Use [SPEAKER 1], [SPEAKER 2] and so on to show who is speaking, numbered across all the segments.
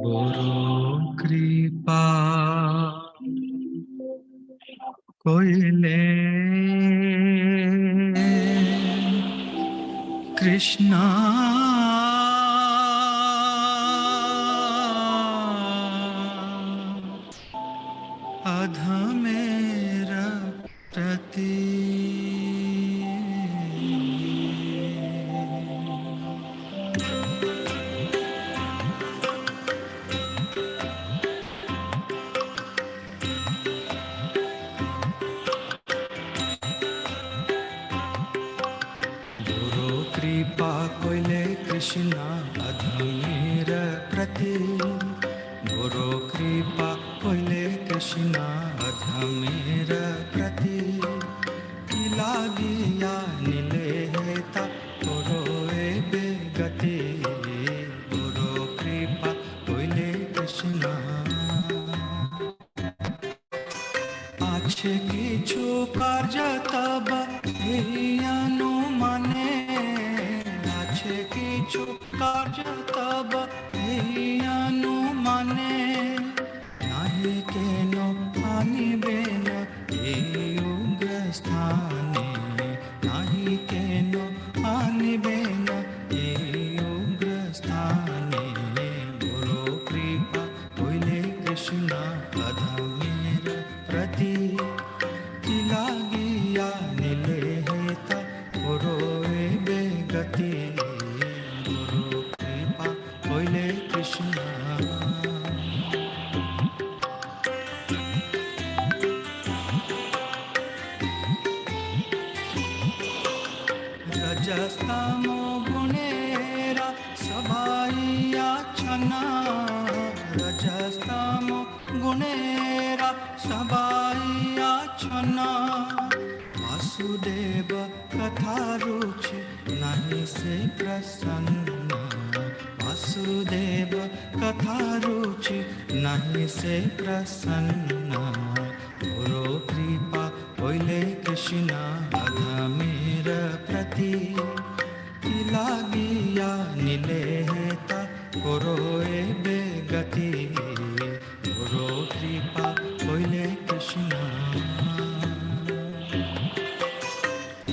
[SPEAKER 1] गुरु कृपा कोइले कृष्णा अधमेर प्रति कृपा कोइले कृष्णा अधमेर प्रति गुरु कृपा कोइले कृष्णा अधमेर प्रति लागिया नीले हेता तोरोए बेगति गुरु कृपा कोइले कृष्णा आछे किछु कार्य तब अनुमाने किछु कार्य तब अनुमाने नाही केनो आनिबेन उग्र स्थाने नाही केनो आनिबेन उग्र स्थाने गुरु कृपा कोइले कृष्णा अधमेर प्रति लागिया नीले हेता गुरोए बेगति रजस्तमो गुणेरा सबाइया छना रजस्तमो गुणेरा सबाइया छना वासुदेव कथा रुचि नहीं से प्रसन्न वासुदेव कथा रुचि नहीं से प्रसन्न गुरु कृपा कोइले कृष्णा अधमेर प्रति लागिया नीले हेता गुरोए बेगति गुरु कृपा कोइले कृष्णा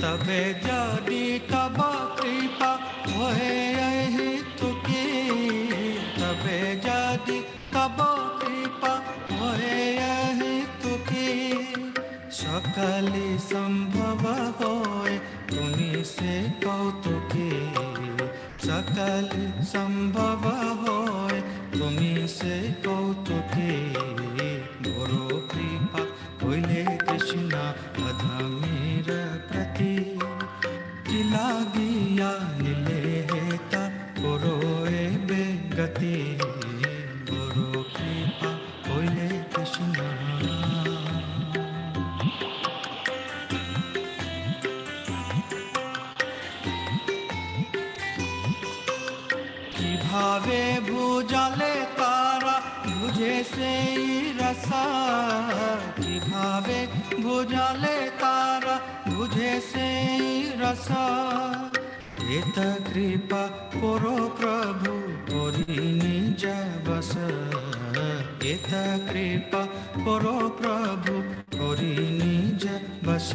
[SPEAKER 1] तबे जदि तब कृपा होए तुकी तबे जदि तब कृपा होए तुकी सकली संभव होए तुमी से कौतुकी सकली संभव होए तुमी से कौतुकी गुरु कृपा कोइले कृष्णा अधमेर प्रति लागिया नीले हेता गुरोए बेगति गुरु कृपा कोइले कृष्णा भावे भुजाले तारा बुझे से रसा कि भावे भुजाले तारा बुझे से रसा एत कृपा करो प्रभु करी निज बस एत कृपा करो प्रभु करी निज बस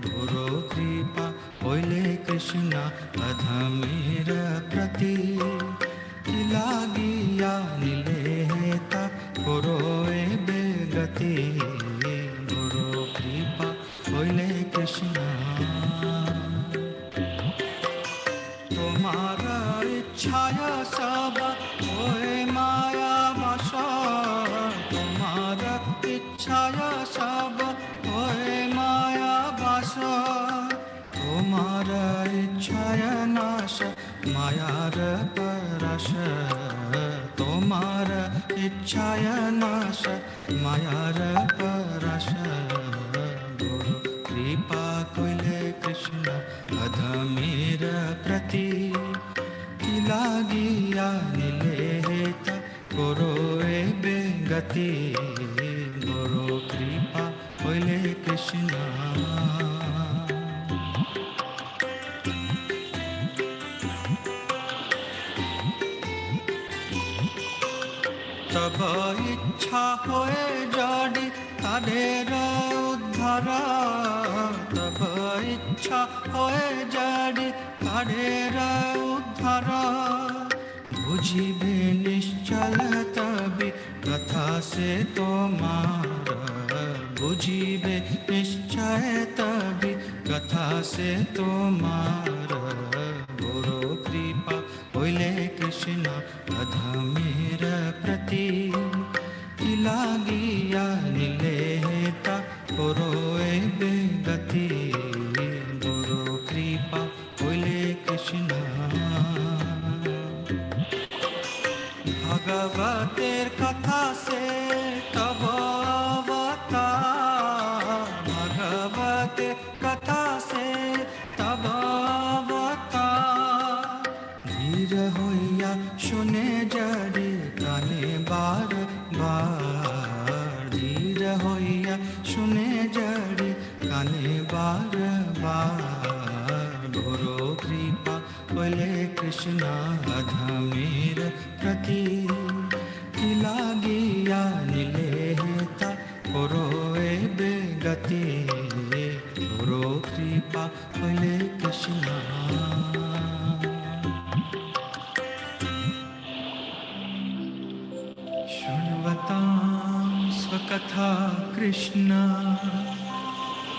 [SPEAKER 1] गुरु कृपा कोइले कृष्णा अधमेर प्रति लागिया नीले हेता गुरोए बेगति गुरु कृपा कोइले कृष्णा तुम्हारा इच्छाया सब होए माया बसा तुम्हारा इच्छाया सब होए माया बसा तुम्हारा इच्छाया नाश मायार परश तुम्हारा इच्छाया नाश मायार परश गुरु कृपा कोइले कृष्णा अधमेर प्रति लागिया नीले हेता गुरोए बेगति गुरु कृपा कोइले कृष्णा तब इच्छा होए जड़ी तादेर उद्धार तब इच्छा होए जड़ी तादेर उद्धार बुझिबे निश्चल तभी कथा से तोमार बुझिबे निश्चय तभी कथा से तोमार गुरु कृपा होइले कृष्ण अधमेर प्रति कि लागिया निलेता पुरोए बेगति गुरु कृपा होइले कृष्ण भगवतेर कथा से तब अवतार भगवतेर कथा से तब अवतार धीर होइया सुने जड़ी काने बार बार धीर होइया सुने जड़ी काने बार बार गुरु कृपा होइले कृष्ण अधमेर प्रति कि लागिया निलेता पुरोए बेगति गुरु कृपा होइले कृष्ण शृण्वतां स्वकथा कृष्ण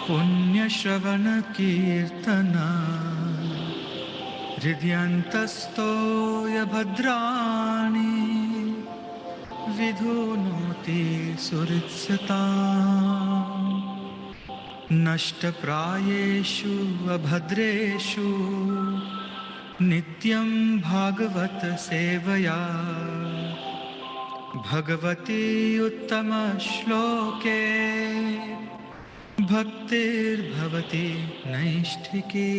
[SPEAKER 1] पुण्यश्रवण कीर्तना हृदयन्तस्तो भद्राणि विधुनोति सुहृत्सताम् नष्टप्रायेषु अभद्रेषु नित्यं भागवत सेवया भगवती उत्तम श्लोके भक्तिर्भवति नैष्ठिकी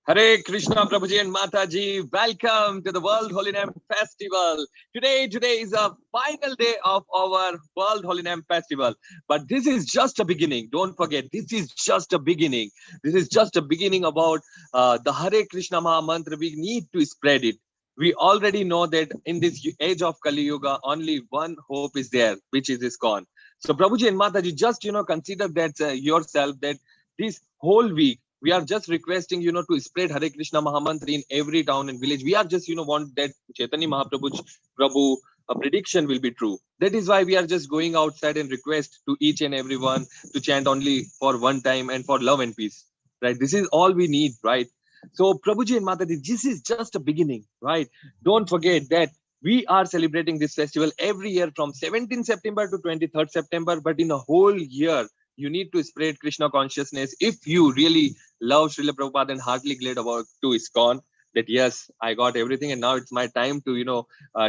[SPEAKER 2] Hare Krishna Prabhuji and Mataji, welcome to the World Holy Name Festival. Today is a final day of our World Holy Name Festival. But this is just a beginning. Don't forget, this is just a beginning. This is just a beginning about the Hare Krishna Maha Mantra. We need to spread it. We already know that in this age of Kali Yuga, only one hope is there, which is ISKCON. So Prabhuji and Mataji, just, consider that yourself that this whole week, we are just requesting, to spread Hare Krishna Mahamantra in every town and village. We are just, want that Chaitanya Mahaprabhu a prediction will be true. That is why we are just going outside and request to each and everyone to chant only for one time and for love and peace. Right? This is all we need, right? So Prabhuji and Mataji, this is just a beginning, right? Don't forget that we are celebrating this festival every year from 17th September to 23rd September, but in a whole year, you need to spread Krishna consciousness. If you really love Srila Prabhupada and heartily glad about to ISKCON, that yes, I got everything and now it's my time to,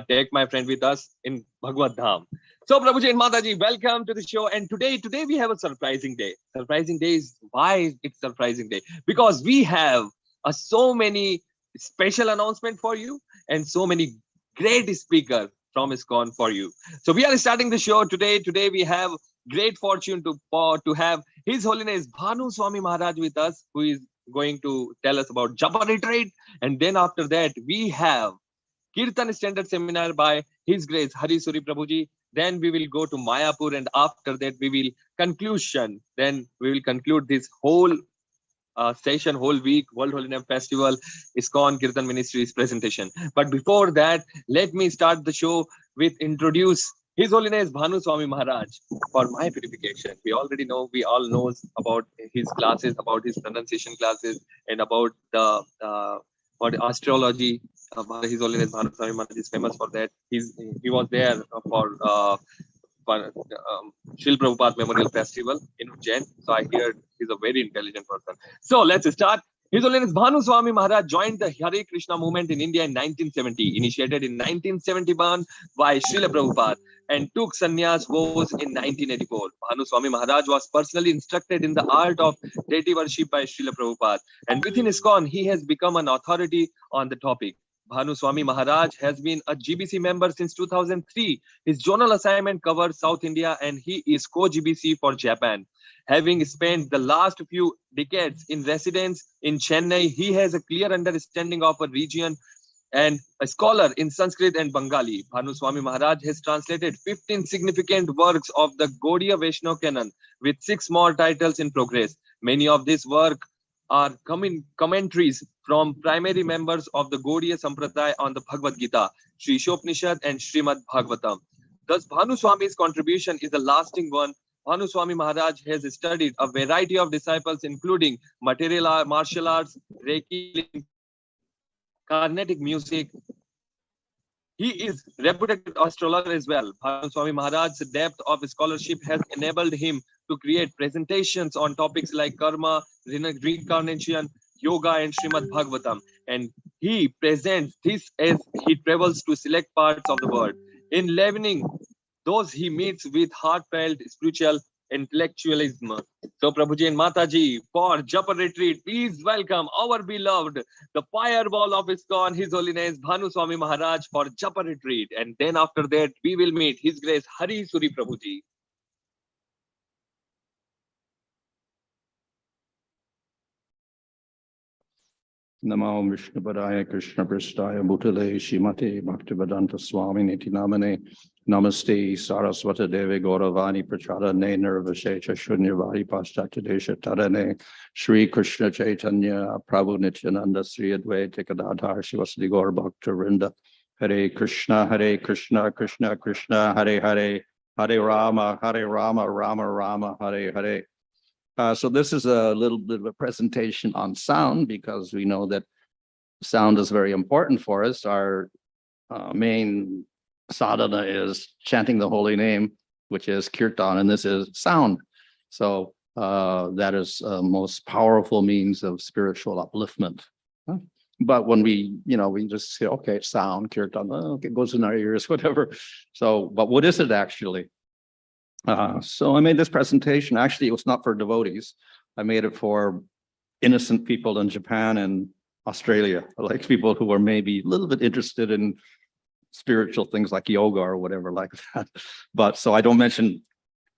[SPEAKER 2] take my friend with us in Bhagavad Dham. So Prabhuji and Mataji, welcome to the show. And today we have a surprising day. Surprising day is why it's surprising day. Because we have so many special announcement for you and so many great speaker from ISKCON for you. So we are starting the show today. Today we have great fortune to have His Holiness Bhanu Swami Maharaj with us, who is going to tell us about Japa retreat. And then after that, we have Kirtan Standard Seminar by His Grace Hari Suri Prabhuji. Then we will go to Mayapur, and after that we will conclusion. Then we will conclude this whole session, whole week, World Holy Name Festival, ISKCON Kirtan Ministries presentation. But before that, let me start the show with introduce His Holiness Bhanu Swami Maharaj for my purification. We already know, we all know about his classes, about his pronunciation classes, and about the astrology. His Holiness Bhanu Swami Maharaj is famous for that. He was there for Srila Prabhupada Memorial Festival in Ujjain. So I heard he's a very intelligent person. So let's start. His Holiness Bhanu Swami Maharaj joined the Hare Krishna movement in India in 1970, initiated in 1971 by Srila Prabhupada, and took sannyas vows in 1984. Bhanu Swami Maharaj was personally instructed in the art of deity worship by Srila Prabhupada, and within ISKCON, he has become an authority on the topic. Bhanu Swami Maharaj has been a GBC member since 2003. His zonal assignment covers South India and he is co-GBC for Japan. Having spent the last few decades in residence in Chennai, he has a clear understanding of a region and a scholar in Sanskrit and Bengali. Bhanu Swami Maharaj has translated 15 significant works of the Gaudiya Vaishnava canon with 6 more titles in progress. Many of these works are commentaries from primary members of the Gaudiya Sampradaya on the Bhagavad Gita, Sri Ishopanishad and Srimad Bhagavatam. Thus, Bhanu Swami's contribution is a lasting one. Bhanu Swami Maharaj has studied a variety of disciples, including martial arts, Reiki, Carnatic music. He is reputed astrologer as well. Bhanu Swami Maharaj's depth of scholarship has enabled him to create presentations on topics like karma, reincarnation, yoga, and Srimad Bhagavatam. And he presents this as he travels to select parts of the world, enlivening those he meets with heartfelt spiritual intellectualism. So, Prabhuji and Mataji, for Japa retreat, please welcome our beloved, the fireball of ISKCON, His Holiness Bhanu Swami Maharaj for Japa retreat. And then after that, we will meet His Grace Hari Suri Prabhuji.
[SPEAKER 3] Namo Vishnu Padaya Krishna Prasthaya Bhutale Shrimate Bhaktivedanta Swami Niti Namane Namaste Saraswata Devi Gauravani Prachadane Nirvashecha Shunyavadi Paschatya Desha Tarane Shri Krishna Chaitanya Prabhu Nityananda Sri Advaita Gadadhar Shivasadi Gaur Bhakta Vrinda Hare Krishna Krishna Krishna Hare Hare Hare Rama Rama Rama Hare Hare. So this is a little bit of a presentation on sound, because we know that sound is very important for us. Our main sadhana is chanting the holy name, which is Kirtan, and this is sound. So that is most powerful means of spiritual upliftment. But when we just say, okay, sound, Kirtan, okay, it goes in our ears, whatever. So, but what is it actually? So I made this presentation. Actually, it was not for devotees. I made it for innocent people in Japan and Australia, like people who are maybe a little bit interested in spiritual things like yoga or whatever like that. But so I don't mention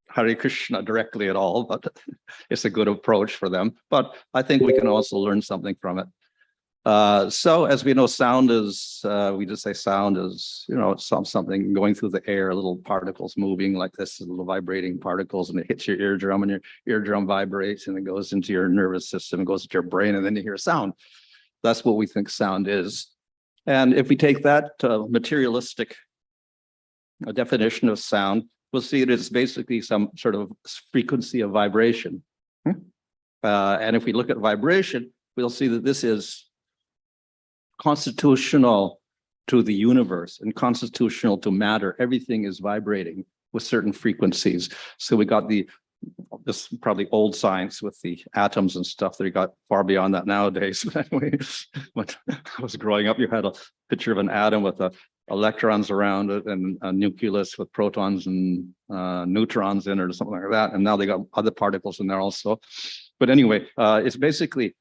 [SPEAKER 3] Hare Krishna directly at all, but it's a good approach for them. But I think we can also learn something from it. So as we know, sound is, we just say sound is, something going through the air, little particles moving like this, little vibrating particles, and it hits your eardrum, and your eardrum vibrates, and it goes into your nervous system, it goes into your brain, and then you hear sound. That's what we think sound is. And if we take that materialistic definition of sound, we'll see it as basically some sort of frequency of vibration. And if we look at vibration, we'll see that this is constitutional to the universe and constitutional to matter. Everything is vibrating with certain frequencies. So we got this probably old science with the atoms and stuff that we got far beyond that nowadays. But anyway, when I was growing up, you had a picture of an atom with electrons around it and a nucleus with protons and neutrons in it or something like that. And now they got other particles in there also. But anyway, it's basically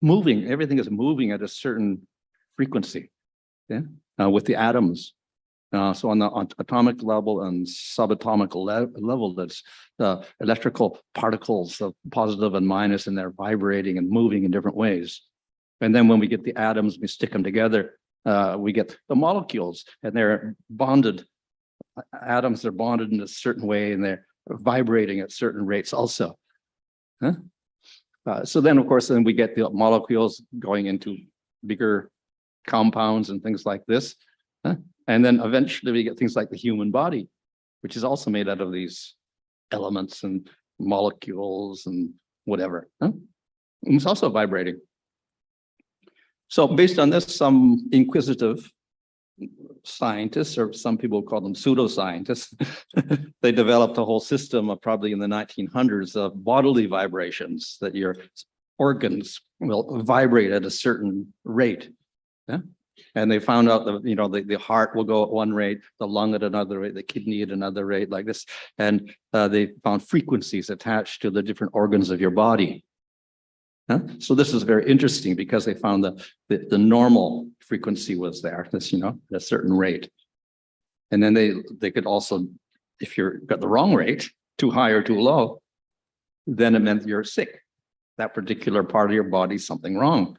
[SPEAKER 3] moving. Everything is moving at a certain frequency, with the atoms. So on the atomic level and subatomic level, that's electrical particles of positive and minus, and they're vibrating and moving in different ways. And then when we get the atoms, we stick them together, we get the molecules, and they're bonded. Atoms are bonded in a certain way, and they're vibrating at certain rates also. So then, of course, we get the molecules going into bigger compounds and things like this. And then eventually we get things like the human body, which is also made out of these elements and molecules and whatever. And it's also vibrating. So based on this, some inquisitive scientists, or some people call them pseudoscientists, they developed a whole system of probably in the 1900s of bodily vibrations, that your organs will vibrate at a certain rate. And they found out that, the heart will go at one rate, the lung at another rate, the kidney at another rate, like this. And they found frequencies attached to the different organs of your body. So this is very interesting because they found the normal frequency was there, this, at a certain rate. And then they could also, if you're got the wrong rate, too high or too low, then it meant you're sick. That particular part of your body, something wrong.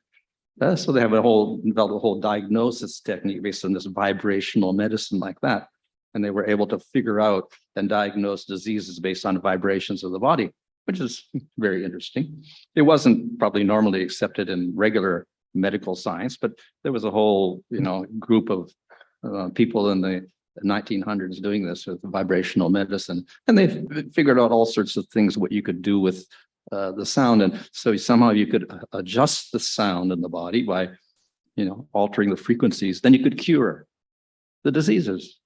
[SPEAKER 3] So they have developed a whole diagnosis technique based on this vibrational medicine like that. And they were able to figure out and diagnose diseases based on vibrations of the body, which is very interesting. It wasn't probably normally accepted in regular medical science, but there was a whole, group of people in the 1900s doing this with vibrational medicine. And they figured out all sorts of things, what you could do with the sound. And so somehow you could adjust the sound in the body by, altering the frequencies. Then you could cure the diseases.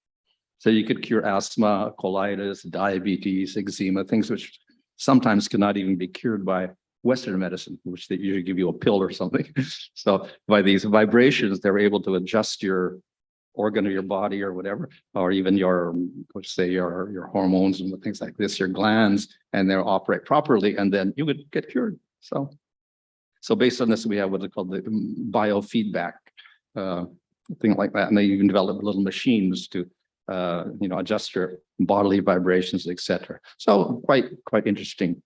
[SPEAKER 3] So you could cure asthma, colitis, diabetes, eczema, things which sometimes cannot even be cured by Western medicine, which they usually give you a pill or something. So by these vibrations, they're able to adjust your organ of your body or whatever, or even your hormones and things like this, your glands, and they'll operate properly, and then you would get cured. So based on this, we have what they call the biofeedback thing like that, and they even develop little machines to adjust your bodily vibrations, etc. So quite interesting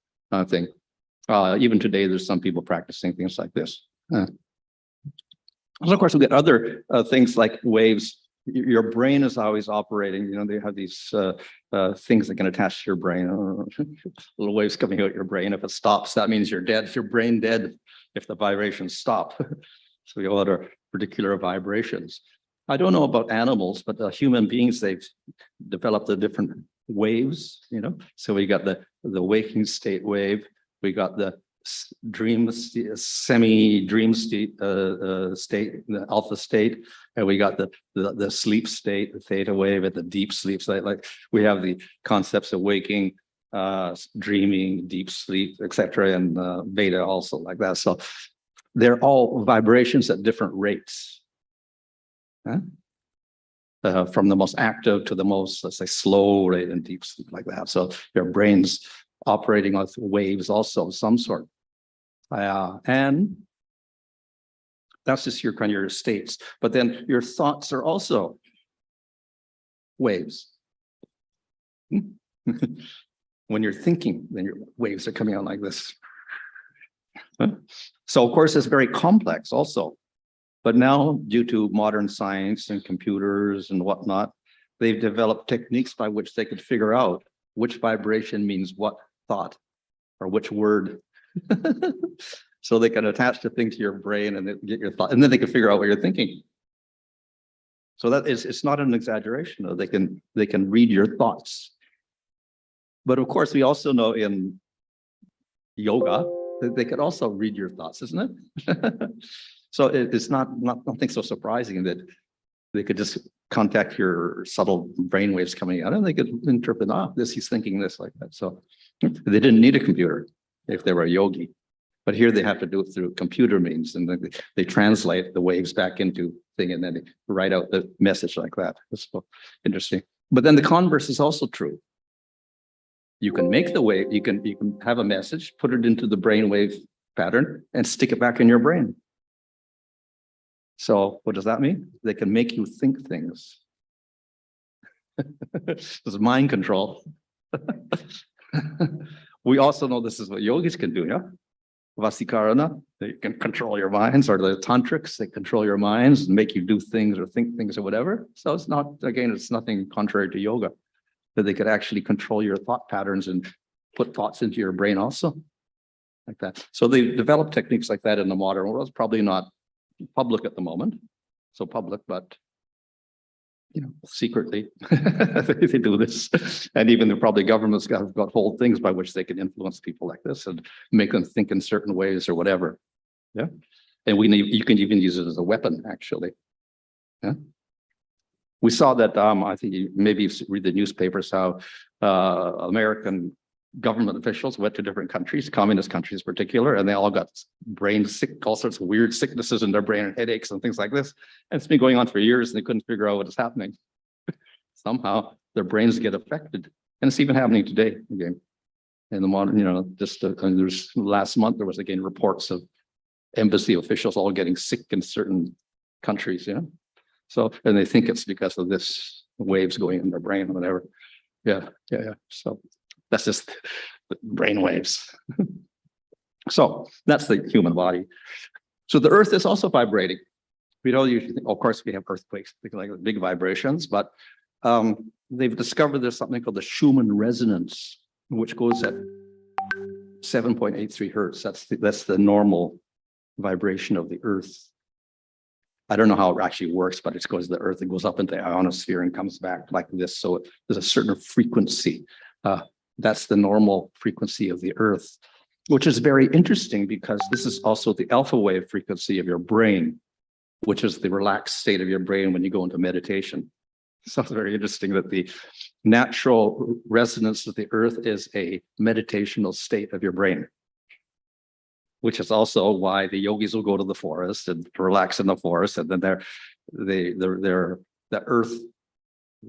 [SPEAKER 3] thing. Even today, there's some people practicing things like this. So of course, we get other things like waves. Your brain is always operating. They have these things that can attach to your brain. Little waves coming out your brain. If it stops, that means you're dead. Your brain dead if the vibrations stop. So we all have particular vibrations. I don't know about animals, but human beings, they've developed the different waves. So we got the waking state wave. We got the dream, semi-dream state, the alpha state, and we got the sleep state, the theta wave, and the deep sleep state. Like we have the concepts of waking, dreaming, deep sleep, etc., and beta also like that. So they're all vibrations at different rates, from the most active to the most, let's say, slow rate and deep sleep like that. So your brain's operating with waves also of some sort. And that's just your kind of your states. But then your thoughts are also waves. When you're thinking, then your waves are coming out like this. So of course, it's very complex also. But now, due to modern science and computers and whatnot, they've developed techniques by which they could figure out which vibration means what thought or which word. So they can attach the thing to your brain and get your thought, and then they can figure out what you're thinking. So that is, it's not an exaggeration. They can read your thoughts. But of course, we also know in yoga that they could also read your thoughts, isn't it? So it's not nothing so surprising that they could just contact your subtle brain waves coming out, and they could interpret, he's thinking this like that. So they didn't need a computer if they were a yogi. But here they have to do it through computer means, and they translate the waves back into thing, and then they write out the message like that. It's so interesting. But then the converse is also true. You can make the wave, you can have a message, put it into the brainwave pattern, and stick it back in your brain. So what does that mean? They can make you think things. This is mind control. We also know this is what yogis can do, yeah? Vasikarana, they can control your minds, or the tantrics, they control your minds and make you do things or think things or whatever. So it's not, again, it's nothing contrary to yoga, that they could actually control your thought patterns and put thoughts into your brain also, like that. So they've developed techniques like that in the modern world. It's probably not public at the moment, so public, but secretly they do this. And even the probably governments have got whole things by which they can influence people like this and make them think in certain ways or whatever. Yeah. And you can even use it as a weapon, actually. Yeah. We saw that, I think maybe you read the newspapers, how American government officials went to different countries, communist countries in particular, and they all got brain sick, all sorts of weird sicknesses in their brain, and headaches and things like this. And it's been going on for years, and they couldn't figure out what is happening. Somehow their brains get affected. And it's even happening today again. in the modern, there's last month there was again reports of embassy officials all getting sick in certain countries, So, and they think it's because of this waves going in their brain or whatever. Yeah. So that's just the brain waves. So that's the human body. So the earth is also vibrating. We don't usually think, of course, we have earthquakes, like big vibrations, but they've discovered there's something called the Schumann resonance, which goes at 7.83 hertz. That's the normal vibration of the earth. I don't know how it actually works, but it goes to the earth, it goes up into the ionosphere and comes back like this. So there's a certain frequency. That's the normal frequency of the earth, which is very interesting because this is also the alpha wave frequency of your brain, which is the relaxed state of your brain when you go into meditation. So it's very interesting that the natural resonance of the earth is a meditational state of your brain, which is also why the yogis will go to the forest and relax in the forest, and then the earth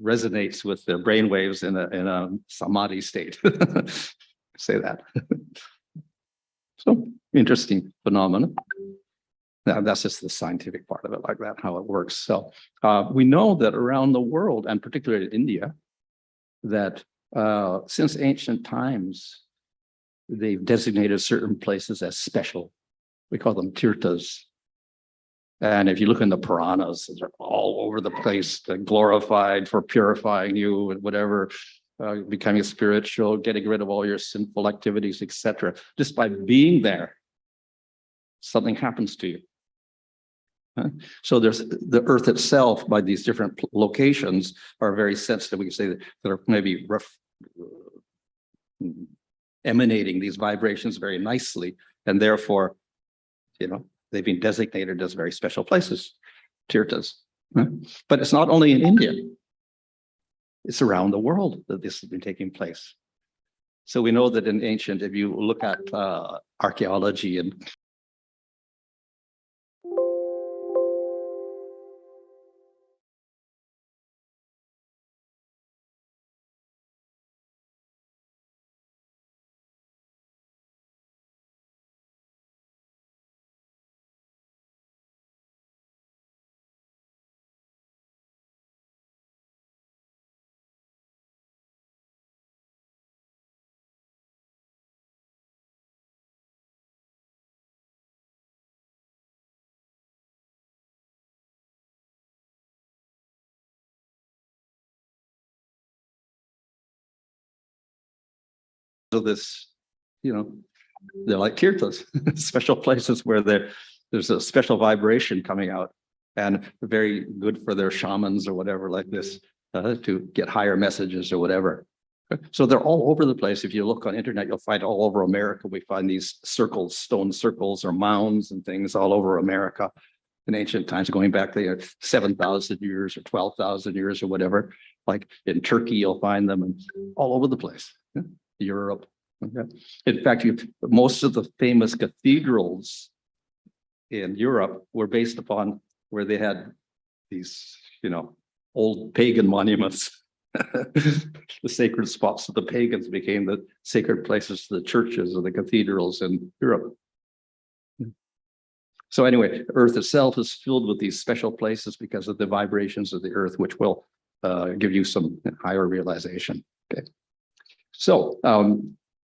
[SPEAKER 3] resonates with their brain waves in a samadhi state. Say that. So interesting phenomenon. Now, that's just the scientific part of it, like that, how it works. So we know that around the world, and particularly in India, that since ancient times, they've designated certain places as special. We call them tirthas. And if you look in the Puranas, they're all over the place, they're glorified for purifying you and whatever, becoming spiritual, getting rid of all your sinful activities, etc. Just by being there, something happens to you. So there's the earth itself, by these different locations, are very sensitive. We can say that they're maybe emanating these vibrations very nicely, and therefore, they've been designated as very special places, tirthas. But it's not only in India, it's around the world that this has been taking place. So we know that in ancient, if you look at archaeology and this, they're like tirthas, special places where there's a special vibration coming out, and very good for their shamans or whatever like this, to get higher messages or whatever. So they're all over the place. If you look on internet, you'll find all over America. We find these circles, stone circles or mounds and things all over America in ancient times, going back to 7,000 years or 12,000 years or whatever. Like in Turkey, you'll find them and all over the place. Europe. Okay. In fact, most of the famous cathedrals in Europe were based upon where they had these, old pagan monuments. The sacred spots of the pagans became the sacred places of the churches or the cathedrals in Europe. So anyway, Earth itself is filled with these special places because of the vibrations of the Earth, which will give you some higher realization. Okay. So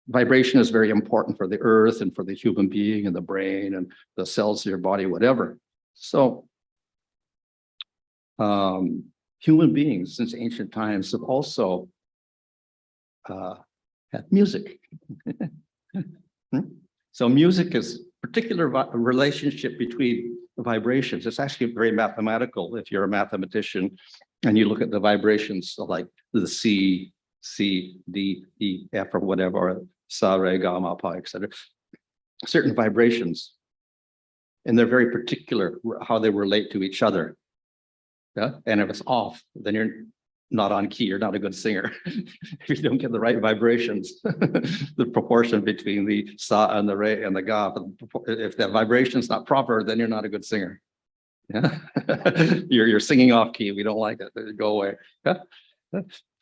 [SPEAKER 3] vibration is very important for the earth and for the human being and the brain and the cells of your body, whatever. So human beings since ancient times have also had music. So music is a particular relationship between vibrations. It's actually very mathematical if you're a mathematician and you look at the vibrations like the C, D, E, F, or whatever, or Sa, Re, Ga, Ma, Pa, etc. Certain vibrations, and they're very particular how they relate to each other. Yeah? And if it's off, then you're not on key, you're not a good singer. If you don't get the right vibrations, the proportion between the Sa and the Re and the Ga, if that vibration is not proper, then you're not a good singer. Yeah? You're singing off key, we don't like it, go away. Yeah?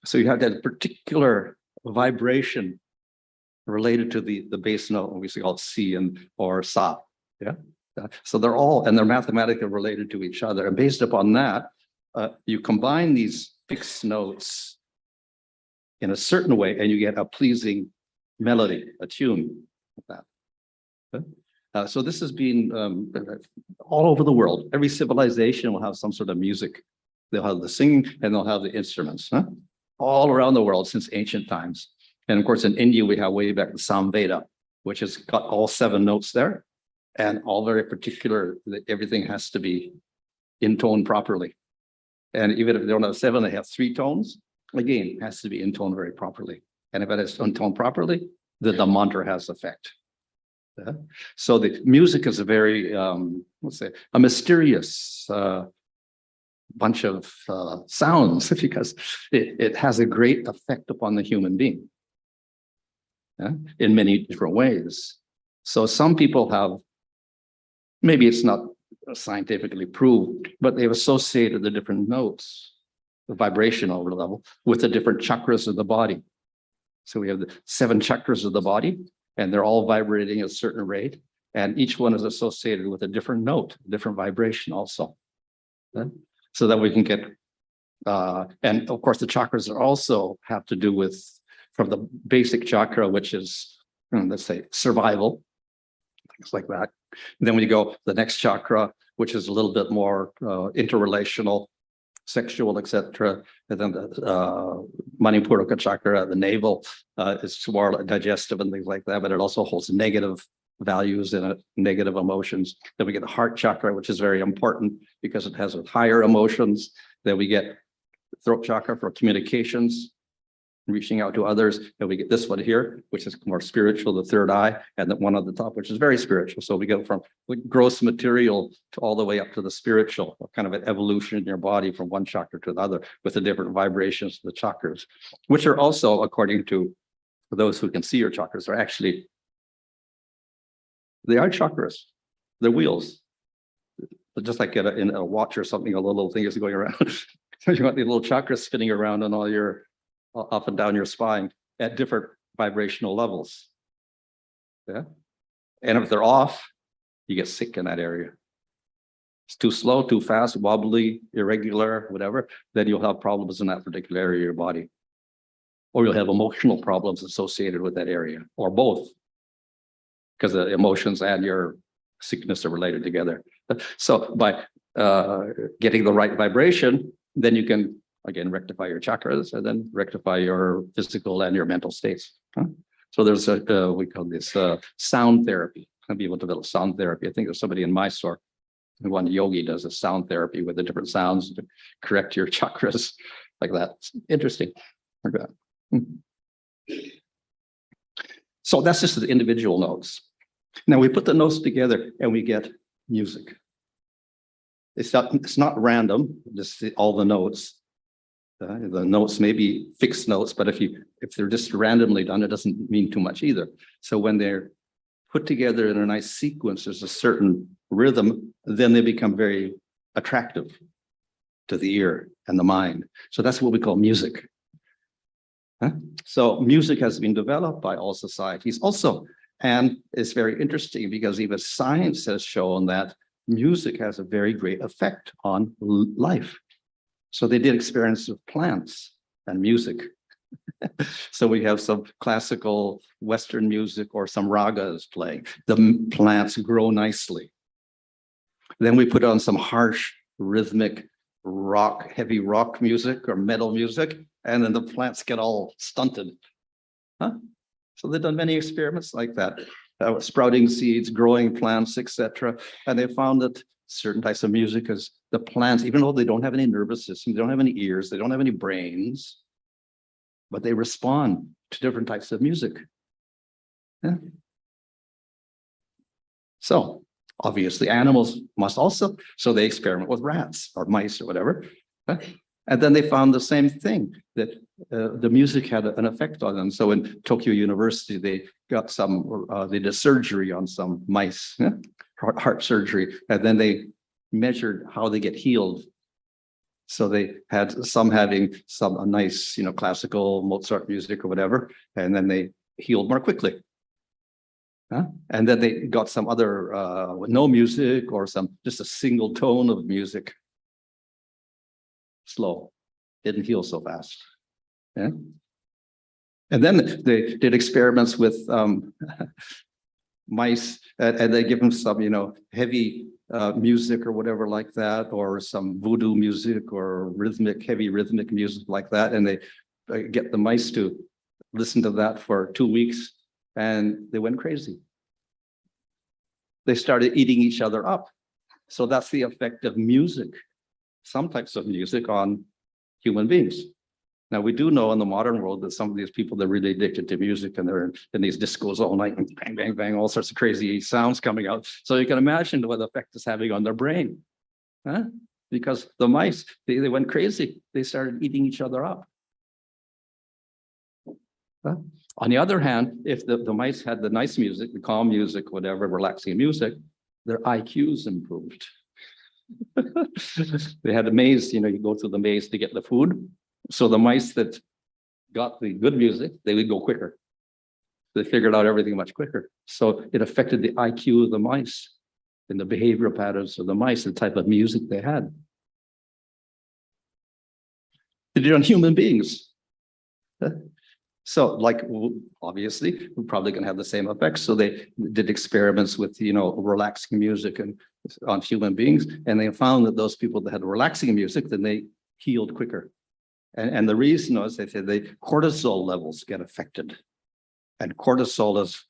[SPEAKER 3] So you have that particular vibration related to the base note, we call it C and or Sa. Yeah. So they're all, and they're mathematically related to each other. And based upon that, you combine these fixed notes in a certain way, and you get a pleasing melody, a tune like that. So this has been all over the world. Every civilization will have some sort of music. They'll have the singing and they'll have the instruments, all around the world since ancient times. And of course, in India, we have way back the Samveda, which has got all 7 notes there, and all very particular, that everything has to be in tone properly. And even if they don't have 7, they have 3 tones. Again, it has to be in tone very properly. And if it is in tone properly, then the mantra has effect. Yeah? So the music is a very, let's say, a mysterious bunch of sounds, because it has a great effect upon the human being, in many different ways. So some people have, maybe it's not scientifically proved, but they've associated the different notes, the vibrational level, with the different chakras of the body. So we have the 7 chakras of the body, and they're all vibrating at a certain rate, and each one is associated with a different note, different vibration also. So that we can get, and of course the chakras are also have to do with, from the basic chakra, which is, let's say, survival, things like that. And then we go the next chakra, which is a little bit more interrelational, sexual, etc. And then the Manipuraka chakra, the navel, is more digestive and things like that, but it also holds negative values in it, negative emotions. Then we get the heart chakra, which is very important because it has higher emotions. Then we get throat chakra for communications, reaching out to others. And we get this one here, which is more spiritual, the third eye, and the one at the top, which is very spiritual. So we go from gross material to all the way up to the spiritual, kind of an evolution in your body from one chakra to another with the different vibrations of the chakras, which are also, according to those who can see your chakras, are actually, they are chakras. They're wheels. But just like in a watch or something, a little thing is going around. So you got these little chakras spinning around on all your, up and down your spine at different vibrational levels. Yeah. And if they're off, you get sick in that area. It's too slow, too fast, wobbly, irregular, whatever, then you'll have problems in that particular area of your body. Or you'll have emotional problems associated with that area, or both, because the emotions and your sickness are related together. So by getting the right vibration, then you can, again, rectify your chakras and then rectify your physical and your mental states. So there's a, we call this sound therapy. Some people develop sound therapy. I think there's somebody in Mysore, one yogi does a sound therapy with the different sounds to correct your chakras like that. It's interesting. So that's just the individual notes. Now we put the notes together and we get music. It's not random, just all the notes. The notes may be fixed notes, but if they're just randomly done, it doesn't mean too much either. So when they're put together in a nice sequence, there's a certain rhythm, then they become very attractive to the ear and the mind. So that's what we call music. So music has been developed by all societies also. And it's very interesting because even science has shown that music has a very great effect on life. So they did experiments with plants and music. So we have some classical Western music or some ragas playing. The plants grow nicely. Then we put on some harsh, rhythmic rock, heavy rock music or metal music, and then the plants get all stunted. So they've done many experiments like that, sprouting seeds, growing plants, etc. And they found that certain types of music, as the plants, even though they don't have any nervous system, they don't have any ears, they don't have any brains, but they respond to different types of music. Yeah. So obviously animals must also, so they experiment with rats or mice or whatever. And then they found the same thing, that the music had an effect on them. So in Tokyo University, they got they did surgery on some mice, heart surgery, and then they measured how they get healed. So they had some having a nice, classical Mozart music or whatever, and then they healed more quickly. And then they got some other with no music or just a single tone of music. Slow, didn't heal so fast. Yeah. And then they did experiments with mice, and they give them some, heavy music or whatever like that, or some voodoo music or heavy rhythmic music like that, and they get the mice to listen to that for 2 weeks, and they went crazy. They started eating each other up. So that's the effect of music, some types of music on human beings. Now, we do know in the modern world that some of these people, they're really addicted to music, and they're in these discos all night, and bang, bang, bang, all sorts of crazy sounds coming out. So you can imagine what the effect is having on their brain. Because the mice, they went crazy. They started eating each other up. On the other hand, if the mice had the nice music, the calm music, whatever, relaxing music, their IQs improved. They had a maze, you go through the maze to get the food. So the mice that got the good music, they would go quicker. They figured out everything much quicker. So it affected the IQ of the mice and the behavioral patterns of the mice, the type of music they had. They did it on human beings. So, like, obviously, we're probably going to have the same effects. So they did experiments with, relaxing music and on human beings, and they found that those people that had relaxing music, then they healed quicker. And the reason was, they said, the cortisol levels get affected, and cortisol is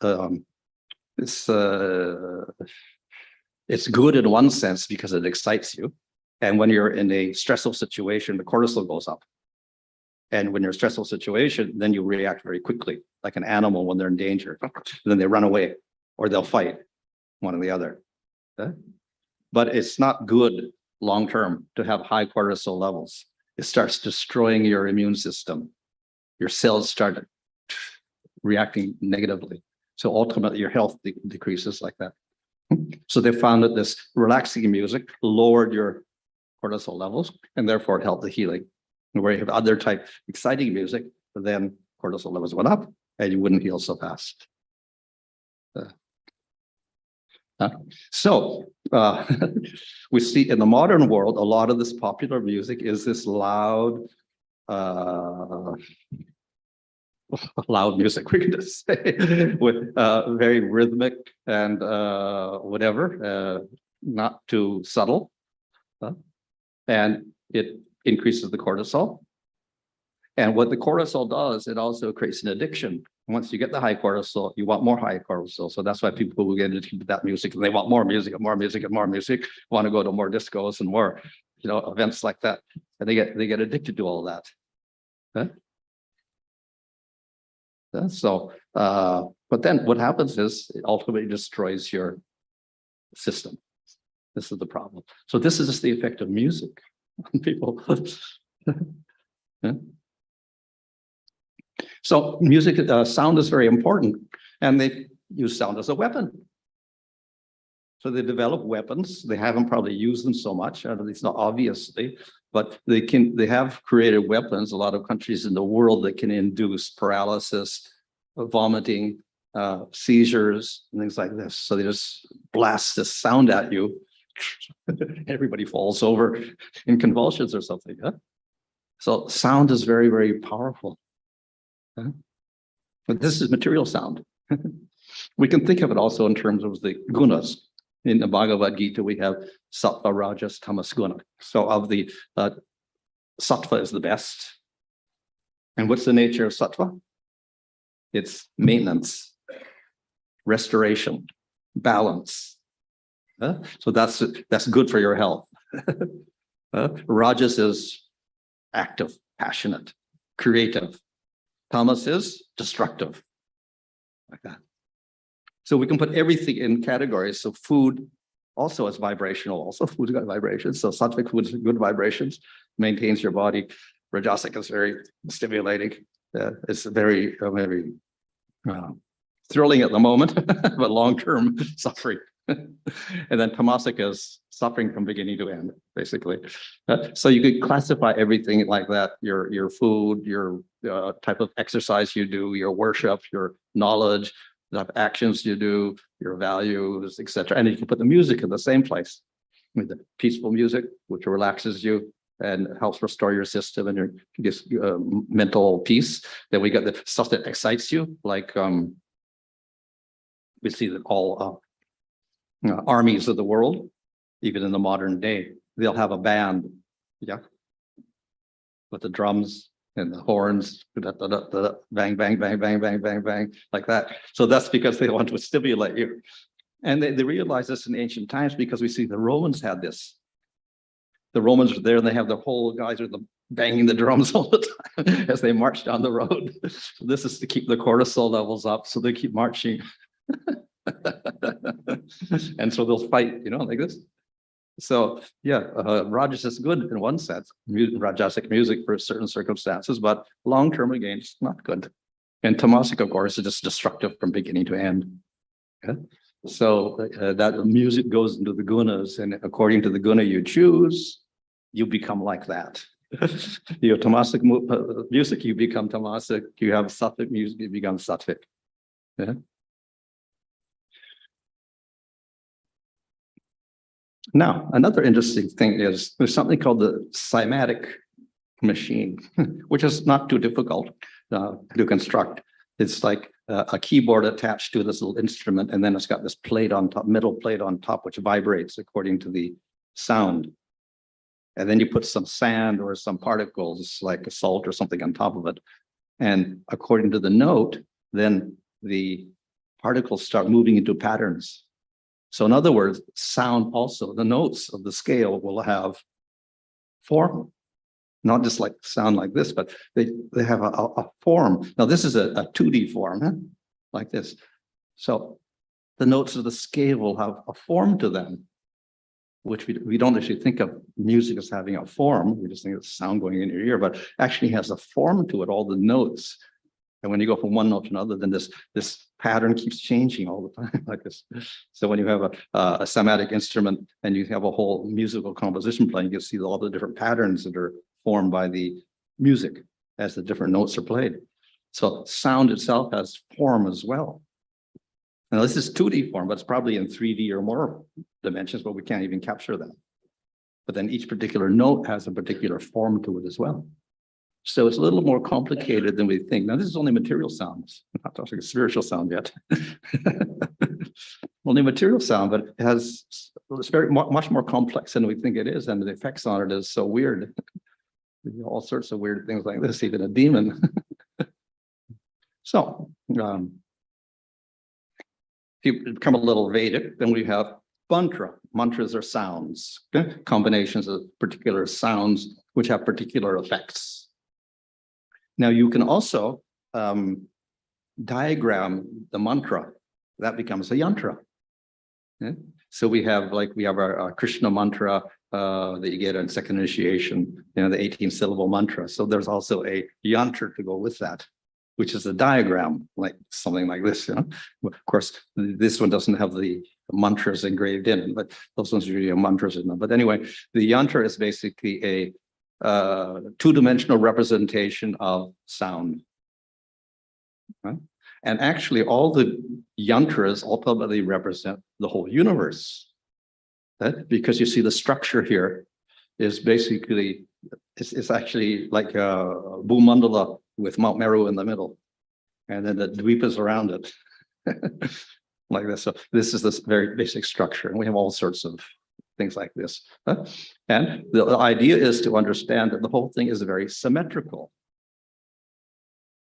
[SPEAKER 3] it's good in one sense because it excites you, and when you're in a stressful situation, the cortisol goes up. And when you're in a stressful situation, then you react very quickly, like an animal when they're in danger. And then they run away, or they'll fight, one or the other. But it's not good long-term to have high cortisol levels. It starts destroying your immune system. Your cells start reacting negatively. So ultimately, your health decreases like that. So they found that this relaxing music lowered your cortisol levels, and therefore it helped the healing. Where you have other type exciting music, then cortisol levels went up and you wouldn't heal so fast. We see in the modern world, a lot of this popular music is this loud music, we're going to say, with very rhythmic and not too subtle. And it increases the cortisol. And what the cortisol does, it also creates an addiction. Once you get the high cortisol, you want more high cortisol. So that's why people who get into that music, and they want more music and more music and more music, want to go to more discos and more, events like that. And they get addicted to all of that. But then what happens is it ultimately destroys your system. This is the problem. So this is just the effect of music on people. So music, sound is very important, and they use sound as a weapon. So they develop weapons. They haven't probably used them so much, at least not obviously, but they have created weapons, a lot of countries in the world, that can induce paralysis, vomiting, seizures, and things like this. So they just blast this sound at you. Everybody falls over in convulsions or something. So sound is very, very powerful. But this is material sound. We can think of it also in terms of the gunas. In the Bhagavad Gita, we have sattva, rajas, tamas, guna. So of the sattva is the best. And what's the nature of sattva? It's maintenance, restoration, balance. So that's good for your health. Rajas is active, passionate, creative. Tamas is destructive, like that. So we can put everything in categories. So food also is vibrational. Also, food's got vibrations. So sattvic food is good vibrations, maintains your body. Rajasic is very stimulating. It's very, very thrilling at the moment, but long-term suffering. And then tamasika is suffering from beginning to end, basically. So you could classify everything like that: your food, your type of exercise you do, your worship, your knowledge, the type of actions you do, your values, etc. And you can put the music in the same place, with the peaceful music, which relaxes you and helps restore your system and your gives mental peace. Then we got the stuff that excites you, like we see that all armies of the world, even in the modern day, they'll have a band, yeah, with the drums and the horns, bang, bang, bang, bang, bang, bang, bang, like that. So that's because they want to stimulate you. And they realized this in ancient times because we see the Romans had this. The Romans are there and they have the whole guys are banging the drums all the time as they march down the road. So this is to keep the cortisol levels up, so they keep marching. And so they'll fight, like this. So yeah, Rajas is good in one sense, Rajasic music for certain circumstances, but long-term again, it's not good. And tamasik, of course, is just destructive from beginning to end. Okay? So that music goes into the gunas, and according to the guna you choose, you become like that. You have tamasic music, you become tamasic. You have sattvic music, you become sattvic. Yeah. Now, another interesting thing is there's something called the cymatic machine, which is not too difficult to construct. It's like a keyboard attached to this little instrument, and then it's got this plate on top, middle plate on top, which vibrates according to the sound. And then you put some sand or some particles like a salt or something on top of it. And according to the note, then the particles start moving into patterns. So in other words, sound also, the notes of the scale will have form, not just like sound like this, but they have a form. Now this is a 2D form, like this. So the notes of the scale will have a form to them, which we don't actually think of music as having a form. We just think it's sound going in your ear, but actually has a form to it, all the notes. And when you go from one note to another, then this pattern keeps changing all the time, like this. So when you have a cymatic instrument and you have a whole musical composition playing, you see all the different patterns that are formed by the music as the different notes are played. So sound itself has form as well. Now this is 2D form, but it's probably in 3D or more dimensions, but we can't even capture them. But then each particular note has a particular form to it as well. So it's a little more complicated than we think. Now, this is only material sounds. I'm not talking spiritual sound yet. Only material sound, but it's much more complex than we think it is, and the effects on it is so weird. All sorts of weird things like this, even a demon. So, if you become a little Vedic, then we have mantra. Mantras are sounds, okay? Combinations of particular sounds which have particular effects. Now you can also diagram the mantra. That becomes a yantra. Okay? So we have our Krishna mantra that you get in second initiation, the 18-syllable mantra. So there's also a yantra to go with that, which is a diagram, like something like this. Of course, this one doesn't have the mantras engraved in it, but those ones usually have mantras in them. But anyway, the yantra is basically a two-dimensional representation of sound. Right? And actually all the yantras ultimately represent the whole universe. Right? Because you see the structure here is basically, it's actually like a Bhumandala with Mount Meru in the middle. And then the dweepas around it. Like this. So this is this very basic structure. And we have all sorts of things like this. And the idea is to understand that the whole thing is very symmetrical.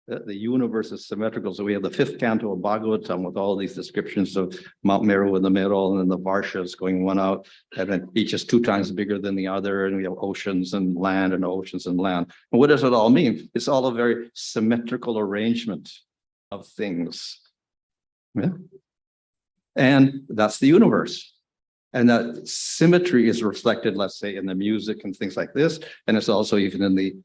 [SPEAKER 3] The universe is symmetrical. So we have the 5th canto of Bhagavatam with all these descriptions of Mount Meru in the middle, and then the Varshas going one out, and then each is 2 times bigger than the other, and we have oceans and land and oceans and land. And what does it all mean? It's all a very symmetrical arrangement of things. Yeah? And that's the universe. And that symmetry is reflected, let's say, in the music and things like this. And it's also even in the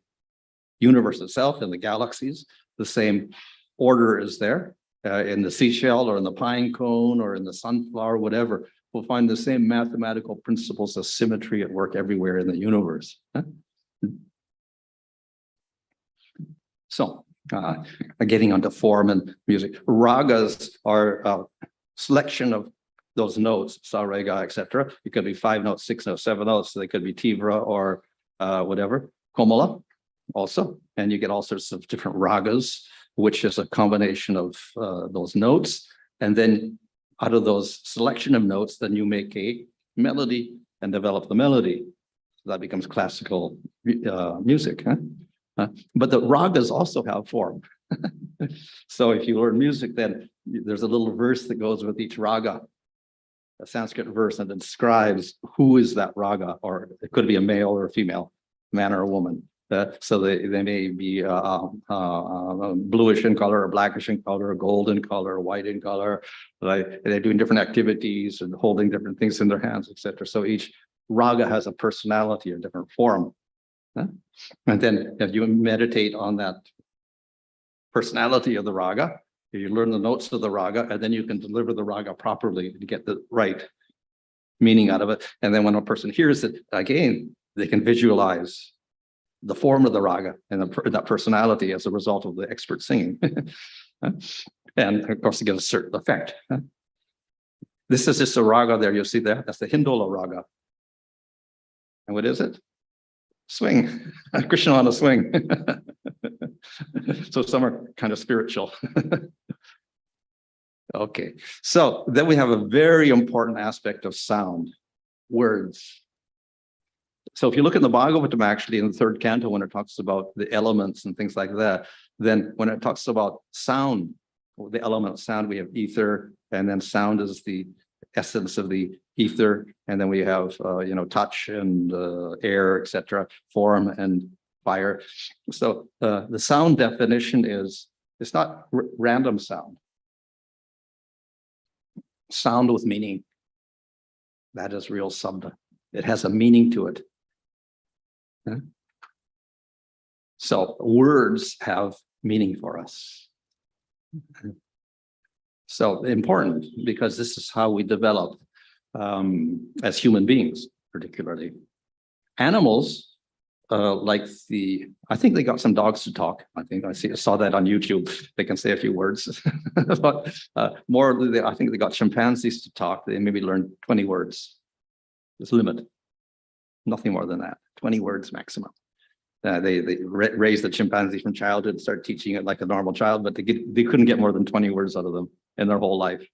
[SPEAKER 3] universe itself, in the galaxies, the same order is there. in the seashell or in the pine cone or in the sunflower, whatever, we'll find the same mathematical principles of symmetry at work everywhere in the universe. So, getting onto form and music, ragas are a selection of those notes, sa, re, ga, etc. It could be 5 notes, 6 notes, 7 notes. So they could be tivra or whatever, komala also. And you get all sorts of different ragas, which is a combination of those notes. And then out of those selection of notes, then you make a melody and develop the melody. So that becomes classical music. But the ragas also have form. So if you learn music, then there's a little verse that goes with each raga, a Sanskrit verse, and it describes who is that raga, or it could be a male or a female, man or a woman. So they may be bluish in color, or blackish in color, or gold in color, or white in color. They're doing different activities and holding different things in their hands, etc. So each raga has a personality, a different form. And then if you meditate on that personality of the raga, you learn the notes of the raga, and then you can deliver the raga properly to get the right meaning out of it. And then when a person hears it, again, they can visualize the form of the raga and that personality as a result of the expert singing. And of course, it gives a certain effect. This is just a raga there, you see there, that's the Hindola raga. And what is it? Swing, Krishna on a swing. So some are kind of spiritual. Okay, so then we have a very important aspect of sound, words. So if you look at the Bhagavatam, actually in the 3rd canto, when it talks about the elements and things like that, then when it talks about sound, the element of sound, we have ether, and then sound is the essence of the ether, and then we have touch and air, etc., form and fire. So the sound definition is, it's not random sound. Sound with meaning. That is real sabda. It has a meaning to it. So words have meaning for us. So important, because this is how we develop as human beings, particularly. Animals, I think they got some dogs to talk. I think I saw that on YouTube. They can say a few words. But I think they got chimpanzees to talk. They maybe learn 20 words. There's a limit. Nothing more than that. 20 words maximum. They raised the chimpanzee from childhood and started teaching it like a normal child, but they couldn't get more than 20 words out of them in their whole life.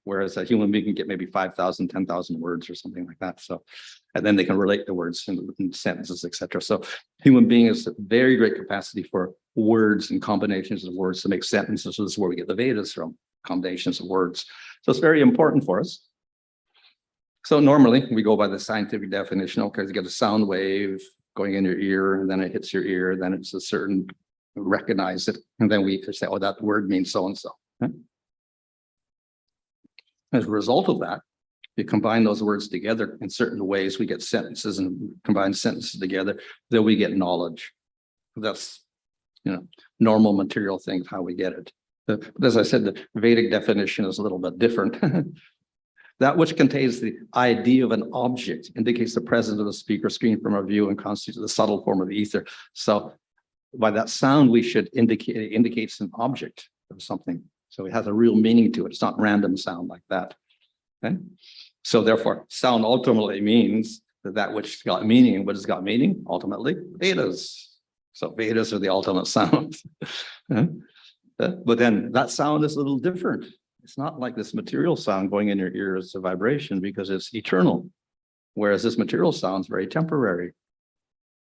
[SPEAKER 3] Whereas a human being can get maybe 5,000, 10,000 words or something like that. So, and then they can relate the words in sentences, etc. So human being has a very great capacity for words and combinations of words to make sentences. So this is where we get the Vedas from, combinations of words. So it's very important for us. So normally we go by the scientific definition. Okay, you get a sound wave going in your ear, and then it hits your ear, then it's a certain, recognize it, and then we say, oh, that word means so-and-so. Okay? As a result of that, you combine those words together in certain ways, we get sentences, and combine sentences together, then we get knowledge. That's, normal material thing, how we get it. But as I said, the Vedic definition is a little bit different. That which contains the idea of an object indicates the presence of the speaker screen from our view and constitutes the subtle form of the ether. So by that sound, we should indicates an object of something. So it has a real meaning to it. It's not random sound like that. Okay? So therefore, sound ultimately means that which got meaning. What has got meaning? Ultimately, Vedas. So Vedas are the ultimate sound. But then that sound is a little different. It's not like this material sound going in your ear as a vibration, because it's eternal. Whereas this material sound is very temporary.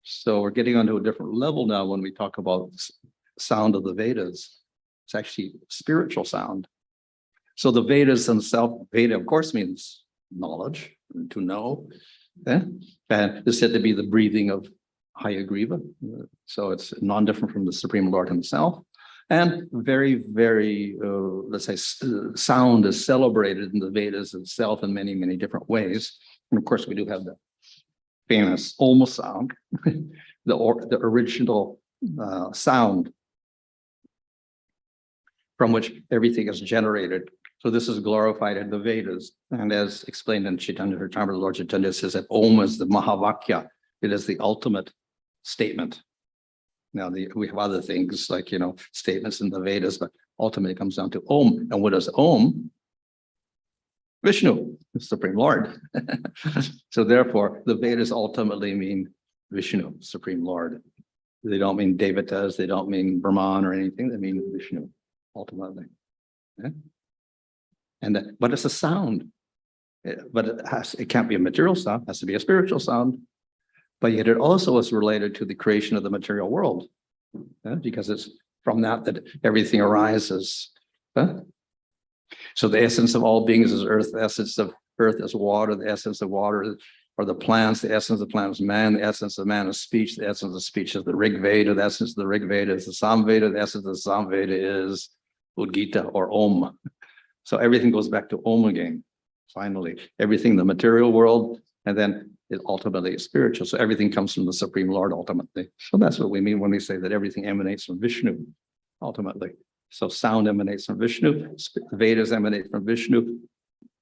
[SPEAKER 3] So we're getting onto a different level now when we talk about sound of the Vedas. It's actually spiritual sound. So the Vedas themselves, Veda of course means knowledge, to know. And it's said to be the breathing of Hayagriva. So it's non-different from the Supreme Lord himself. And very, very, let's say, sound is celebrated in the Vedas itself in many, many different ways. And of course, we do have the famous Om sound, the original sound. from which everything is generated. So this is glorified in the Vedas. And as explained in Chaitanya Charitamrita, Lord Chaitanya says that Om is the Mahavakya. It is the ultimate statement. Now, we have other things like, statements in the Vedas, but ultimately it comes down to Om. And what is Om? Vishnu, the Supreme Lord. So therefore, the Vedas ultimately mean Vishnu, Supreme Lord. They don't mean Devatas, they don't mean Brahman or anything, they mean Vishnu, ultimately. Okay? But it's a sound. But it can't be a material sound, it has to be a spiritual sound. But yet it also is related to the creation of the material world, because it's from that everything arises. So the essence of all beings is earth, the essence of earth is water, the essence of water are the plants, the essence of the plant is man, the essence of man is speech, the essence of speech is the Rig Veda, the essence of the Rig Veda is the Samveda, the essence of the Samveda is Udgita or Om. So everything goes back to Om again, finally. Everything in the material world, and then it ultimately is spiritual. So everything comes from the Supreme Lord ultimately. So that's what we mean when we say that everything emanates from Vishnu, ultimately. So sound emanates from Vishnu, Vedas emanate from Vishnu,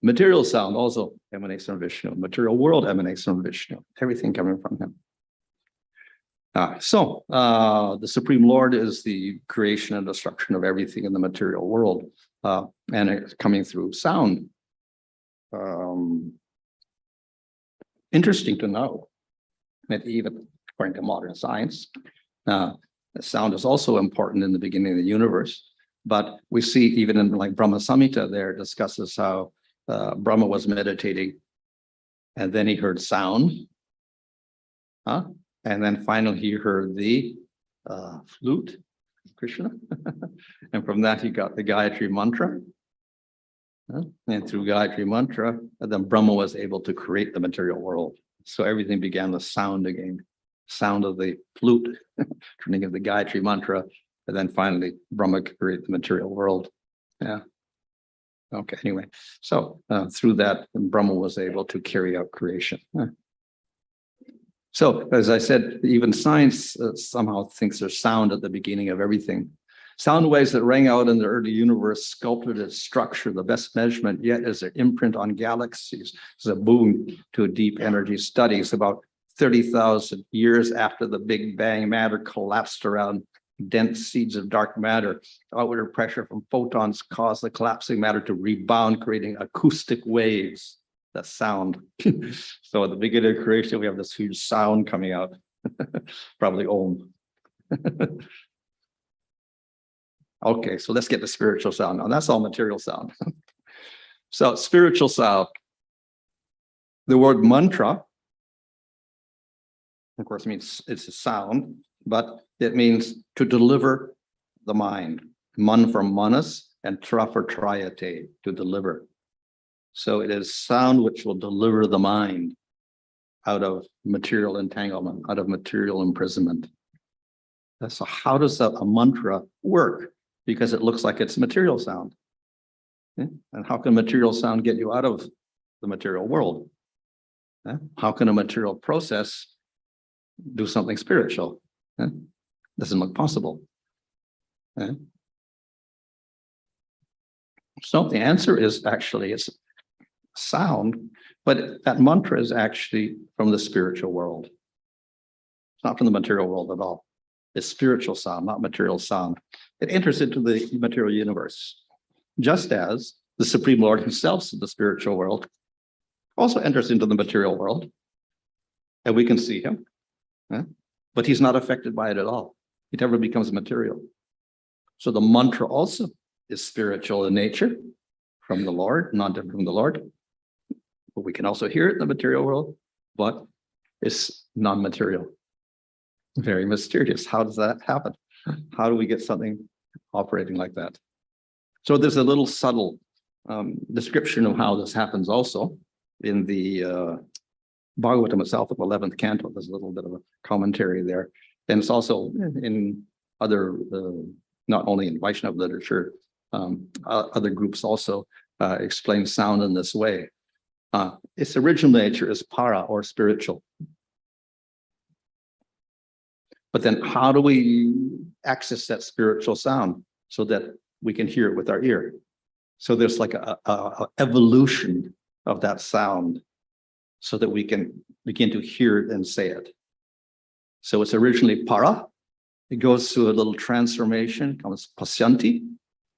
[SPEAKER 3] material sound also emanates from Vishnu, material world emanates from Vishnu, everything coming from him. So the Supreme Lord is the creation and destruction of everything in the material world, and it's coming through sound. Interesting to know that even according to modern science, sound is also important in the beginning of the universe. But we see even in like Brahma Samhita there discusses how Brahma was meditating and then he heard sound. And then finally he heard the flute, Krishna. And from that he got the Gayatri mantra. And through Gayatri mantra, then Brahma was able to create the material world. So everything began with sound again. Sound of the flute, turning of the Gayatri mantra, and then finally Brahma could create the material world. Yeah. Okay, anyway. So through that, Brahma was able to carry out creation. So as I said, even science somehow thinks there's sound at the beginning of everything. Sound waves that rang out in the early universe sculpted its structure, the best measurement yet is their imprint on galaxies. It's a boon to deep energy studies. About 30,000 years after the Big Bang, matter collapsed around dense seeds of dark matter. Outward pressure from photons caused the collapsing matter to rebound, creating acoustic waves that sound. So at the beginning of creation, we have this huge sound coming out, probably Om. Okay, so let's get the spiritual sound now. That's all material sound. So spiritual sound. The word mantra, of course, means it's a sound, but it means to deliver the mind. Man from manas and tra for triate, to deliver. So it is sound which will deliver the mind out of material entanglement, out of material imprisonment. So how does a mantra work? Because it looks like it's material sound. And how can material sound get you out of the material world? How can a material process do something spiritual? Doesn't look possible. So the answer is actually it's sound, but that mantra is actually from the spiritual world. It's not from the material world at all. It's spiritual sound, not material sound. It enters into the material universe, just as the Supreme Lord himself in the spiritual world also enters into the material world, and we can see him, but he's not affected by it at all. He never becomes material. So the mantra also is spiritual in nature, from the Lord, not different from the Lord. But we can also hear it in the material world, but it's non-material. Very mysterious. How does that happen? How do we get something operating like that? So there's a little subtle description of how this happens also in the Bhagavatam itself, of 11th canto. There's a little bit of a commentary there. And it's also in other, not only in Vaishnava literature, other groups also explain sound in this way. Its original nature is para, or spiritual. But then how do we access that spiritual sound so that we can hear it with our ear. So there's like a evolution of that sound so that we can begin to hear it and say it. So it's originally para. It goes through a little transformation, comes pasyanti,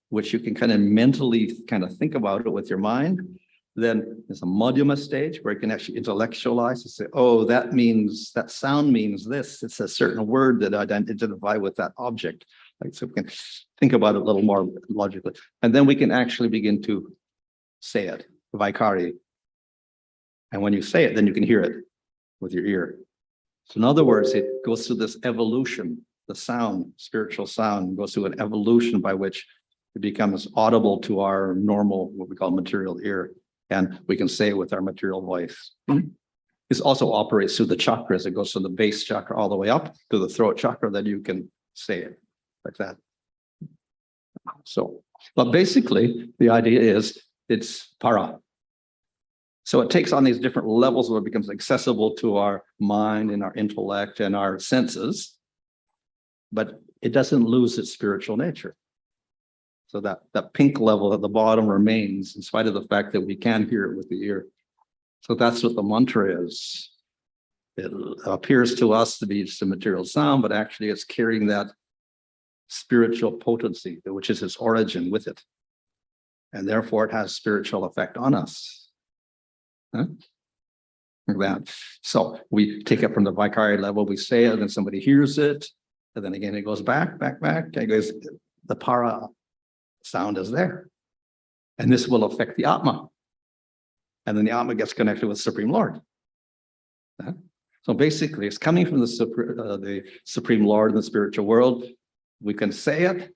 [SPEAKER 3] which you can kind of mentally kind of think about it with your mind. Then there's a madhyama stage where you can actually intellectualize and say, oh, that sound means this. It's a certain word that I identify with that object. Like, so we can think about it a little more logically. And then we can actually begin to say it, vaikari. And when you say it, then you can hear it with your ear. So in other words, it goes through this evolution. The sound, spiritual sound, goes through an evolution by which it becomes audible to our normal, what we call material ear. And we can say it with our material voice. This also operates through the chakras. It goes from the base chakra all the way up to the throat chakra, that you can say it like that. So, but basically, the idea is it's para. So it takes on these different levels where it becomes accessible to our mind and our intellect and our senses, but it doesn't lose its spiritual nature. So that pink level at the bottom remains in spite of the fact that we can hear it with the ear. So that's what the mantra is. It appears to us to be just a material sound, but actually it's carrying that spiritual potency, which is its origin with it. And therefore it has spiritual effect on us. Huh? Like that. So we take it from the Vaikari level, we say it, and then somebody hears it, and then again it goes back. It goes, the para sound is there. And this will affect the Atma. And then the Atma gets connected with Supreme Lord. Huh? So basically, it's coming from the Supreme Lord in the spiritual world. We can say it,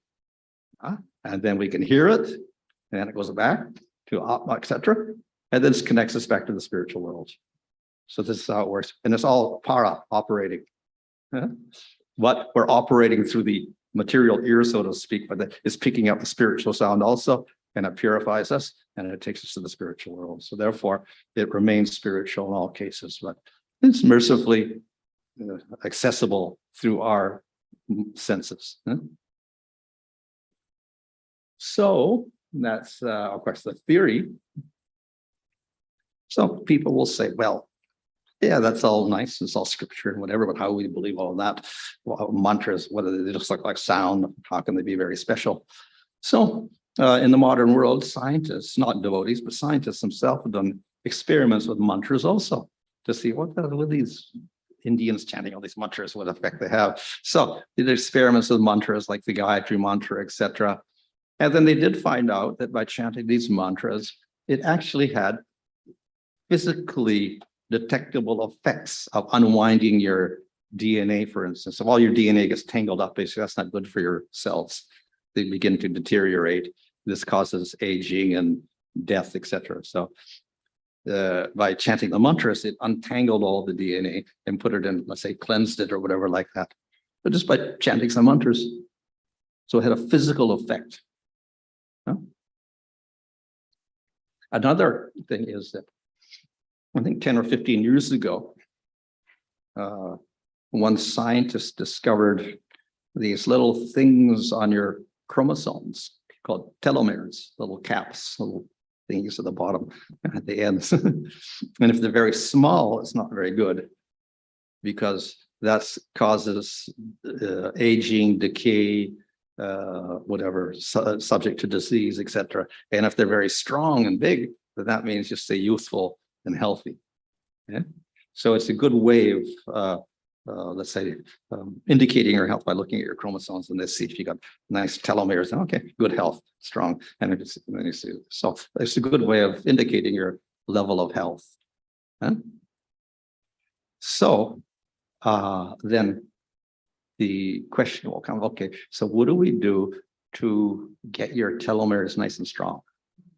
[SPEAKER 3] and then we can hear it, and then it goes back to Atma, etc. And then it connects us back to the spiritual world. So this is how it works. And it's all para operating. Huh? But we're operating through the material ear, so to speak, but that is picking up the spiritual sound also, and it purifies us, and it takes us to the spiritual world. So therefore, it remains spiritual in all cases, but it's mercifully accessible through our senses. So that's, of course, the theory. Some people will say, well, yeah, that's all nice. It's all scripture and whatever, but how we believe all that? Well, mantras, whether they just look like sound, how can they be very special? So in the modern world, scientists, not devotees, but scientists themselves have done experiments with mantras also to see what these Indians chanting all these mantras, what effect they have. So they did experiments with mantras like the Gayatri mantra, etc. And then they did find out that by chanting these mantras, it actually had physically detectable effects of unwinding your DNA, for instance. If all your DNA gets tangled up, basically, that's not good for your cells. They begin to deteriorate. This causes aging and death, etc. So by chanting the mantras, it untangled all the DNA and put it in, let's say, cleansed it or whatever like that. But just by chanting some mantras. So it had a physical effect. Huh? Another thing is that I think 10 or 15 years ago, one scientist discovered these little things on your chromosomes called telomeres, little caps, little things at the bottom, at the ends. And if they're very small, it's not very good because that causes aging, decay, whatever, subject to disease, etc. And if they're very strong and big, then that means just stay youthful and healthy. Yeah? So it's a good way of, let's say, indicating your health by looking at your chromosomes and let's see if you got nice telomeres. Okay, good health, strong. And then you see, so it's a good way of indicating your level of health. Huh? So then the question will come, okay, so what do we do to get your telomeres nice and strong?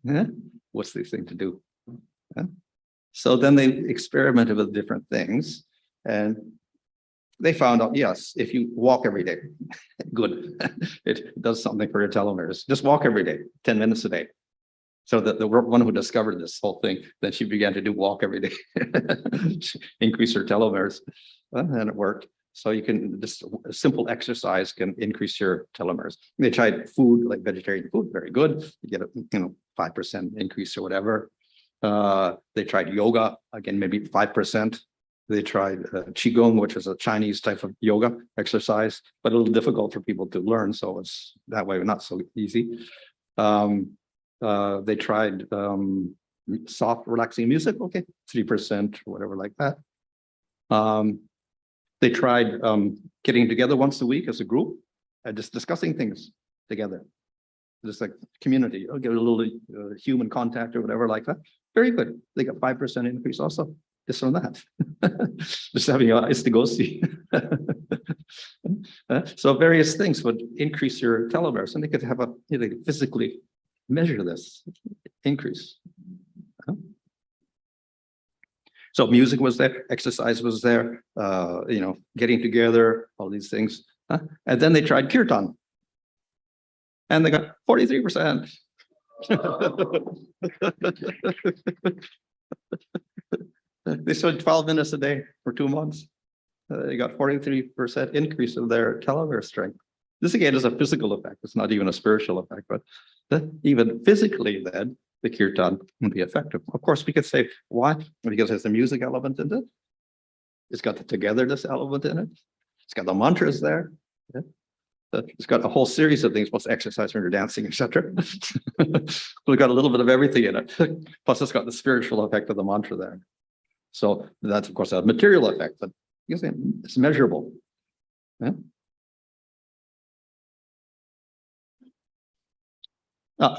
[SPEAKER 3] Huh? What's the thing to do? Huh? So then they experimented with different things and they found out, yes, if you walk every day, good, it does something for your telomeres. Just walk every day, 10 minutes a day. So the one who discovered this whole thing, then she began to do walk every day, increase her telomeres, and it worked. So you can just a simple exercise can increase your telomeres. They tried food like vegetarian food, very good. You get a 5% increase or whatever. They tried yoga again, maybe 5%. They tried qigong, which is a Chinese type of yoga exercise, but a little difficult for people to learn. So it's that way not so easy. They tried soft, relaxing music, okay, 3% or whatever like that. They tried getting together once a week as a group and just discussing things together, just like community, get a little human contact or whatever like that. Very good. They got 5% increase also, just from that. Just having your eyes to go see. So various things would increase your telomeres, and they could have they could physically measure this increase. So music was there, exercise was there, getting together, all these things. And then they tried Kirtan. And they got 43%. They spent 12 minutes a day for 2 months. They got 43% increase of their telomere strength. This again is a physical effect. It's not even a spiritual effect, but even physically then, the Kirtan can be effective. Of course, we could say, why? Because there's a music element in it. It's got the togetherness element in it. It's got the mantras there. Yeah. It's got a whole series of things, plus exercise when you're dancing, etc. We've got a little bit of everything in it. Plus, it's got the spiritual effect of the mantra there. So that's, of course, a material effect, but it's measurable. Yeah?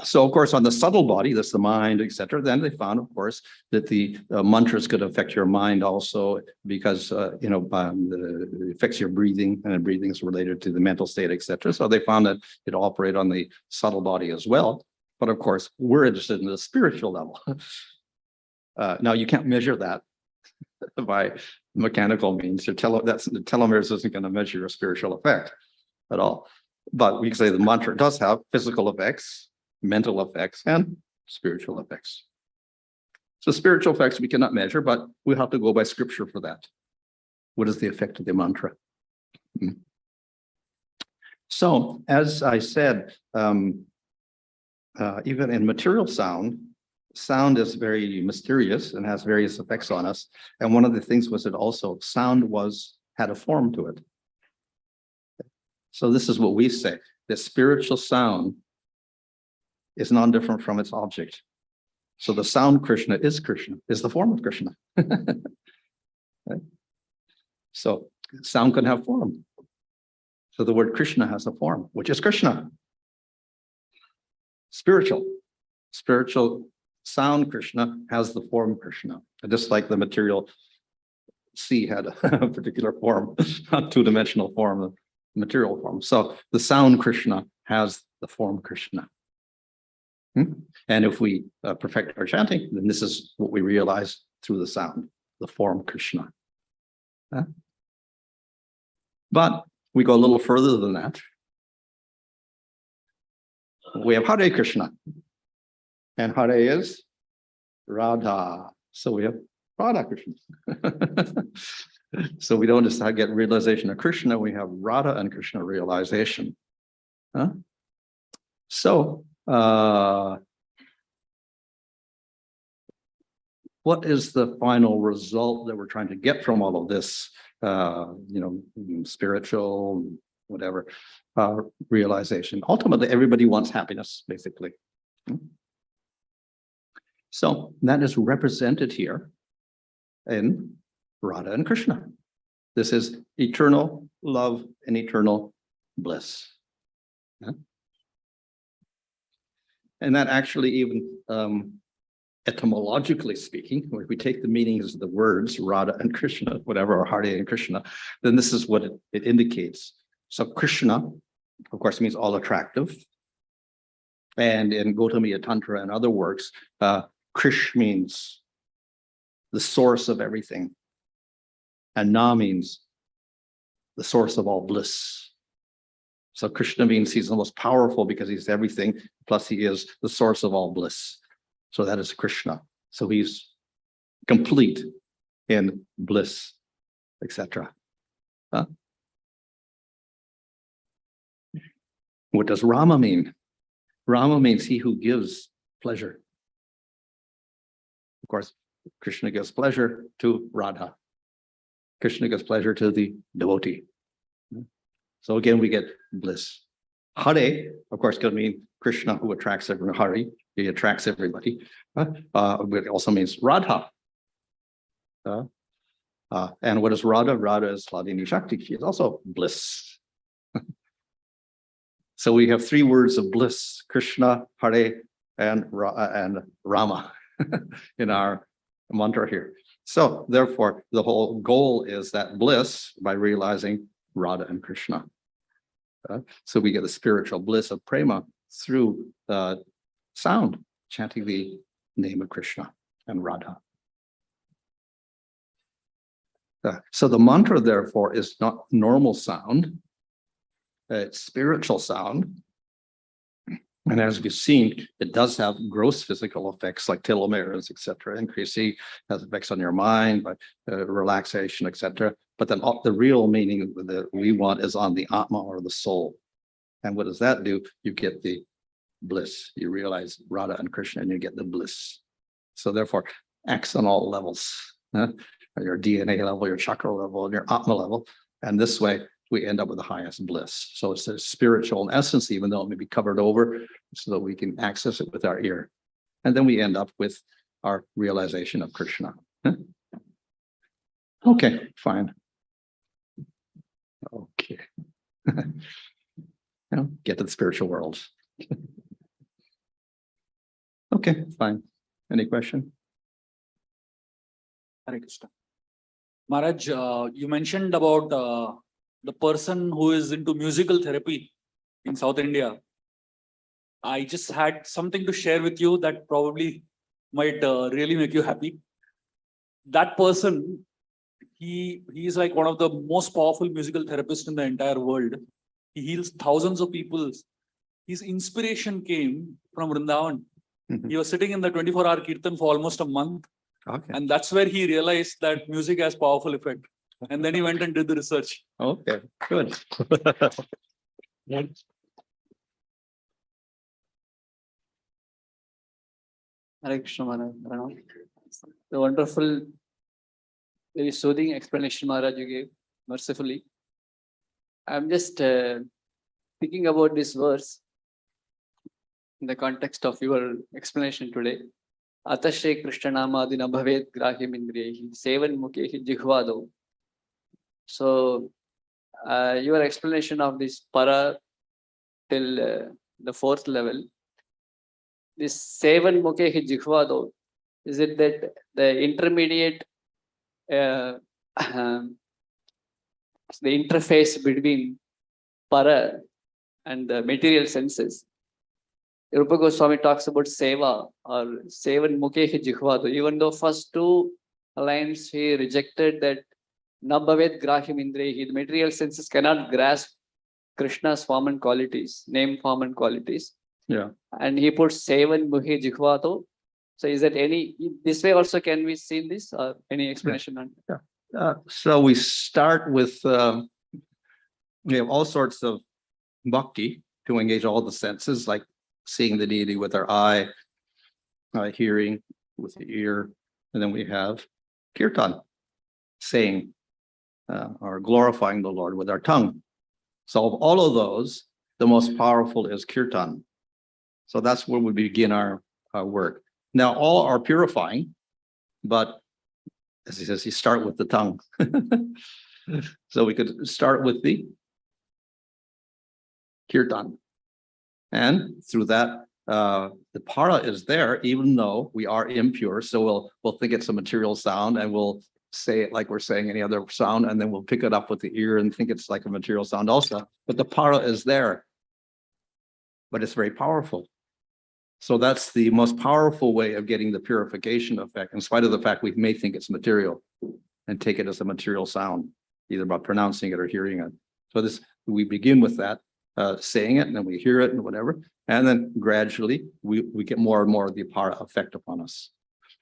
[SPEAKER 3] So, of course, on the subtle body, that's the mind, etc. Then they found, of course, that the mantras could affect your mind also because, it affects your breathing, and breathing is related to the mental state, etc. So they found that it operated on the subtle body as well. But of course, we're interested in the spiritual level. Now, you can't measure that by mechanical means. The telomeres isn't going to measure your spiritual effect at all. But we can say the mantra does have physical effects, mental effects, and spiritual effects. So spiritual effects we cannot measure, but we have to go by scripture for that. What is the effect of the mantra? So, as I said, even in material sound is very mysterious and has various effects on us. And one of the things was that also sound had a form to it. So this is what we say, the spiritual sound is non-different from its object. So the sound Krishna, is the form of Krishna. Right? So sound can have form. So the word Krishna has a form, which is Krishna. Spiritual sound Krishna has the form Krishna. Just like the material sea had a particular form, not two-dimensional form, material form. So the sound Krishna has the form Krishna. And if we perfect our chanting, then this is what we realize through the sound, the form Krishna. But we go a little further than that. We have Hare Krishna. And Hare is Radha. So we have Radha Krishna. So we don't just get realization of Krishna, we have Radha and Krishna realization. So what is the final result that we're trying to get from all of this, spiritual, whatever, realization? Ultimately, everybody wants happiness, basically. So that is represented here in Radha and Krishna. This is eternal love and eternal bliss. And that actually even etymologically speaking, if we take the meanings of the words Radha and Krishna, whatever, or Hare and Krishna, then this is what it indicates. So Krishna, of course, means all attractive. And in Gautamiya Tantra and other works, Krish means the source of everything. And Na means the source of all bliss. So Krishna means he's the most powerful because he's everything, plus he is the source of all bliss. So that is Krishna. So he's complete in bliss, etc. What does Rama mean? Rama means he who gives pleasure. Of course, Krishna gives pleasure to Radha. Krishna gives pleasure to the devotee. So again, we get bliss. Hare, of course, could mean Krishna who attracts everyone. Hari, he attracts everybody. It also means Radha. And what is Radha? Radha is Hladini Shakti. She is also bliss. So we have three words of bliss: Krishna, Hare, and Rama in our mantra here. So therefore, the whole goal is that bliss by realizing Radha and Krishna. So we get the spiritual bliss of prema through sound, chanting the name of Krishna and Radha. So the mantra, therefore, is not normal sound. It's spiritual sound. And as we've seen, it does have gross physical effects like telomeres, etc. Increasing, has effects on your mind, by relaxation, etc. But then the real meaning that we want is on the Atma or the soul. And what does that do? You get the bliss. You realize Radha and Krishna and you get the bliss. So therefore, acts on all levels. Your DNA level, your chakra level, and your Atma level. And this way, we end up with the highest bliss. So it's a spiritual in essence, even though it may be covered over, so that we can access it with our ear. And then we end up with our realization of Krishna. Okay, fine. Okay. Get to the spiritual world. Okay, fine. Any question?
[SPEAKER 4] Hare Krishna. Maharaj, you mentioned about the person who is into musical therapy in South India. I just had something to share with you that probably might really make you happy. That person, he is like one of the most powerful musical therapists in the entire world. He heals thousands of people. His inspiration came from Brindavan.
[SPEAKER 3] Mhm.
[SPEAKER 4] He was sitting in the 24-hour Kirtan for almost a month.
[SPEAKER 3] Okay.
[SPEAKER 4] And that's where he realized that music has powerful effect. And then he went and did the research.
[SPEAKER 3] Okay, good.
[SPEAKER 5] Hare Krishna Maharaj. The wonderful, very soothing explanation Maharaj you gave, mercifully. I'm just thinking about this verse in the context of your explanation today. Atashre Krishna Namadina Bhavet Grahim Indriyehi Sevan Mukhehi Jighvado. So your explanation of this para till the fourth level, this Sevan Mukhehi Jighvado, is it that the intermediate the interface between para and the material senses? Rupa Goswami talks about seva or sevan mukhehi jighvado. Even though first two lines he rejected that nabhavet grahim indrehi, the material senses cannot grasp Krishna's form and qualities, name, form and qualities.
[SPEAKER 3] Yeah.
[SPEAKER 5] And he puts sevan mukhehi jighvado. So is that any, this way also can we see this or any explanation on that?
[SPEAKER 3] Yeah. So we start with, we have all sorts of bhakti to engage all the senses, like seeing the deity with our eye, hearing with the ear, and then we have kirtan, saying or glorifying the Lord with our tongue. So of all of those, the most powerful is kirtan. So that's where we begin our work. Now all are purifying, but as he says, you start with the tongue. So we could start with the kirtan. And through that, the para is there, even though we are impure. So we'll think it's a material sound and we'll say it like we're saying any other sound, and then we'll pick it up with the ear and think it's like a material sound also. But the para is there, but it's very powerful. So that's the most powerful way of getting the purification effect, in spite of the fact we may think it's material and take it as a material sound, either by pronouncing it or hearing it. So this, we begin with that. Saying it, and then we hear it and whatever, and then gradually we get more and more of the para effect upon us.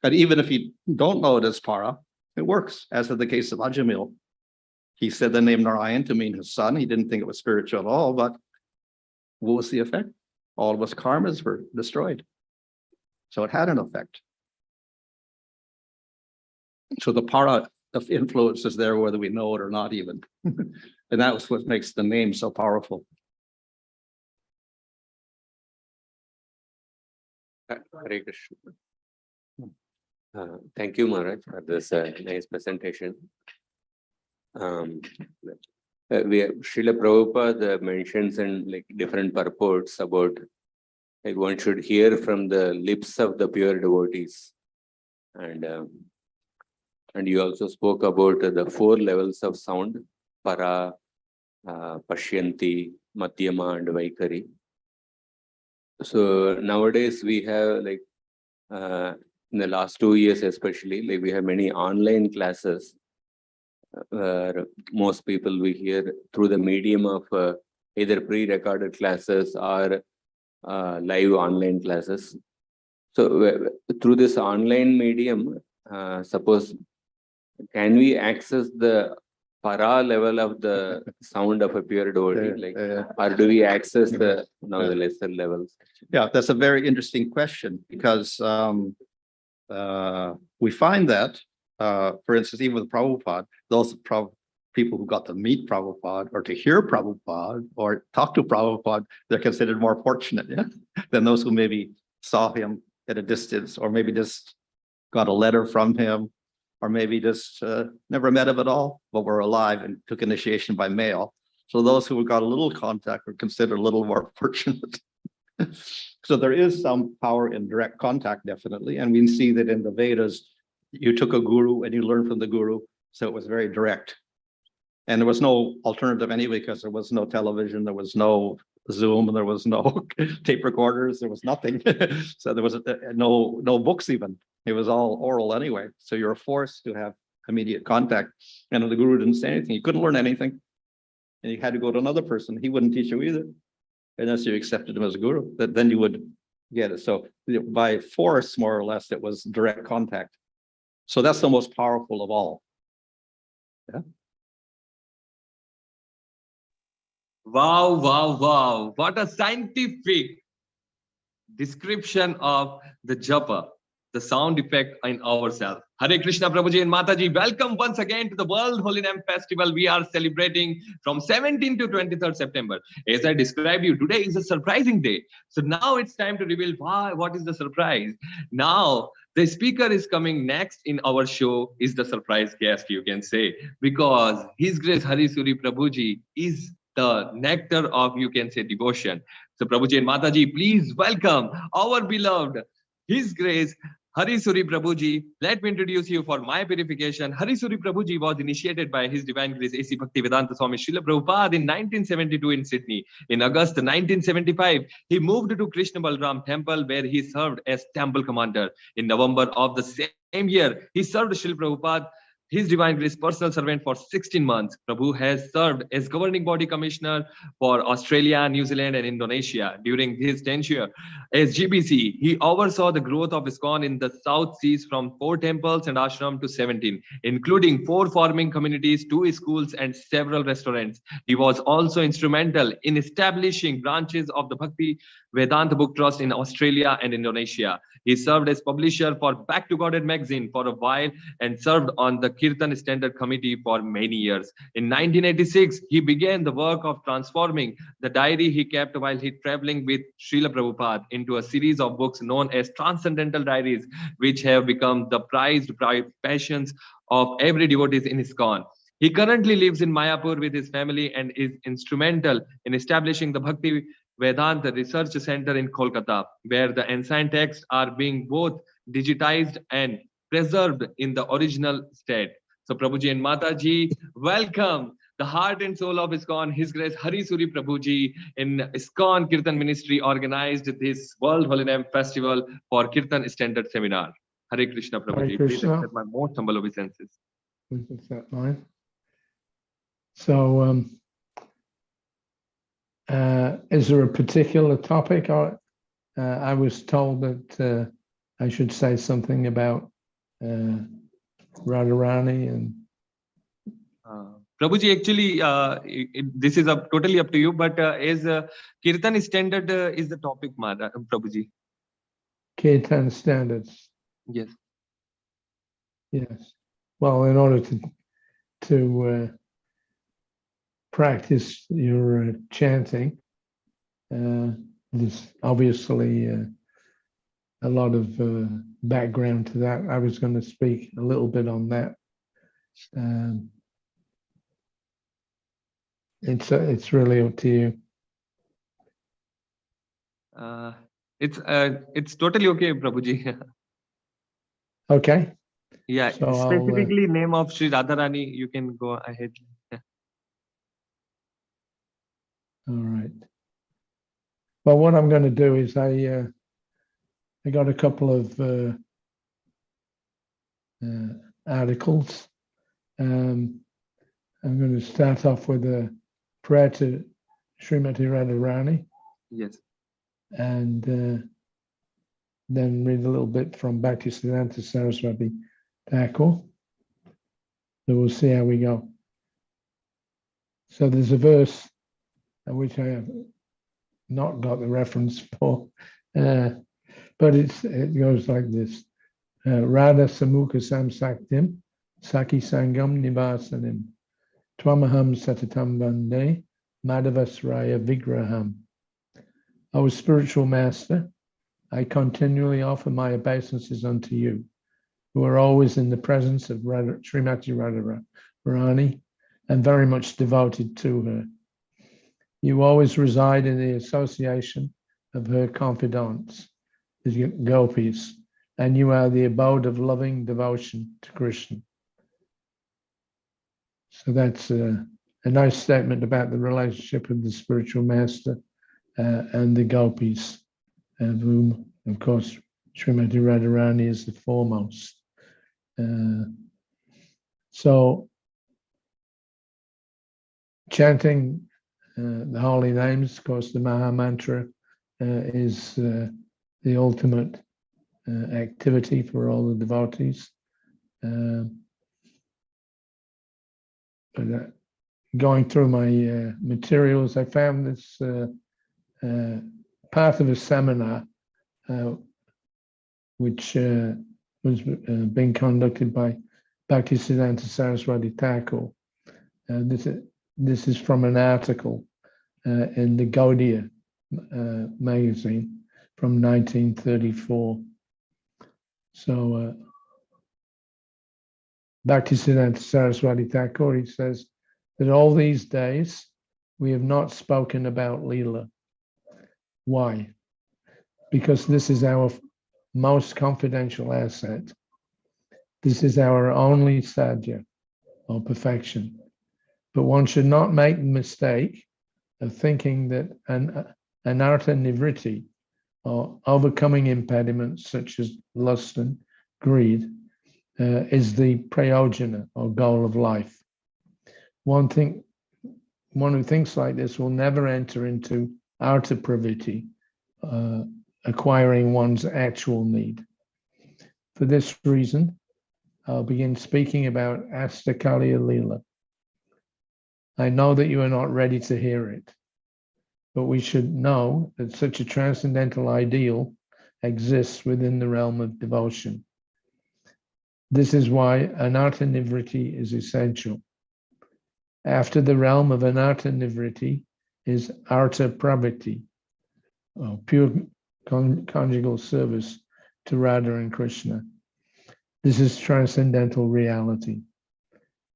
[SPEAKER 3] And even if you don't know it as para, it works, as in the case of Ajamil. He said the name Narayan to mean his son. He didn't think it was spiritual at all, but What was the effect? All of us karmas were destroyed. So it had an effect. So the para of influence is there whether we know it or not even. And that was what makes the name so powerful.
[SPEAKER 6] Hare Krishna. Thank you, Maharaj, for this nice presentation. Srila Prabhupada mentions in like different purports about like one should hear from the lips of the pure devotees, and you also spoke about the 4 levels of sound: para, pashyanti, madhyama, and vaikari. So nowadays we have like in the last 2 years especially, like we have many online classes where most people we hear through the medium of either pre-recorded classes or live online classes. So through this online medium, suppose can we access the para level of the sound of a pure devotee, or do we access the the lesser levels?
[SPEAKER 3] Yeah, that's a very interesting question because we find that, for instance, even with Prabhupada, those people who got to meet Prabhupada or to hear Prabhupada or talk to Prabhupada, they're considered more fortunate, yeah, than those who maybe saw him at a distance or maybe just got a letter from him or maybe just never met him at all, but were alive and took initiation by mail. So those who got a little contact were considered a little more fortunate. So there is some power in direct contact, definitely. And we see that in the Vedas, you took a guru and you learned from the guru. So it was very direct. And there was no alternative anyway, because there was no television, there was no Zoom, and there was no tape recorders, there was nothing. So there was no books even. It was all oral anyway. So you're forced to have immediate contact. And if the guru didn't say anything, you couldn't learn anything. And you had to go to another person. He wouldn't teach you either, unless you accepted him as a guru. Then you would get it. So by force, more or less, it was direct contact. So that's the most powerful of all. Yeah.
[SPEAKER 2] Wow, wow, wow. What a scientific description of the japa, the sound effect in ourselves. Hare Krishna Prabhuji and Mataji, welcome once again to the World Holy Name Festival. We are celebrating from 17th to 23rd September. As I described you, today is a surprising day. So now it's time to reveal what is the surprise. Now, the speaker is coming next in our show is the surprise guest, you can say, because His Grace Hari Suri Prabhuji is the nectar of, you can say, devotion. So Prabhuji and Mataji, please welcome our beloved His Grace Hari Suri Prabhuji. Let me introduce you for my purification. Hari Suri Prabhuji was initiated by His Divine Grace A.C. Bhaktivedanta Swami Srila Prabhupada in 1972 in Sydney. In August 1975, he moved to Krishna Balram Temple, where he served as temple commander. In November of the same year, he served Srila Prabhupada, His Divine Grace personal servant, for 16 months. Prabhu has served as governing body commissioner for Australia, New Zealand, and Indonesia. During his tenure as GBC, he oversaw the growth of ISKCON in the South Seas from 4 temples and ashram to 17, including 4 farming communities, 2 schools, and several restaurants. He was also instrumental in establishing branches of the Bhakti Vedanta Book Trust in Australia and Indonesia. He served as publisher for Back to Godhead magazine for a while and served on the Kirtan Standard Committee for many years. In 1986, he began the work of transforming the diary he kept while he traveling with Srila Prabhupada into a series of books known as Transcendental Diaries, which have become the prized passions of every devotee in ISKCON. He currently lives in Mayapur with his family and is instrumental in establishing the Bhakti Vedanta Research Center in Kolkata, where the ancient texts are being both digitized and preserved in the original state. So Prabhuji and Mataji, welcome the heart and soul of ISKCON, His Grace Hari Suri Prabhuji in ISKCON Kirtan Ministry organized this World Holy Name Festival for Kirtan Standard Seminar. Hare Krishna Prabhuji, please accept my most humble obeisances.
[SPEAKER 7] Please accept mine. So, is there a particular topic? Or I was told that I should say something about Radharani and
[SPEAKER 2] Prabhuji, actually, this is totally up to you, but as Kirtan standard is the topic, Prabhuji.
[SPEAKER 7] Kirtan standards.
[SPEAKER 2] Yes.
[SPEAKER 7] Yes. Well, in order to practice your chanting, there's obviously a lot of background to that. I was going to speak a little bit on that. It's really up to you.
[SPEAKER 2] It's totally okay, Prabhuji.
[SPEAKER 7] Okay.
[SPEAKER 2] Yeah,
[SPEAKER 7] So
[SPEAKER 2] specifically name of Sri Radharani, you can go ahead.
[SPEAKER 7] All right. Well, what I'm going to do is I got a couple of articles. I'm going to start off with a prayer to Srimati Radharani.
[SPEAKER 2] Yes.
[SPEAKER 7] And then read a little bit from Bhaktisiddhanta Saraswati Thakur. So we'll see how we go. So there's a verse which I have not got the reference for, but it goes like this. Radha Samukha Samsaktim Saki Sangam Nivasanim Twamaham Satatam Vande Madhavasraya Vigraham. O spiritual master, I continually offer my obeisances unto you, who are always in the presence of Srimati Radharani and very much devoted to her. You always reside in the association of her confidants, the gopis, and you are the abode of loving devotion to Krishna. So that's a nice statement about the relationship of the spiritual master and the gopis, of whom, of course, Srimati Radharani is the foremost. So, chanting the holy names, of course, the Maha Mantra is the ultimate activity for all the devotees. But going through my materials, I found this part of a seminar which was being conducted by Bhaktisiddhanta Saraswati Thakur. This is from an article in the Gaudiya magazine from 1934. So Bhaktisiddhanta Saraswati Thakur, he says that all these days we have not spoken about Leela. Why? Because this is our most confidential asset. This is our only sadhya, or perfection. But one should not make the mistake of thinking that anartha nivritti, or overcoming impediments such as lust and greed, is the prayojana, or goal of life. One who thinks like this will never enter into artha pravritti, acquiring one's actual need. For this reason, I'll begin speaking about Astakaliya Leela. I know that you are not ready to hear it, but we should know that such a transcendental ideal exists within the realm of devotion. This is why anartha nivritti is essential. After the realm of anartha nivritti is artha pravritti, or pure conjugal service to Radha and Krishna. This is transcendental reality.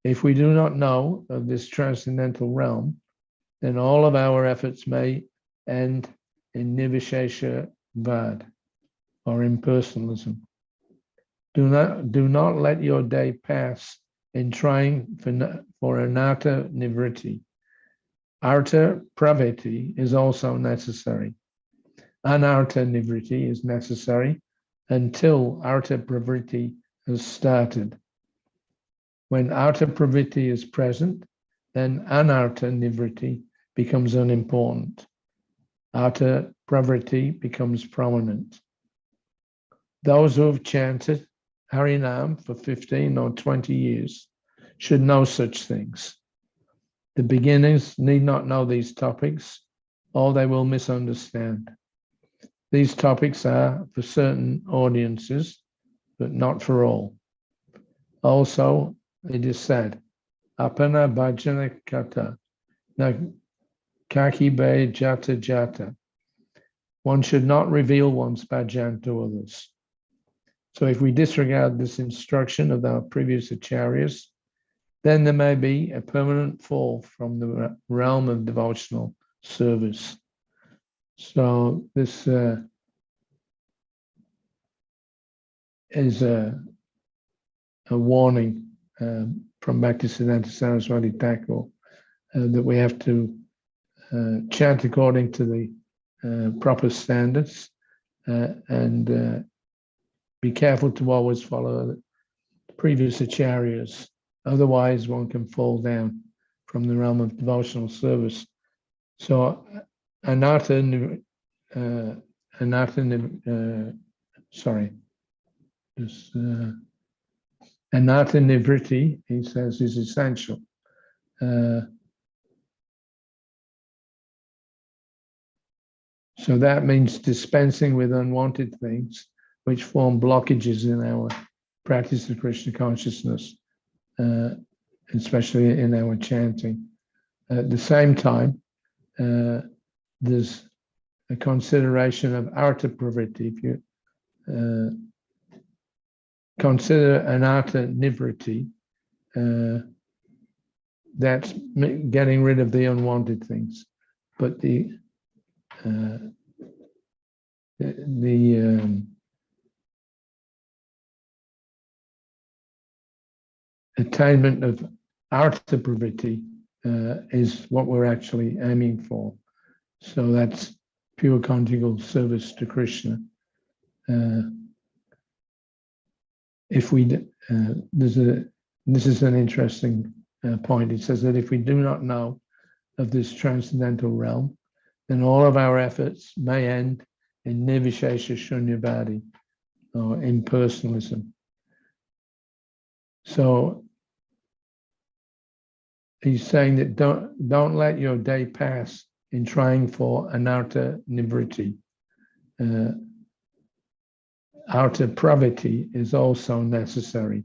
[SPEAKER 7] If we do not know of this transcendental realm, then all of our efforts may end in nivishesha vad, or impersonalism. Do not let your day pass in trying for anartha nivritti. Artha pravritti is also necessary. Anartha nivritti is necessary until artha pravritti has started. When artha pravritti is present, then anartha nivritti becomes unimportant. Artha pravritti becomes prominent. Those who have chanted Harinam for 15 or 20 years should know such things. The beginners need not know these topics, or they will misunderstand. These topics are for certain audiences, but not for all. Also, it is said, apana bhajana kata, na kakibe jata jata. One should not reveal one's bhajan to others. So if we disregard this instruction of our previous acharyas, then there may be a permanent fall from the realm of devotional service. So this is a warning from Bhaktisiddhanta Saraswati Thakur that we have to chant according to the proper standards and be careful to always follow the previous acharyas. Otherwise, one can fall down from the realm of devotional service. So, anatta nivriti, he says, is essential. So that means dispensing with unwanted things which form blockages in our practice of Krishna consciousness, especially in our chanting. At the same time, there's a consideration of artha pravritti. If you consider anartha nivriti, that's getting rid of the unwanted things. But the attainment of artha pravritti is what we're actually aiming for. So that's pure conjugal service to Krishna. If we, this is an interesting point. It says that if we do not know of this transcendental realm, then all of our efforts may end in nirvishesha shunyavadi, or impersonalism. So he's saying that don't let your day pass in trying for anartha nivriti. Artha pravritti is also necessary.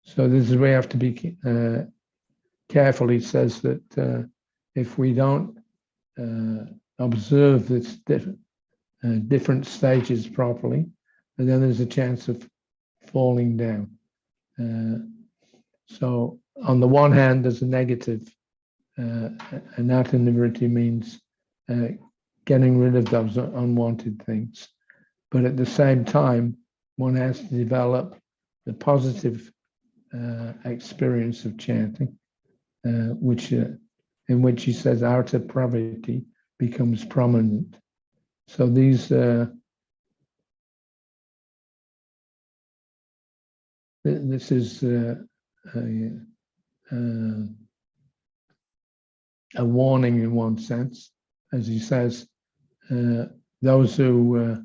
[SPEAKER 7] So this is where we have to be careful. He says that if we don't observe this different stages properly, and then there's a chance of falling down. So on the one hand, there's a negative. Anartha nivriti means getting rid of those unwanted things. But at the same time, one has to develop the positive experience of chanting, in which he says artha pravritti becomes prominent. So these this is a warning in one sense, as he says, those who are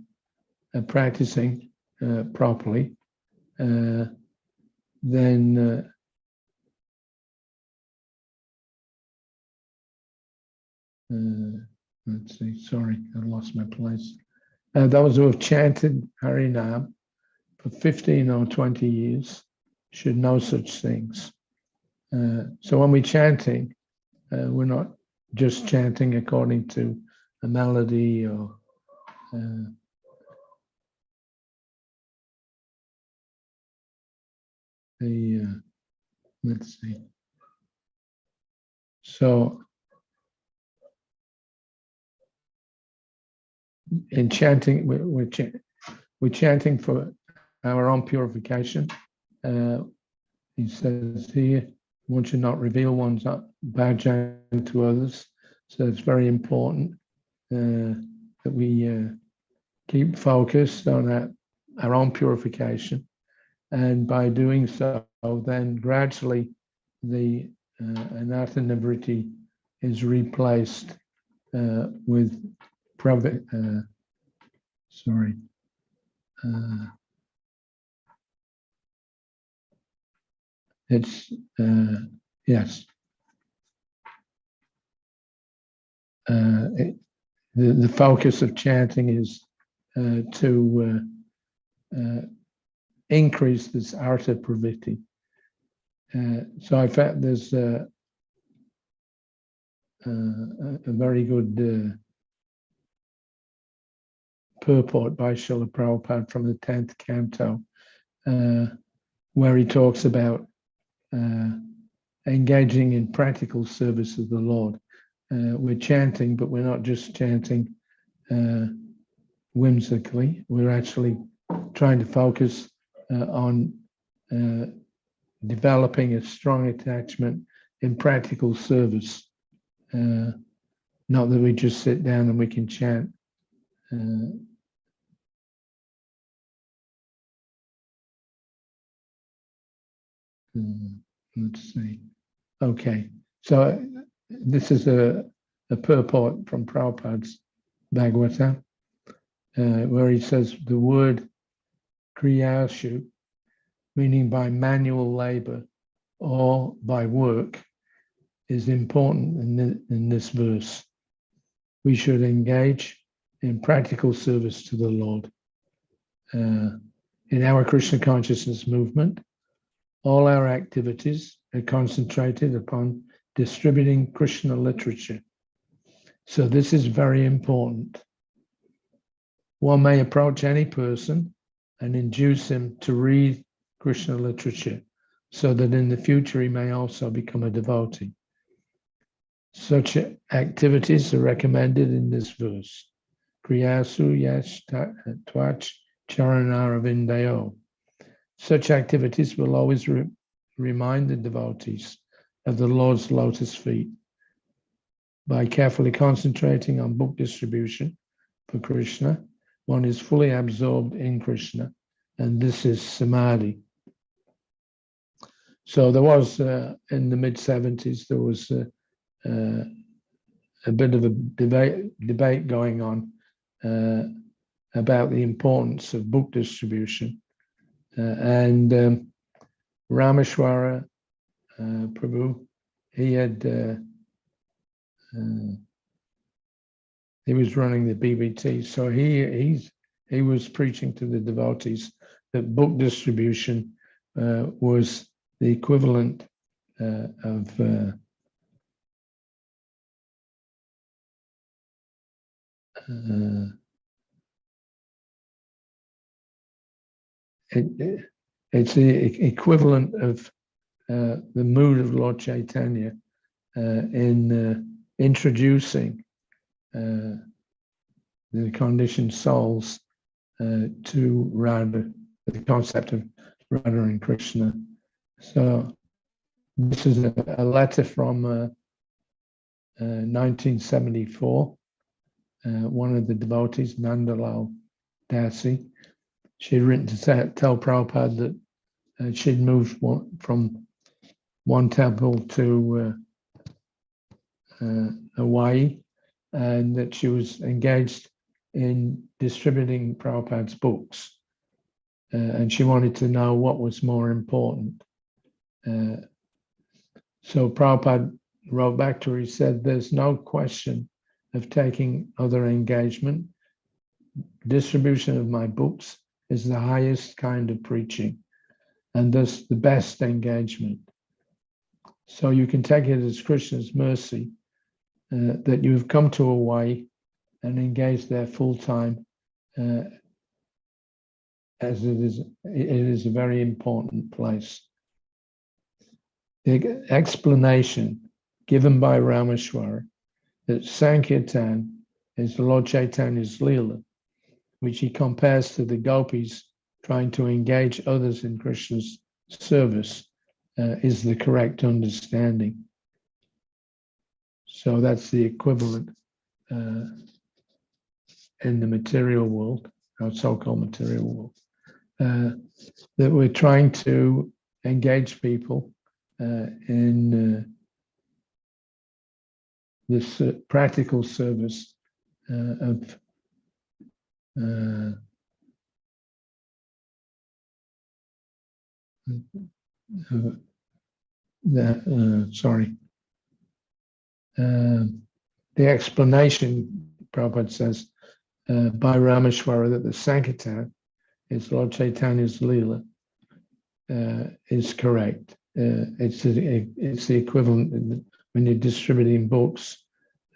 [SPEAKER 7] practicing properly, then let's see, sorry, I lost my place. Those who have chanted Harinam for 15 or 20 years should know such things. So when we're chanting, we're not just chanting according to a melody or let's see. So in chanting, we're chanting for our own purification. He says here, one should not reveal one's bhajan to others. So it's very important that we keep focused on our own purification. And by doing so, then gradually the anartha nivriti is replaced with It's yes. The focus of chanting is to increase this artha pravritti. So I found there's a very good purport by Srila Prabhupada from the 10th canto, where he talks about engaging in practical service of the Lord. We're chanting, but we're not just chanting whimsically. We're actually trying to focus on developing a strong attachment in practical service. Not that we just sit down and we can chant. Let's see. Okay, so this is a purport from Prabhupada's Bhagavata, where he says the word kriyashu, meaning by manual labor or by work, is important in this verse. We should engage in practical service to the Lord. In our Krishna consciousness movement, all our activities are concentrated upon distributing Krishna literature. So this is very important. One may approach any person and induce him to read Krishna literature so that in the future he may also become a devotee. Such activities are recommended in this verse. Kriyasu yash twach charanaravindayo. Such activities will always remind the devotees of the Lord's lotus feet. By carefully concentrating on book distribution for Krishna, one is fully absorbed in Krishna, and this is samadhi. So there was, in the mid-70s, there was a bit of a debate going on about the importance of book distribution. And Rameshwara Prabhu, he was running the BBT, so he was preaching to the devotees that book distribution was the equivalent of it's the equivalent of the mood of Lord Chaitanya in introducing the conditioned souls to Radha, the concept of Radha and Krishna. So this is a letter from 1974. One of the devotees, Nandalal Dasi, she'd written to tell Prabhupada that she'd moved from one temple to Hawaii, and that she was engaged in distributing Prabhupada's books. And she wanted to know what was more important. So Prabhupada wrote back to her, he said, there's no question of taking other engagement. Distribution of my books is the highest kind of preaching, and thus the best engagement. So you can take it as Krishna's mercy that you have come to Hawaii and engaged there full time, as it is a very important place. The explanation given by Rameshwara that Sankirtan is Lord Chaitanya's Leela, which he compares to the gopis trying to engage others in Krishna's service, is the correct understanding. So that's the equivalent in the material world, our so-called material world, that we're trying to engage people in this practical service of the explanation, Prabhupada says, by Rameshwara, that the Sankirtan is Lord Chaitanya's Leela, is correct. It's the equivalent when you're distributing books.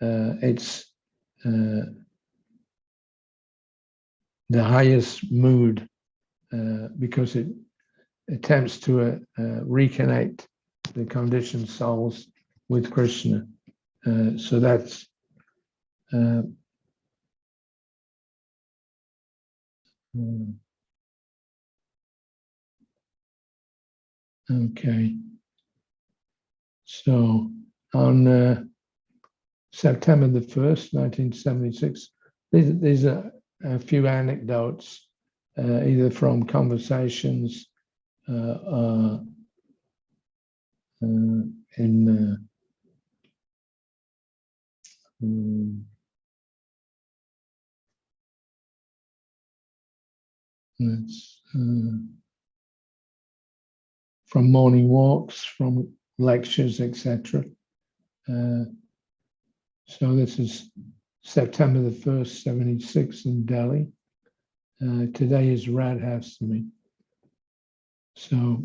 [SPEAKER 7] It's the highest mood because it attempts to reconnect the conditioned souls with Krishna. So that's okay. So on September the 1st, 1976, these are a few anecdotes, either from conversations in from morning walks, from lectures, etc. So this is September the 1st, 76 in Delhi. Today is Radhastami. So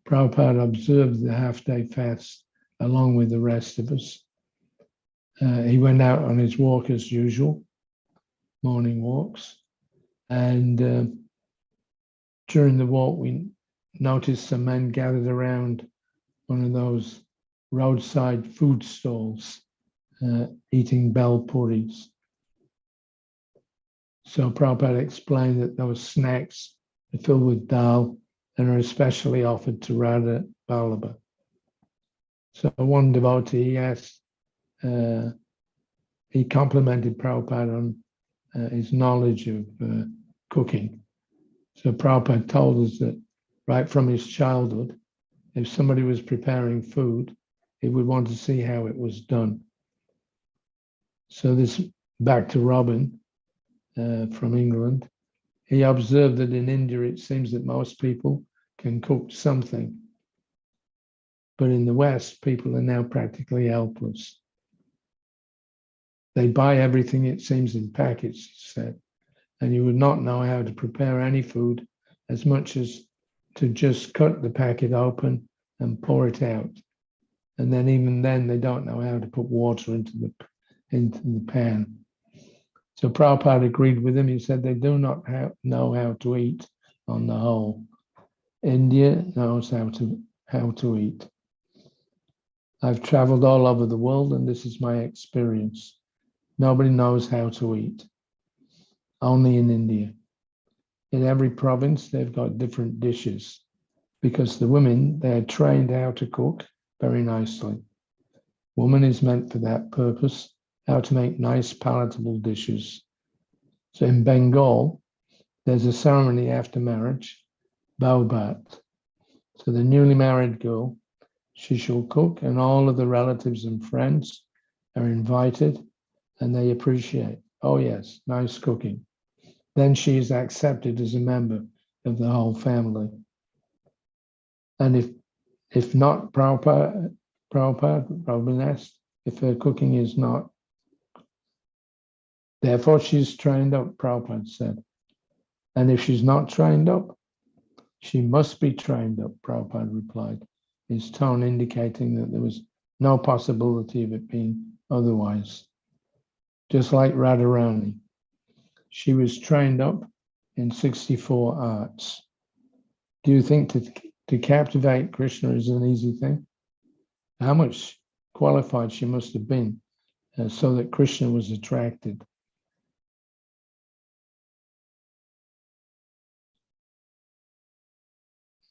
[SPEAKER 7] Prabhupada observed the half-day fast along with the rest of us. He went out on his walk as usual, morning walks. And during the walk, we noticed some men gathered around one of those roadside food stalls, eating bel puris. So Prabhupada explained that those snacks are filled with dal and are especially offered to Radha Vallabha. So one devotee asked, he complimented Prabhupada on his knowledge of cooking. So Prabhupada told us that right from his childhood, if somebody was preparing food, he would want to see how it was done. So this, back to Robin from England, he observed that in India, it seems that most people can cook something. But in the West, people are now practically helpless. They buy everything, it seems, in packets, he said, and you would not know how to prepare any food as much as to just cut the packet open and pour it out. And then even then, they don't know how to put water into the pan. So Prabhupada agreed with him. He said they do not know how to eat on the whole. India knows how to eat. I've traveled all over the world, and this is my experience. Nobody knows how to eat. Only in India. In every province, they've got different dishes because the women, they're trained how to cook very nicely. Woman is meant for that purpose, how to make nice palatable dishes. So in Bengal, there's a ceremony after marriage, Baubat. So the newly married girl, she shall cook, and all of the relatives and friends are invited, and they appreciate, oh yes, nice cooking. Then she is accepted as a member of the whole family. And if not, Prabhupada asked, if her cooking is not, therefore she's trained up, Prabhupada said. And if she's not trained up, she must be trained up, Prabhupada replied, his tone indicating that there was no possibility of it being otherwise. Just like Radharani, she was trained up in 64 arts. Do you think to captivate Krishna is an easy thing? How much qualified she must have been so that Krishna was attracted.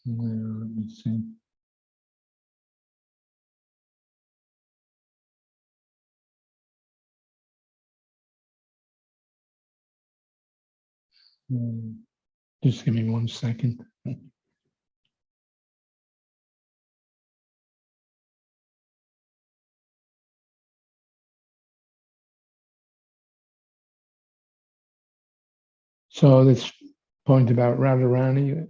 [SPEAKER 7] Let me see. Just give me 1 second. So this point about Radharani,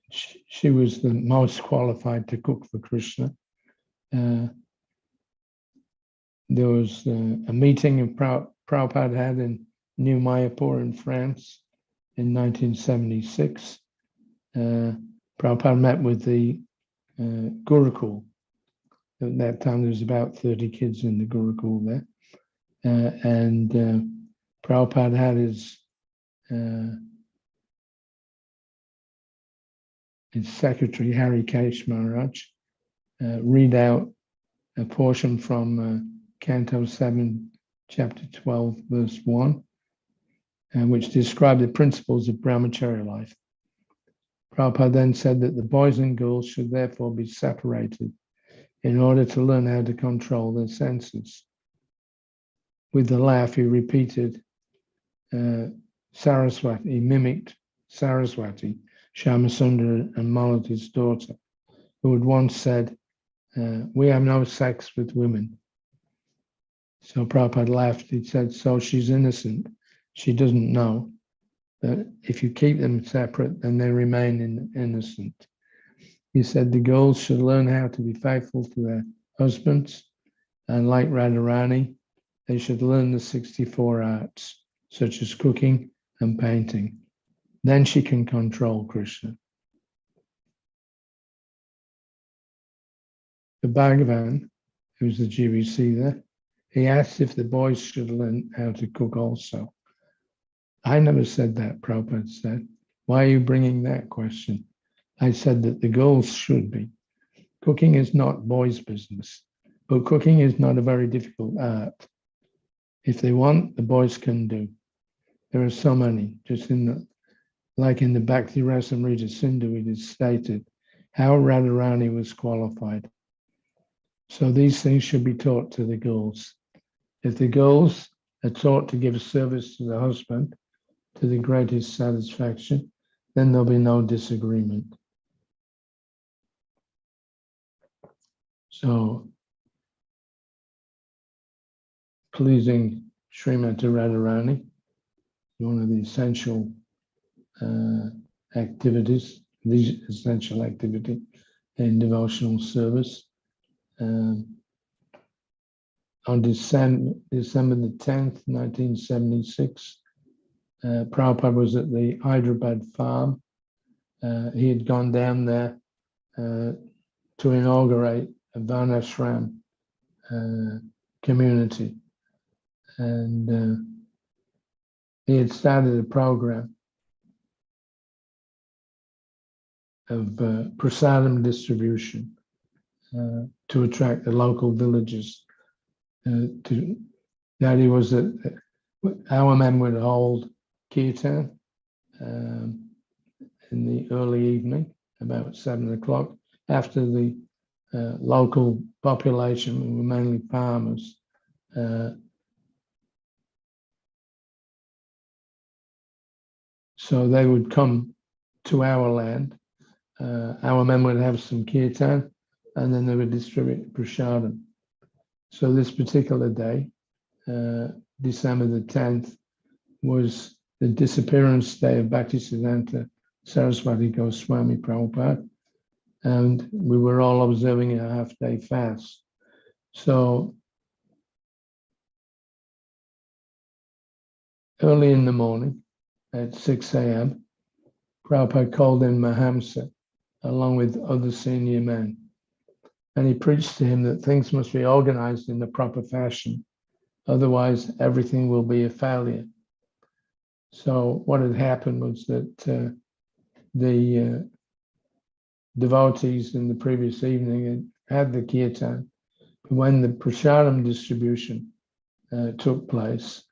[SPEAKER 7] she was the most qualified to cook for Krishna. There was a meeting Prabhupada had in New Mayapur in France in 1976. Prabhupada met with the Gurukul. At that time, there was about 30 kids in the Gurukul there. And Prabhupada had his secretary, Hari Kesh Maharaj, read out a portion from Canto 7, Chapter 12, verse 1, which described the principles of brahmacharya life. Prabhupada then said that the boys and girls should therefore be separated in order to learn how to control their senses. With a laugh, he repeated Saraswati, he mimicked Saraswati, Shyamasundara and Malati's daughter, who had once said, we have no sex with women. So Prabhupada laughed. He said, so she's innocent. She doesn't know that if you keep them separate, then they remain innocent. He said the girls should learn how to be faithful to their husbands, and like Radharani, they should learn the 64 arts, such as cooking and painting. Then she can control Krishna. The Bhagavan, who's the GBC there, he asked if the boys should learn how to cook also. I never said that, Prabhupada said. Why are you bringing that question? I said that the girls should be. Cooking is not boys' business, but cooking is not a very difficult art. If they want, the boys can do. There are so many, just like in the Bhakti Rasamrita Sindhu, it is stated how Radharani was qualified. So these things should be taught to the girls. If the girls are taught to give service to the husband to the greatest satisfaction, then there'll be no disagreement. So, pleasing Srimati Radharani, one of the essential activities, the essential activity in devotional service. On December the 10th, 1976, Prabhupada was at the Hyderabad farm. He had gone down there to inaugurate a Varnashram community. And he had started a program of prasadam distribution to attract the local villagers. The idea was that our men would hold Kirtan in the early evening, about 7 o'clock, after the local population, who were mainly farmers, so they would come to our land. Our men would have some kirtan, and then they would distribute prasadam. So this particular day, December the 10th, was the disappearance day of Bhaktisiddhanta Saraswati Goswami Prabhupada, and we were all observing a half-day fast. So early in the morning, at 6 a.m., Prabhupada called in Mahamsa along with other senior men. And he preached to him that things must be organized in the proper fashion. Otherwise, everything will be a failure. So what had happened was that the devotees in the previous evening had the kirtan. But when the prasadam distribution took place,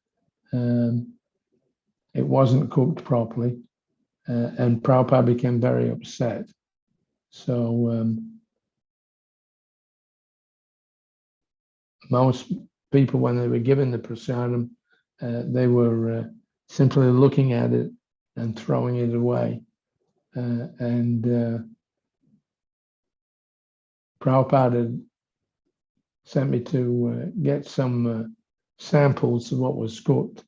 [SPEAKER 7] it wasn't cooked properly, and Prabhupada became very upset. So most people, when they were given the prasadam, they were simply looking at it and throwing it away. And Prabhupada had sent me to get some samples of what was cooked,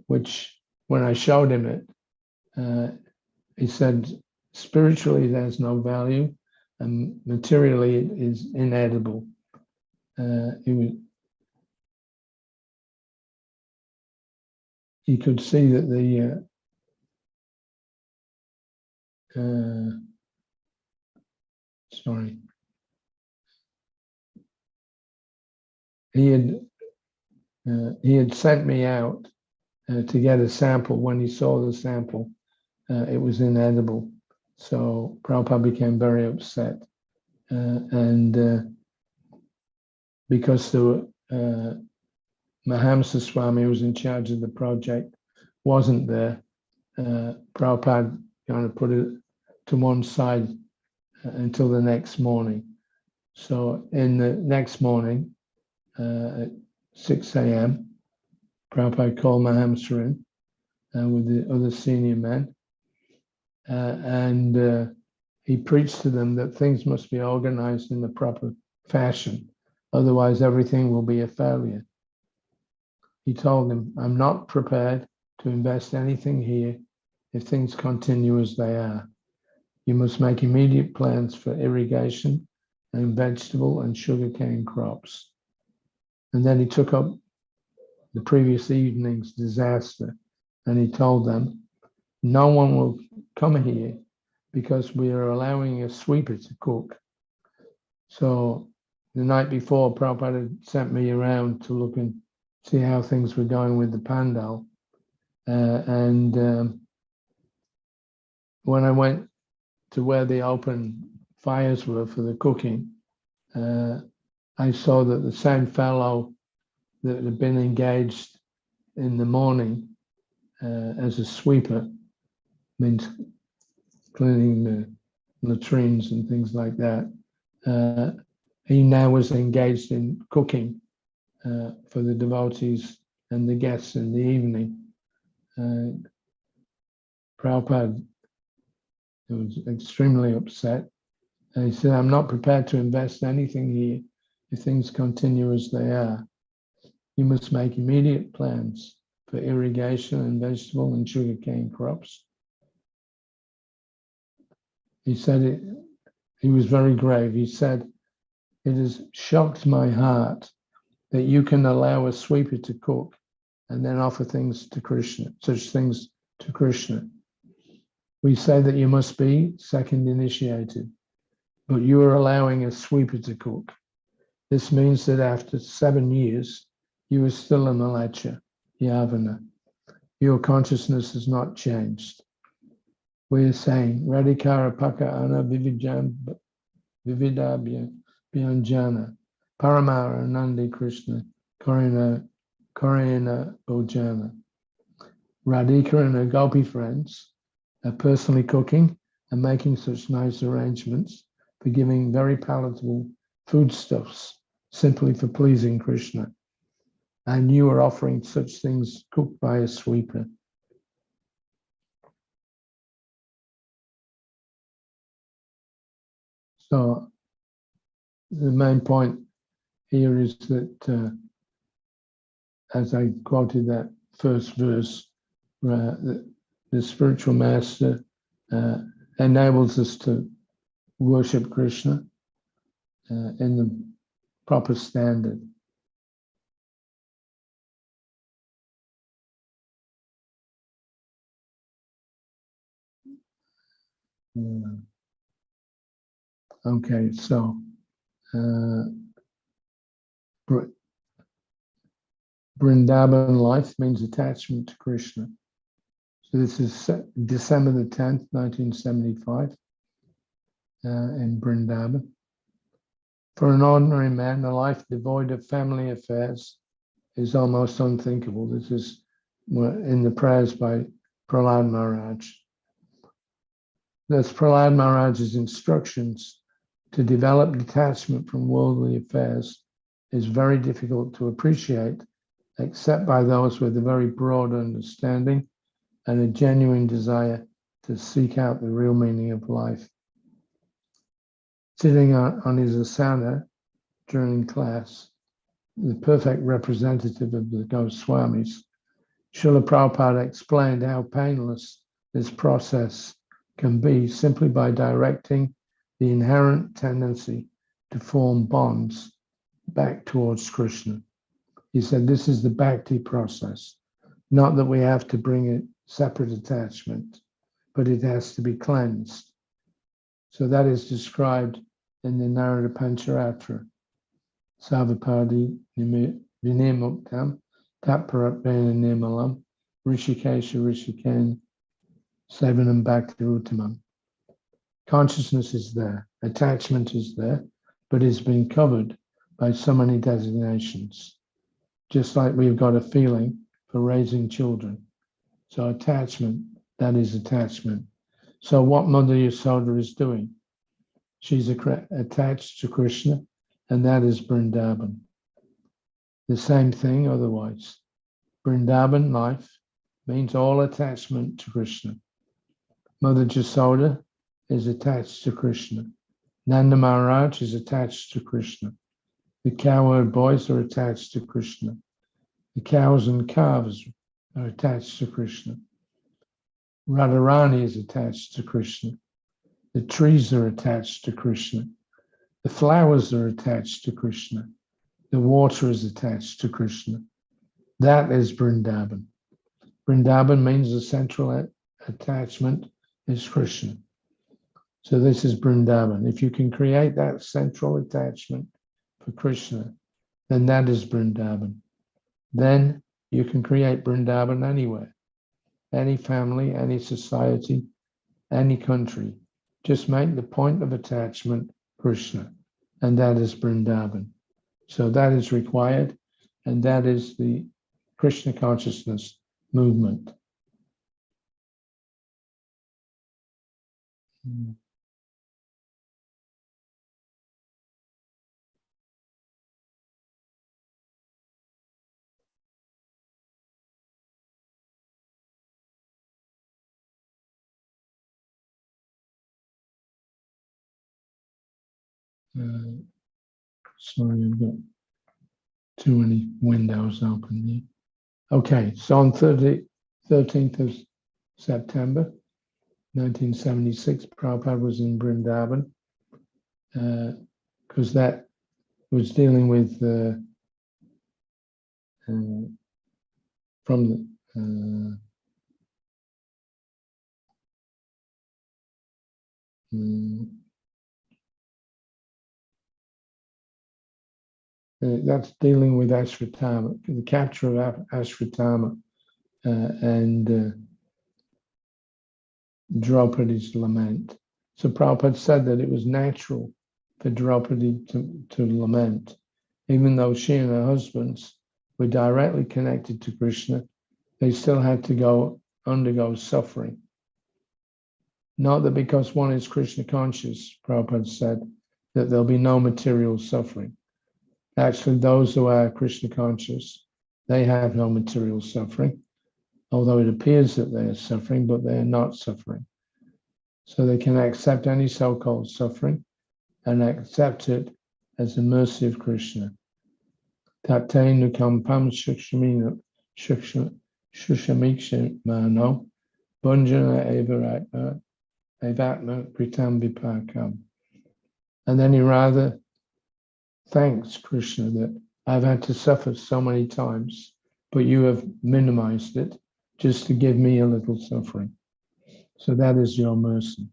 [SPEAKER 7] which when I showed him it, he said, spiritually there's no value, and materially it is inedible. He could see that he had sent me out to get a sample. When he saw the sample, it was inedible. So Prabhupada became very upset. And because Mahamsa Swami, who was in charge of the project, wasn't there, Prabhupada kind of put it to one side until the next morning. So in the next morning, at 6 a.m., Prabhupada called Mahamsa in with the other senior men, and he preached to them that things must be organized in the proper fashion, otherwise everything will be a failure. He told them, I'm not prepared to invest anything here if things continue as they are. You must make immediate plans for irrigation and vegetable and sugarcane crops. And then he took up the previous evening's disaster, and he told them, no one will come here because we are allowing a sweeper to cook. So the night before, Prabhupada had sent me around to look and see how things were going with the pandal. And when I went to where the open fires were for the cooking, I saw that the same fellow that had been engaged in the morning as a sweeper, means cleaning the latrines and things like that, he now was engaged in cooking for the devotees and the guests in the evening. Prabhupada was extremely upset. And he said, I'm not prepared to invest anything here if things continue as they are. You must make immediate plans for irrigation and vegetable and sugarcane crops. He said he was very grave. He said, it has shocked my heart that you can allow a sweeper to cook and then offer things to Krishna, such things to Krishna. We say that you must be second initiated, but you are allowing a sweeper to cook. This means that after 7 years, you are still a Malacha, Yavana. Your consciousness has not changed. We are saying, Radhikara Paka Ana Vividabhya Bhyanjana, Paramara Nandi Krishna, Korina Bhojana. Radhika and her Gopi friends are personally cooking and making such nice arrangements for giving very palatable foodstuffs simply for pleasing Krishna. And you are offering such things cooked by a sweeper. So the main point here is that, as I quoted that first verse, the spiritual master enables us to worship Krishna in the proper standard. Okay, so Brindavan life means attachment to Krishna. So this is December the 10th, 1975, in Brindavan. For an ordinary man, a life devoid of family affairs is almost unthinkable. This is in the prayers by Prahlad Maharaj. Thus, Prahlad Maharaj's instructions to develop detachment from worldly affairs is very difficult to appreciate, except by those with a very broad understanding and a genuine desire to seek out the real meaning of life. Sitting on his asana during class, the perfect representative of the Goswamis, Srila Prabhupada explained how painless this process can be simply by directing the inherent tendency to form bonds back towards Krishna. He said this is the bhakti process, not that we have to bring a separate attachment, but it has to be cleansed. So that is described in the Narada Pancharatra. Savapadi vinimuktam taparatvena nirmalam rishikesha rishikeन sevanam bhakti uttamam. Consciousness is there, attachment is there, but it's been covered by so many designations. Just like we've got a feeling for raising children. So attachment, that is attachment. So what Mother Yasoda is doing, she's attached to Krishna, and that is Brindavan. The same thing otherwise. Brindavan life means all attachment to Krishna. Mother Yasoda is attached to Krishna. Nanda Maharaj is attached to Krishna. The cowherd boys are attached to Krishna. The cows and calves are attached to Krishna. Radharani is attached to Krishna. The trees are attached to Krishna. The flowers are attached to Krishna. The water is attached to Krishna. That is Brindavan. Brindavan means the central attachment is Krishna. So this is Brindavan. If you can create that central attachment for Krishna, then that is Brindavan. Then you can create Brindavan anywhere, any family, any society, any country. Just make the point of attachment Krishna, and that is Brindavan. So that is required, and that is the Krishna consciousness movement. Sorry, I've got too many windows open here. Okay, so on 13th of September, 1976, Prabhupada was in Brindavan because that was dealing with from the that's dealing with Ashvatthama, the capture of Ashvatthama and Draupadi's lament. So Prabhupada said that it was natural for Draupadi to lament, even though she and her husbands were directly connected to Krishna, they still had to undergo suffering. Not that because one is Krishna conscious, Prabhupada said, that there'll be no material suffering. Actually, those who are Krishna conscious, they have no material suffering, although it appears that they are suffering, but they are not suffering. So they can accept any so-called suffering and accept it as the mercy of Krishna. Tate nukampam shushamikshimano bunjana evatma kritam vipakam. And then he rather thanks Krishna that I've had to suffer so many times, but you have minimized it just to give me a little suffering. So that is your mercy.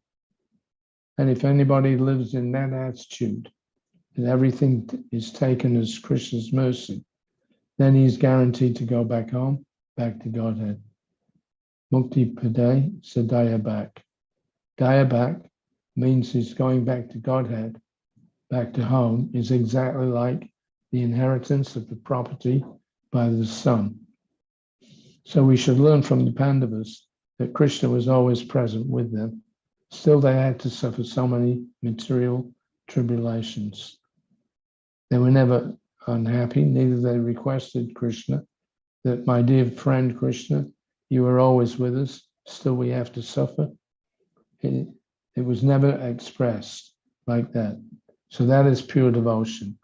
[SPEAKER 7] And if anybody lives in that attitude, and everything is taken as Krishna's mercy, then he's guaranteed to go back home, back to Godhead. Mukti Pade Sadaya back. Daya back means he's going back to Godhead, back to home, is exactly like the inheritance of the property by the son. So we should learn from the Pandavas that Krishna was always present with them. Still, they had to suffer so many material tribulations. They were never unhappy, neither they requested Krishna that, my dear friend Krishna, you are always with us, still we have to suffer. It was never expressed like that. So that is pure devotion.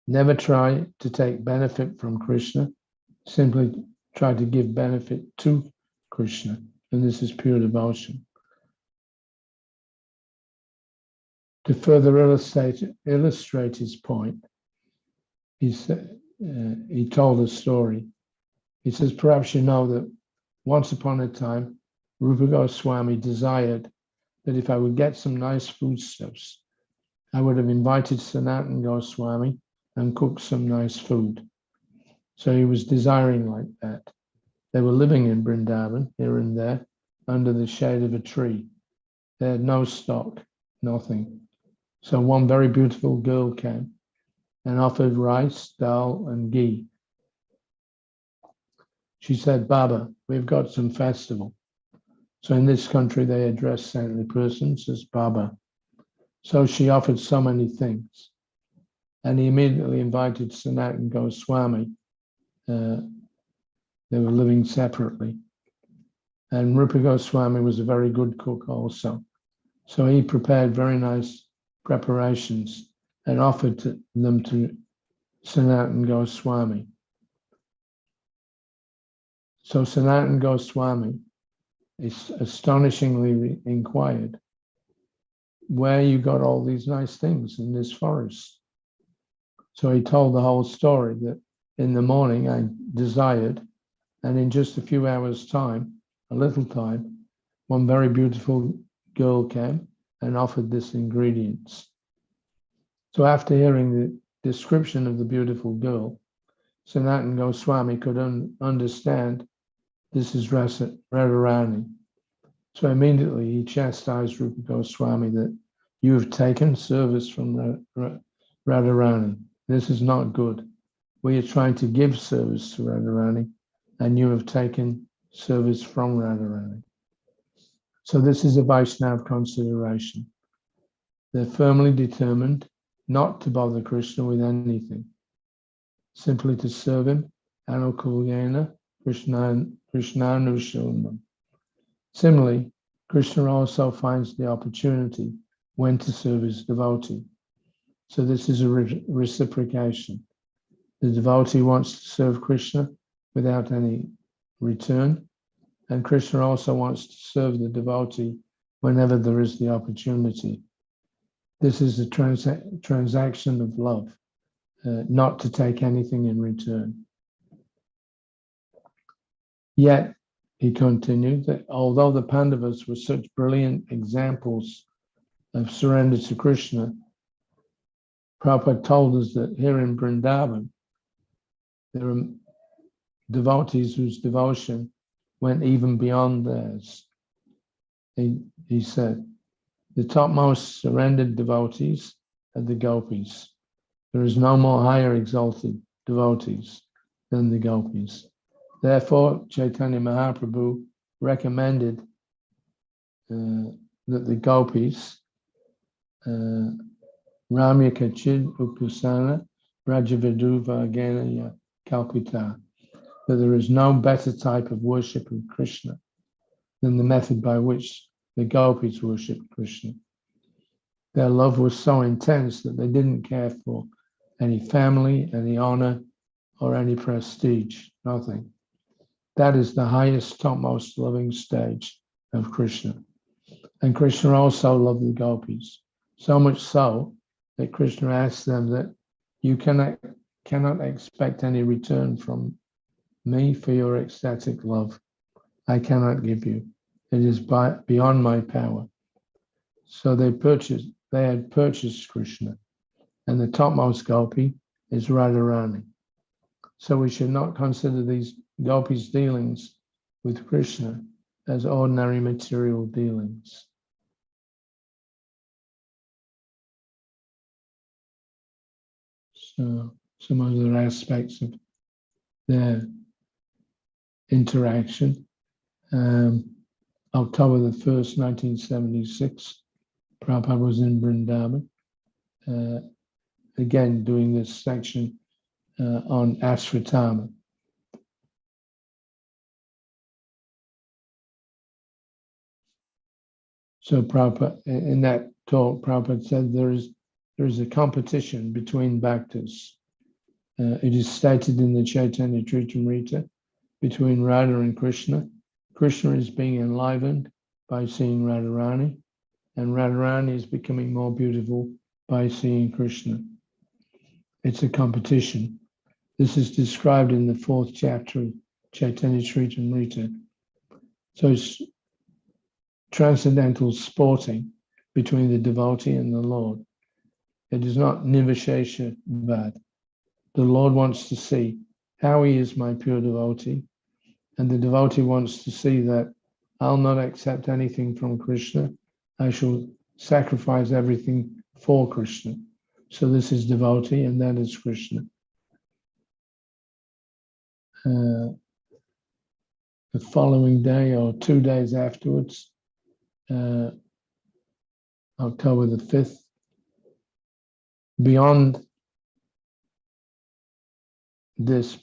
[SPEAKER 7] Never try to take benefit from Krishna, simply try to give benefit to Krishna, and this is pure devotion. To further illustrate his point, he told a story. He says, perhaps you know that once upon a time, Rupa Goswami desired that if I would get some nice foodstuffs, I would have invited Sanatan Goswami and cooked some nice food. So he was desiring like that. They were living in Brindavan, here and there, under the shade of a tree. They had no stock, nothing. So one very beautiful girl came and offered rice, dal, and ghee. She said, Baba, we've got some festival. So in this country, they address saintly persons as Baba. So she offered so many things. And he immediately invited Sanatan Goswami. They were living separately. And Rupa Goswami was a very good cook also. So he prepared very nice preparations and offered them to Sanatan Goswami. So Sanatan Goswami astonishingly inquired, where you got all these nice things in this forest? So he told the whole story that in the morning I desired, and in just a few hours' time, a little time, one very beautiful girl came and offered this ingredients. So after hearing the description of the beautiful girl, Sanatan Goswami could understand this is Radharani. So immediately he chastised Rupa Goswami that you have taken service from Radharani. This is not good. We are trying to give service to Radharani, and you have taken service from Radharani. So this is a Vaishnava consideration. They're firmly determined not to bother Krishna with anything, simply to serve him, anukulyena Krishnanushalmam. Similarly, Krishna also finds the opportunity when to serve his devotee. So this is a reciprocation. The devotee wants to serve Krishna without any return, and Krishna also wants to serve the devotee whenever there is the opportunity. This is a transaction of love, not to take anything in return. Yet, he continued, that although the Pandavas were such brilliant examples of surrender to Krishna, Prabhupada told us that here in Brindavan, there are devotees whose devotion went even beyond theirs. He said, the topmost surrendered devotees are the gopis. There is no more higher exalted devotees than the gopis. Therefore, Chaitanya Mahaprabhu recommended that the gopis, Ramya Kachid Upasana Rajavidu Vagena Kalpita, that there is no better type of worship of Krishna than the method by which the gopis worshipped Krishna. Their love was so intense that they didn't care for any family, any honor, or any prestige, nothing. That is the highest, topmost loving stage of Krishna. And Krishna also loved the gopis, so much so that Krishna asked them that you cannot expect any return from me for your ecstatic love. I cannot give you. It is beyond my power. So they had purchased Krishna, and the topmost gopi is Radharani. So we should not consider these gopis' dealings with Krishna as ordinary material dealings. So some other aspects of their interaction. October the 1st, 1976, Prabhupada was in Brindavan, again doing this section on Ashvatthama. So Prabhupada, in that talk, Prabhupada said there is a competition between bhaktas. It is stated in the Chaitanya Charitamrita between Radha and Krishna. Krishna is being enlivened by seeing Radharani, and Radharani is becoming more beautiful by seeing Krishna. It's a competition. This is described in the 4th chapter of Chaitanya Charitamrita. So it's transcendental sporting between the devotee and the Lord. It is not nivashesha vad. The Lord wants to see how he is my pure devotee, and the devotee wants to see that I'll not accept anything from Krishna. I shall sacrifice everything for Krishna. So this is devotee, and that is Krishna. The following day or 2 days afterwards, October the 5th, beyond this,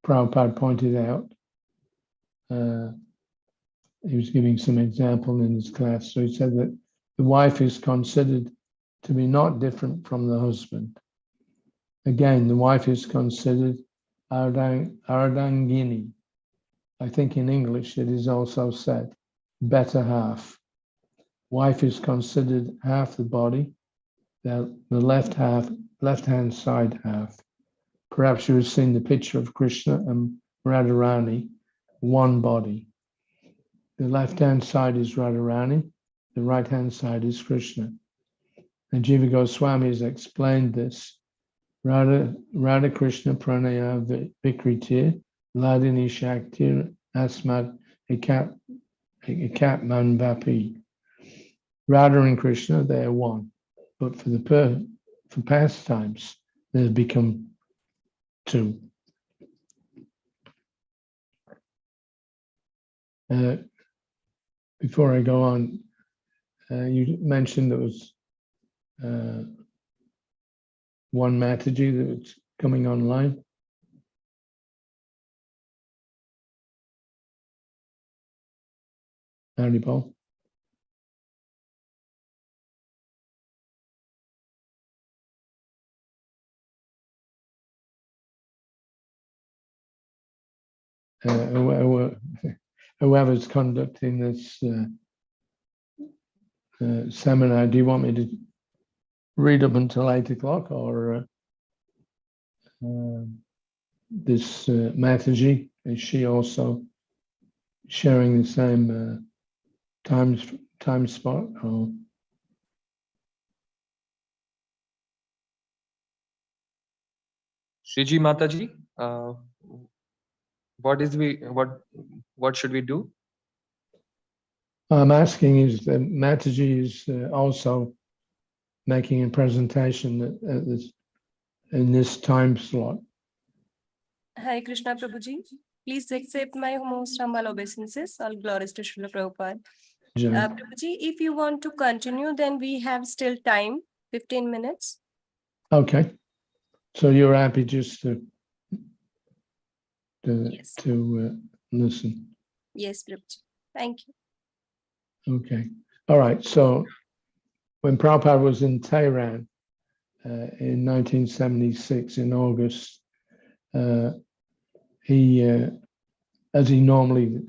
[SPEAKER 7] Prabhupada pointed out, he was giving some example in his class. So he said that the wife is considered to be not different from the husband. Again, the wife is considered ardangini. I think in English it is also said, better half. Wife is considered half the body, the left-hand side half. Perhaps you have seen the picture of Krishna and Radharani, one body. The left-hand side is Radharani, the right-hand side is Krishna. And Jiva Goswami has explained this. Radha Krishna pranaya vikritir, ladini shaktir asmat ekat manvapi. Radha and Krishna, they are one. But for pastimes, they've become two. Before I go on, you mentioned there was one Mataji that was coming online. Haribol. Whoever's conducting this seminar, do you want me to read up until 8 o'clock, or this Mataji, is she also sharing the same time spot? Or
[SPEAKER 8] Shiji Mataji, what should we do?
[SPEAKER 7] I'm asking is that Mataji is also making a presentation in this time slot.
[SPEAKER 9] Hare Krishna Prabhuji. Please accept my most humble obeisances. All glories to Srila Prabhupada. Prabhuji, if you want to continue, then we have still time, 15 minutes.
[SPEAKER 7] Okay. So you're happy just to
[SPEAKER 9] Yes.
[SPEAKER 7] Listen.
[SPEAKER 9] Yes, Prabhuji. Thank you.
[SPEAKER 7] Okay. All right. So when Prabhupada was in Tehran in 1976 in August, he, as he normally,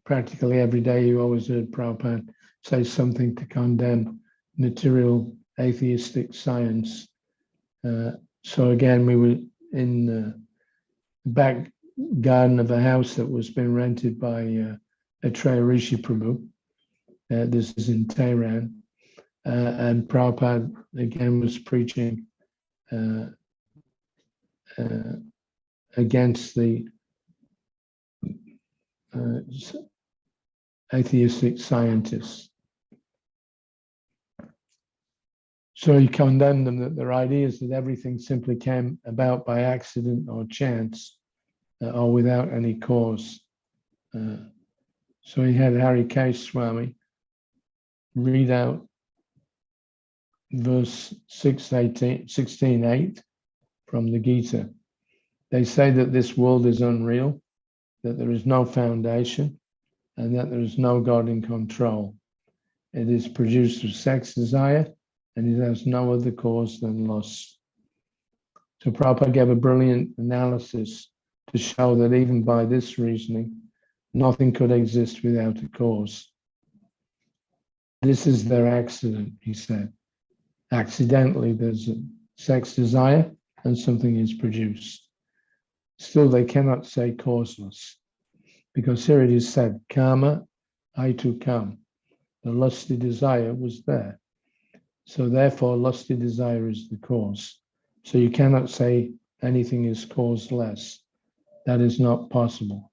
[SPEAKER 7] practically every day, you always heard Prabhupada say something to condemn material atheistic science. So again, we were in the back garden of a house that was being rented by Atreya Rishi Prabhu. This is in Tehran. And Prabhupada again was preaching against the atheistic scientists. So he condemned them that their ideas that everything simply came about by accident or chance or without any cause. So he had Hari Kesh Swami read out verse 16:8 from the Gita. They say that this world is unreal, that there is no foundation, and that there is no God in control. It is produced of sex desire, and it has no other cause than lust. So Prabhupada gave a brilliant analysis to show that even by this reasoning, nothing could exist without a cause. This is their accident, he said. Accidentally, there's a sex desire and something is produced. Still, they cannot say causeless, because here it is said, karma, I to come. The lusty desire was there. So therefore, lusty desire is the cause. So you cannot say anything is causeless. That is not possible.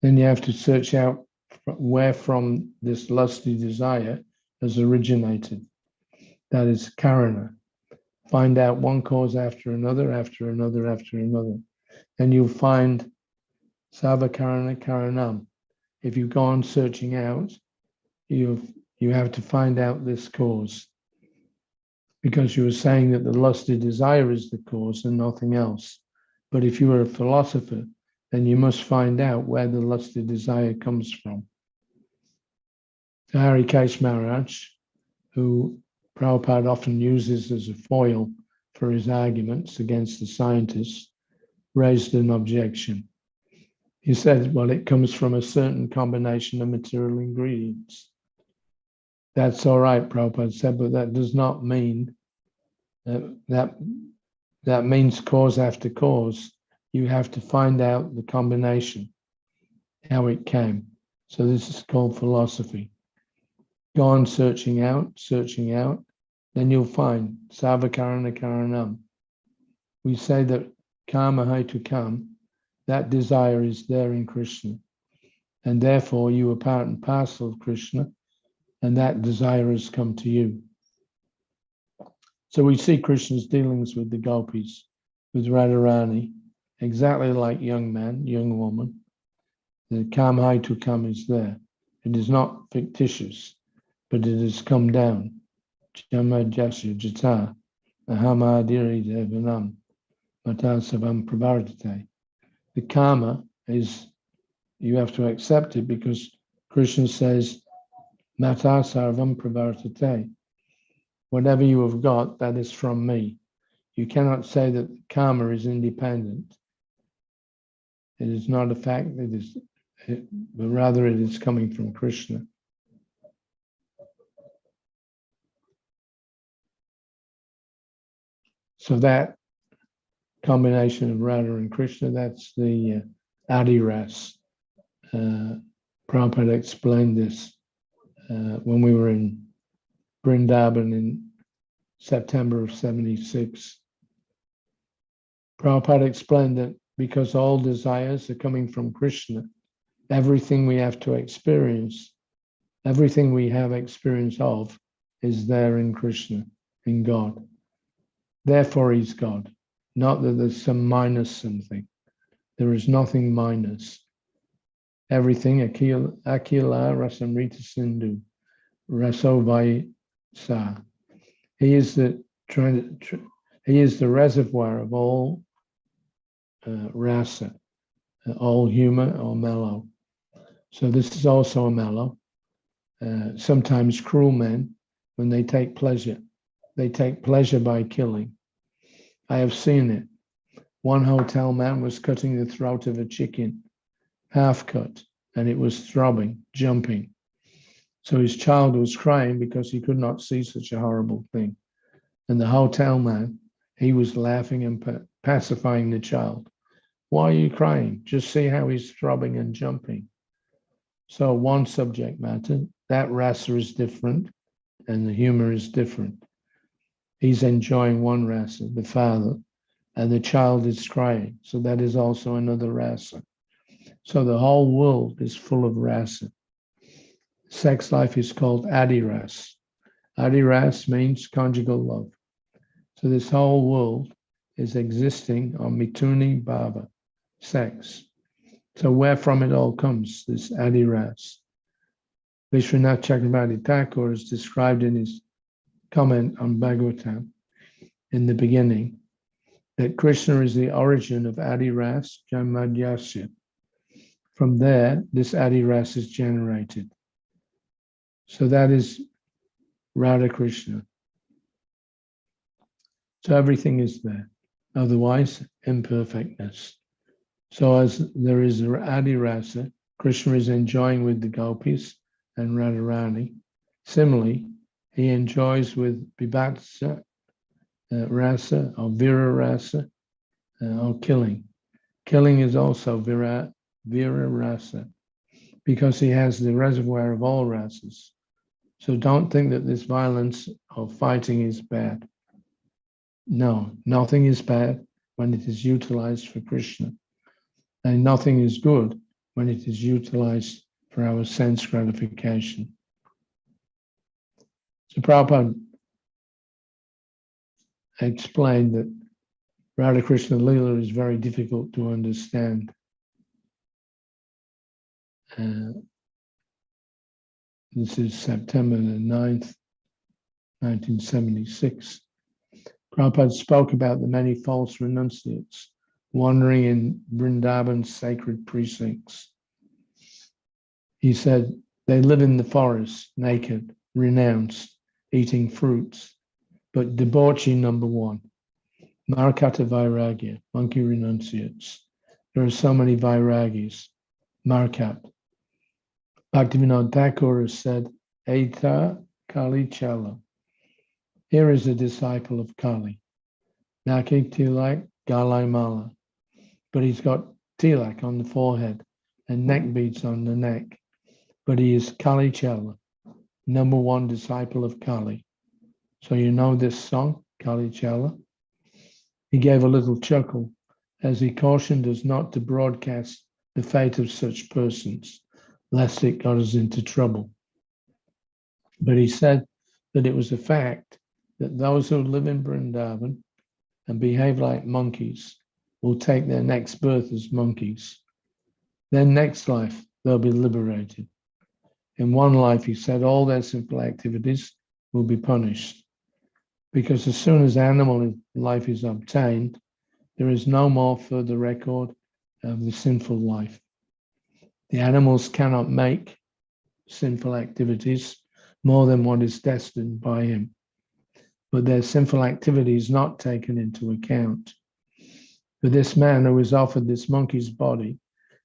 [SPEAKER 7] Then you have to search out where from this lusty desire has originated. That is karana. Find out one cause after another, after another, after another. Then you'll find sarvakarana karanam. If you go on searching out, you have to find out this cause. Because you were saying that the lusty desire is the cause and nothing else. But if you are a philosopher, then you must find out where the lusty desire comes from. Harikesh Maharaj, who Prabhupada often uses as a foil for his arguments against the scientists, raised an objection. He said, well, it comes from a certain combination of material ingredients. That's all right, Prabhupada said, but that does not mean that means cause after cause. You have to find out the combination, how it came. So this is called philosophy. Go on searching out, then you'll find sarvakarana karanam. We say that karma hetu kam, that desire is there in Krishna. And therefore you are part and parcel of Krishna, and that desire has come to you. So we see Krishna's dealings with the gopis, with Radharani, exactly like young man, young woman. The karma hetu kam is there. It is not fictitious, but it has come down. Jama jasya jata, ahamadiri devanam, matasavam pravartate. The karma is, you have to accept it because Krishna says, matasarvam pravartate. Whatever you have got, that is from me. You cannot say that karma is independent. It is not a fact, but rather it is coming from Krishna. So that combination of Radha and Krishna, that's the Adiras. Prabhupada explained this when we were in Brindavan in September of 76. Prabhupada explained that because all desires are coming from Krishna, everything we have to experience, everything we have experience of is there in Krishna, in God. Therefore he's God. Not that there's some minus something. There is nothing minus. Everything, akila rasamrita sindhu, rasovai sa. He is the reservoir of all rasa, all humor or mellow. So this is also a mellow. Sometimes cruel men, when they take pleasure by killing. I have seen it. One hotel man was cutting the throat of a chicken, half cut, and it was throbbing, jumping. So his child was crying because he could not see such a horrible thing. And the hotel man, he was laughing and pacifying the child. Why are you crying? Just see how he's throbbing and jumping. So one subject matter, that rasa is different and the humor is different. He's enjoying one rasa, the father, and the child is crying. So that is also another rasa. So the whole world is full of rasa. Sex life is called adiras. Adiras means conjugal love. So this whole world is existing on mituni bhava, sex. So where from it all comes, this adiras. Vishwanath Chakravarti Thakur is described in his comment on Bhagavatam in the beginning that Krishna is the origin of adiras jamadhyasya. From there, this adiras is generated. So that is Radha Krishna. So everything is there. Otherwise, imperfectness. So as there is Adi Rasa, Krishna is enjoying with the gopis and Radharani. Similarly, he enjoys with Bibhatsa Rasa or Vira Rasa or killing. Killing is also Vira Rasa because he has the reservoir of all rasas. So don't think that this violence or fighting is bad. No, nothing is bad when it is utilized for Krishna. And nothing is good when it is utilized for our sense gratification. So Prabhupada explained that Radha Krishna Leela is very difficult to understand. This is September the 9th, 1976. Prabhupada spoke about the many false renunciates wandering in Brindavan's sacred precincts. He said, they live in the forest, naked, renounced, eating fruits, but debauchee number one, Markata Vairagya, monkey renunciates. There are so many Vairagis, Markat. Bhaktivinoda Thakur has said, Eta Kali Chala. Here is a disciple of Kali. Naki Tilak Galai Mala. But he's got tilak on the forehead and neck beads on the neck. But he is Kali Chala, number one disciple of Kali. So you know this song, Kali Chala? He gave a little chuckle as he cautioned us not to broadcast the fate of such persons, lest it got us into trouble. But he said that it was a fact that those who live in Brindavan and behave like monkeys will take their next birth as monkeys. Then next life, they'll be liberated. In one life, he said, all their sinful activities will be punished. Because as soon as animal life is obtained, there is no more further record of the sinful life. The animals cannot make sinful activities more than what is destined by him. But their sinful activity is not taken into account. For this man who is offered this monkey's body,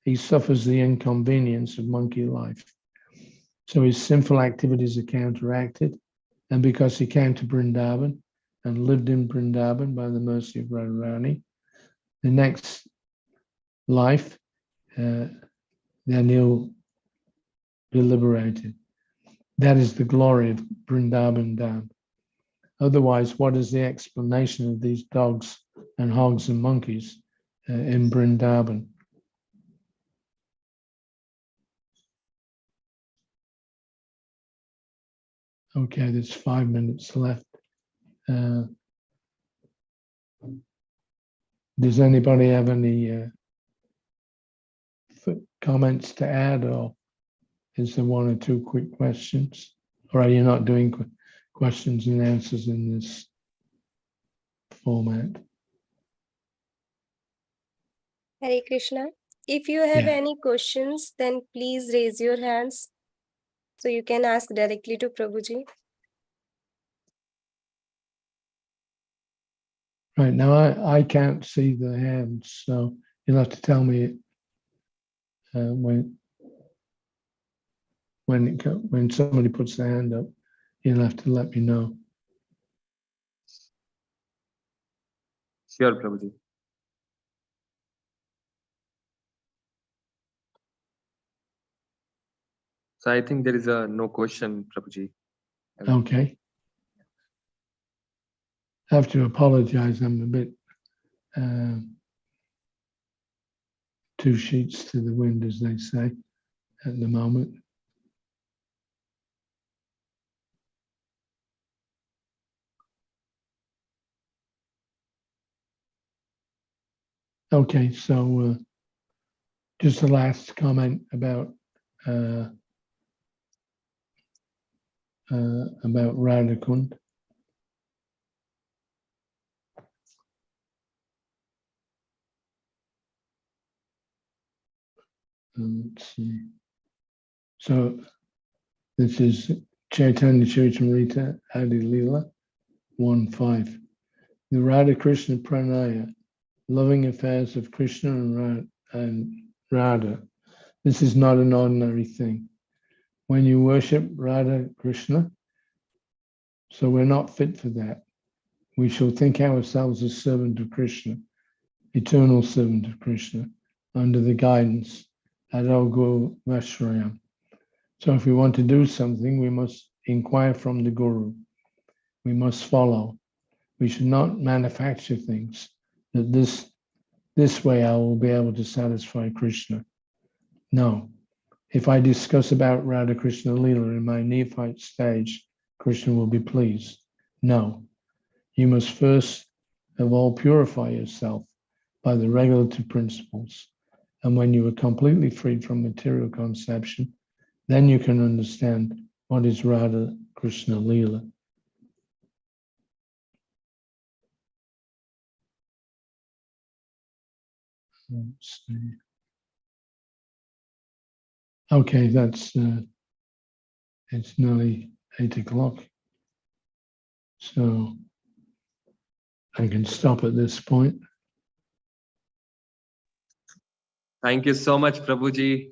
[SPEAKER 7] he suffers the inconvenience of monkey life. So his sinful activities are counteracted, and because he came to Brindavan and lived in Brindavan by the mercy of Radharani, the next life, then he'll be liberated. That is the glory of Brindavan Dham. Otherwise, what is the explanation of these dogs and hogs and monkeys in Brindavan? Okay, there's 5 minutes left. Does anybody have any comments to add, or is there one or two quick questions? Or are you not doing questions and answers in this format?
[SPEAKER 9] Hare Krishna. If you have
[SPEAKER 7] Yeah.
[SPEAKER 9] any questions, then please raise your hands so you can ask directly to Prabhuji.
[SPEAKER 7] Right now, I can't see the hands, so you'll have to tell me when somebody puts their hand up. You'll have to let me know.
[SPEAKER 8] Sure, Prabhuji. So I think there is no question, Prabhuji.
[SPEAKER 7] Okay. I have to apologize. I'm a bit two sheets to the wind, as they say, at the moment. Okay, so just a last comment about Radhakund. Let's see. So this is Chaitanya Charitamrita Adi Leela 1.5. The Radha Krishna Pranaya, loving affairs of Krishna and and Radha. This is not an ordinary thing. When you worship Radha Krishna, so we're not fit for that. We shall think ourselves as servant of Krishna, eternal servant of Krishna, under the guidance Adalgo Vashrayam. So if we want to do something, we must inquire from the Guru. We must follow. We should not manufacture things that this way I will be able to satisfy Krishna. No. If I discuss about Radha Krishna Leela in my neophyte stage, Krishna will be pleased. No. You must first of all purify yourself by the regulative principles. And when you are completely freed from material conception, then you can understand what is Radha Krishna Leela. Let's see. Okay, that's it's nearly 8 o'clock. So I can stop at this point.
[SPEAKER 2] Thank you so much, Prabhuji,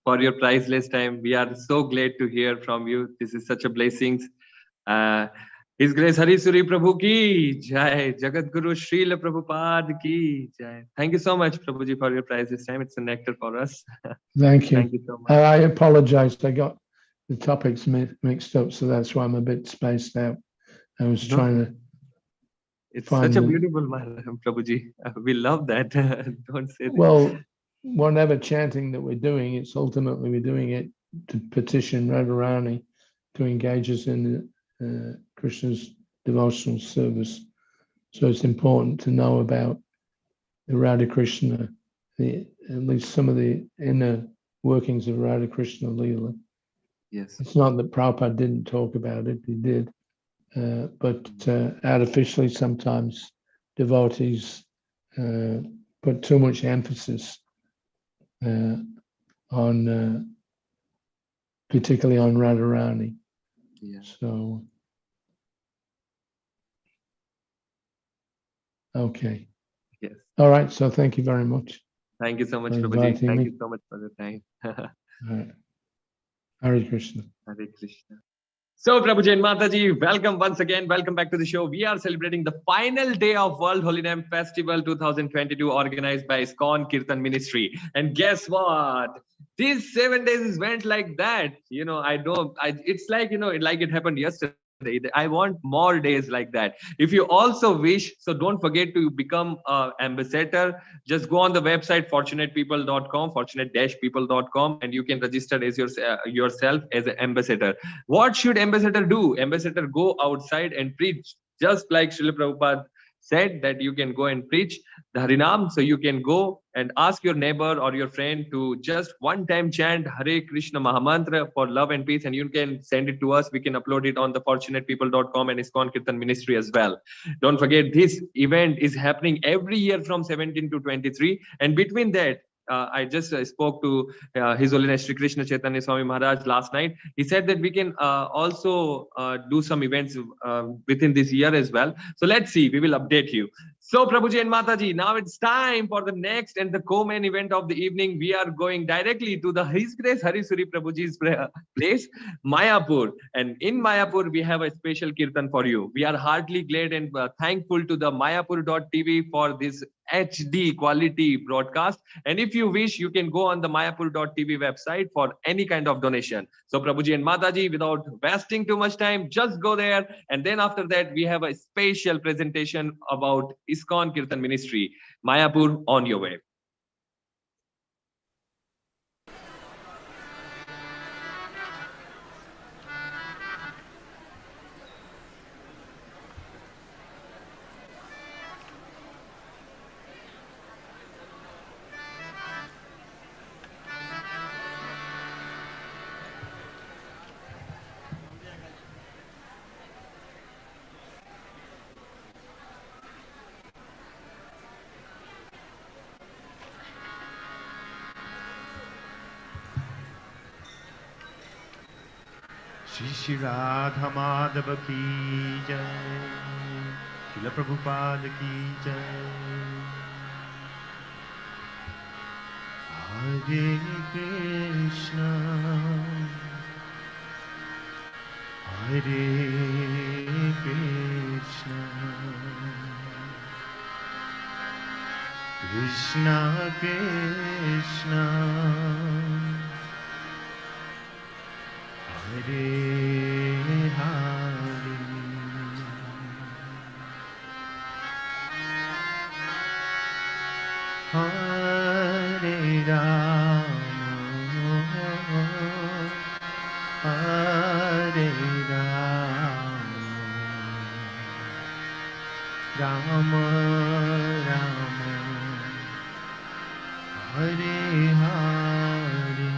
[SPEAKER 2] for your priceless time. We are so glad to hear from you. This is such a blessing. His Grace Hari Suri Prabhu ki jai, Jagat Guru Srila Prabhupada ki jai. Thank you so much, Prabhuji, for your priceless time. It's a nectar for us.
[SPEAKER 7] Thank you.
[SPEAKER 2] Thank you so much.
[SPEAKER 7] I apologize. I got the topics mixed up, so that's why I'm a bit spaced out. I was trying to.
[SPEAKER 2] It's such a beautiful mantra, Prabhuji. We love that. Don't say that.
[SPEAKER 7] Well, whatever chanting that we're doing, it's ultimately we're doing it to petition Radharani to engage us in Krishna's devotional service. So it's important to know about the Radha Krishna, at least some of the inner workings of Radha Krishna Leela.
[SPEAKER 2] Yes.
[SPEAKER 7] It's not that Prabhupada didn't talk about it, he did. But artificially, sometimes devotees put too much emphasis on, particularly on Radharani.
[SPEAKER 2] Yeah.
[SPEAKER 7] So, okay.
[SPEAKER 2] Yes.
[SPEAKER 7] All right. So thank you very much.
[SPEAKER 2] Thank you so much,
[SPEAKER 7] for
[SPEAKER 2] Prabhuji.
[SPEAKER 7] inviting
[SPEAKER 2] Thank
[SPEAKER 7] me.
[SPEAKER 2] you so much for the time.
[SPEAKER 7] All right. Hare Krishna.
[SPEAKER 2] Hare Krishna. So, Prabhuji and Mataji, welcome once again. Welcome back to the show. We are celebrating the final day of World Holy Name Festival 2022, organized by ISKCON Kirtan Ministry. And guess what? These 7 days went like that. It's like, like it happened yesterday. I want more days like that. If you also wish, so don't forget to become an ambassador. Just go on the website fortunatepeople.com, fortunate-people.com, and you can register as yourself as an ambassador. What should ambassador do? Ambassador go outside and preach, just like Srila Prabhupada said that you can go and preach the Harinam. So you can go and ask your neighbor or your friend to just one time chant Hare Krishna Mahamantra for love and peace, and you can send it to us. We can upload it on the fortunatepeople.com and ISKCON Kirtan Ministry as well. Don't forget, this event is happening every year from 17 to 23, and between that, I just spoke to His Holiness Sri Krishna Chaitanya Swami Maharaj last night. He said that we can also do some events within this year as well. So let's see, we will update you. So Prabhuji and Mataji, now it's time for the next and the co-main event of the evening. We are going directly to the His Grace Hari Suri Prabhuji's place, Mayapur. And in Mayapur, we have a special Kirtan for you. We are heartily glad and thankful to the Mayapur.tv for this HD quality broadcast. And if you wish, you can go on the Mayapur.tv website for any kind of donation. So Prabhuji and Mataji, without wasting too much time, just go there. And then after that, we have a special presentation about ISKCON Kirtan Ministry. Mayapur, on your way.
[SPEAKER 1] Shri Shri Radha Madhav की जय, श्रील प्रभुपाद की जय। Hare Krishna, Hare Krishna, Krishna Krishna, Hare Hare, Hare Rama, Hare Rama, Rama Rama, Hare Hare,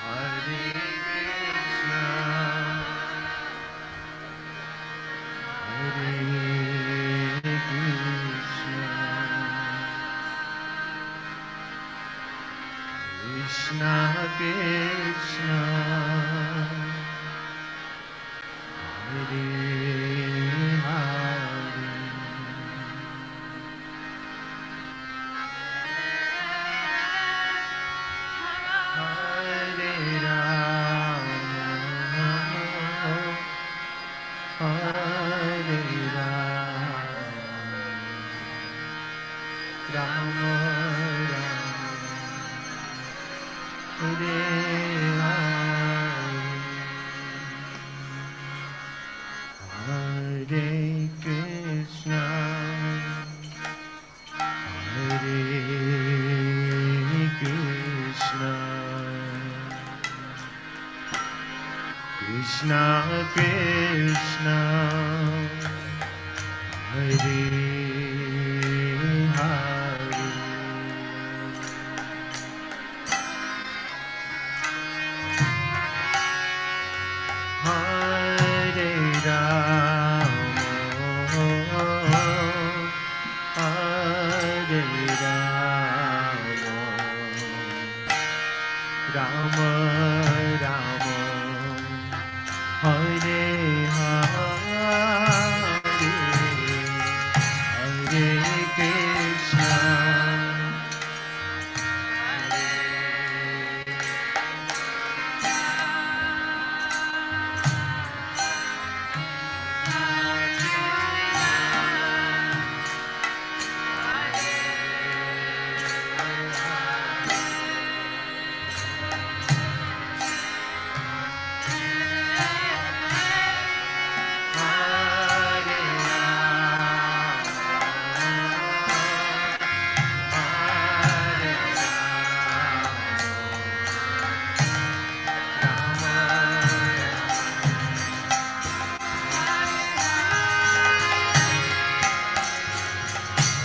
[SPEAKER 1] Hare Krishna, Hare Krishna, Krishna Krishna, Hare Hare, Hare Rama, Hare Rama, Rama Rama, Hare Hare, Hare Krishna, Hare Krishna, Krishna Krishna, Hare Hare, Hare Rama, Hare Rama, Rama Rama, Hare Hare, Hare Krishna,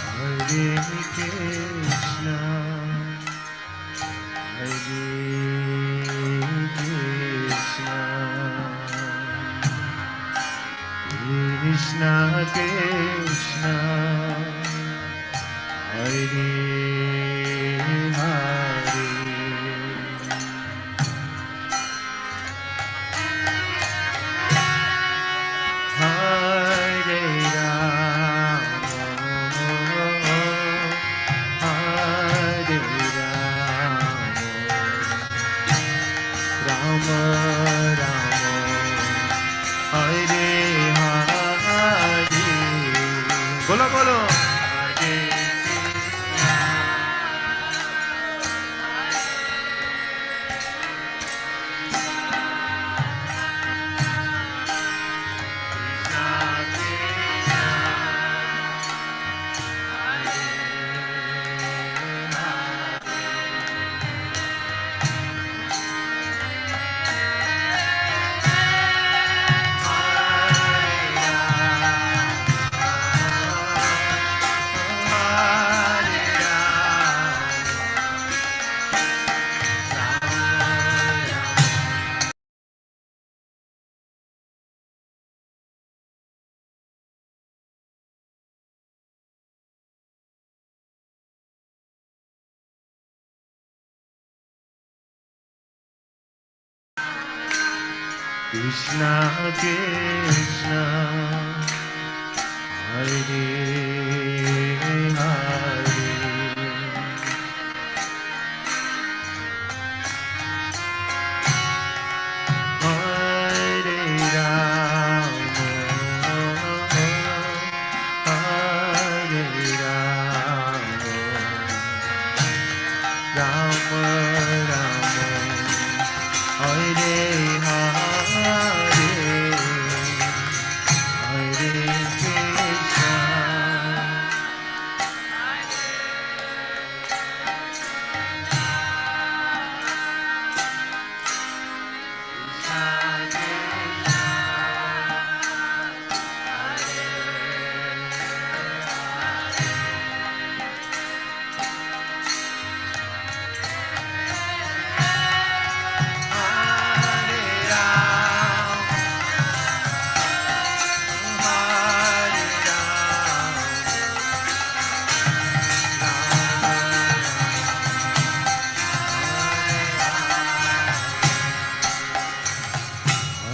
[SPEAKER 1] Hare Krishna, Hare Krishna, Krishna Krishna, Hare Hare, Hare Rama, Rama Hare Hare, bolo bolo, Hare Krishna Krishna, Hare Hare.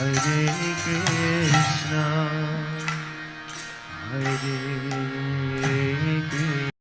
[SPEAKER 1] Hare Krishna, Hare Krishna.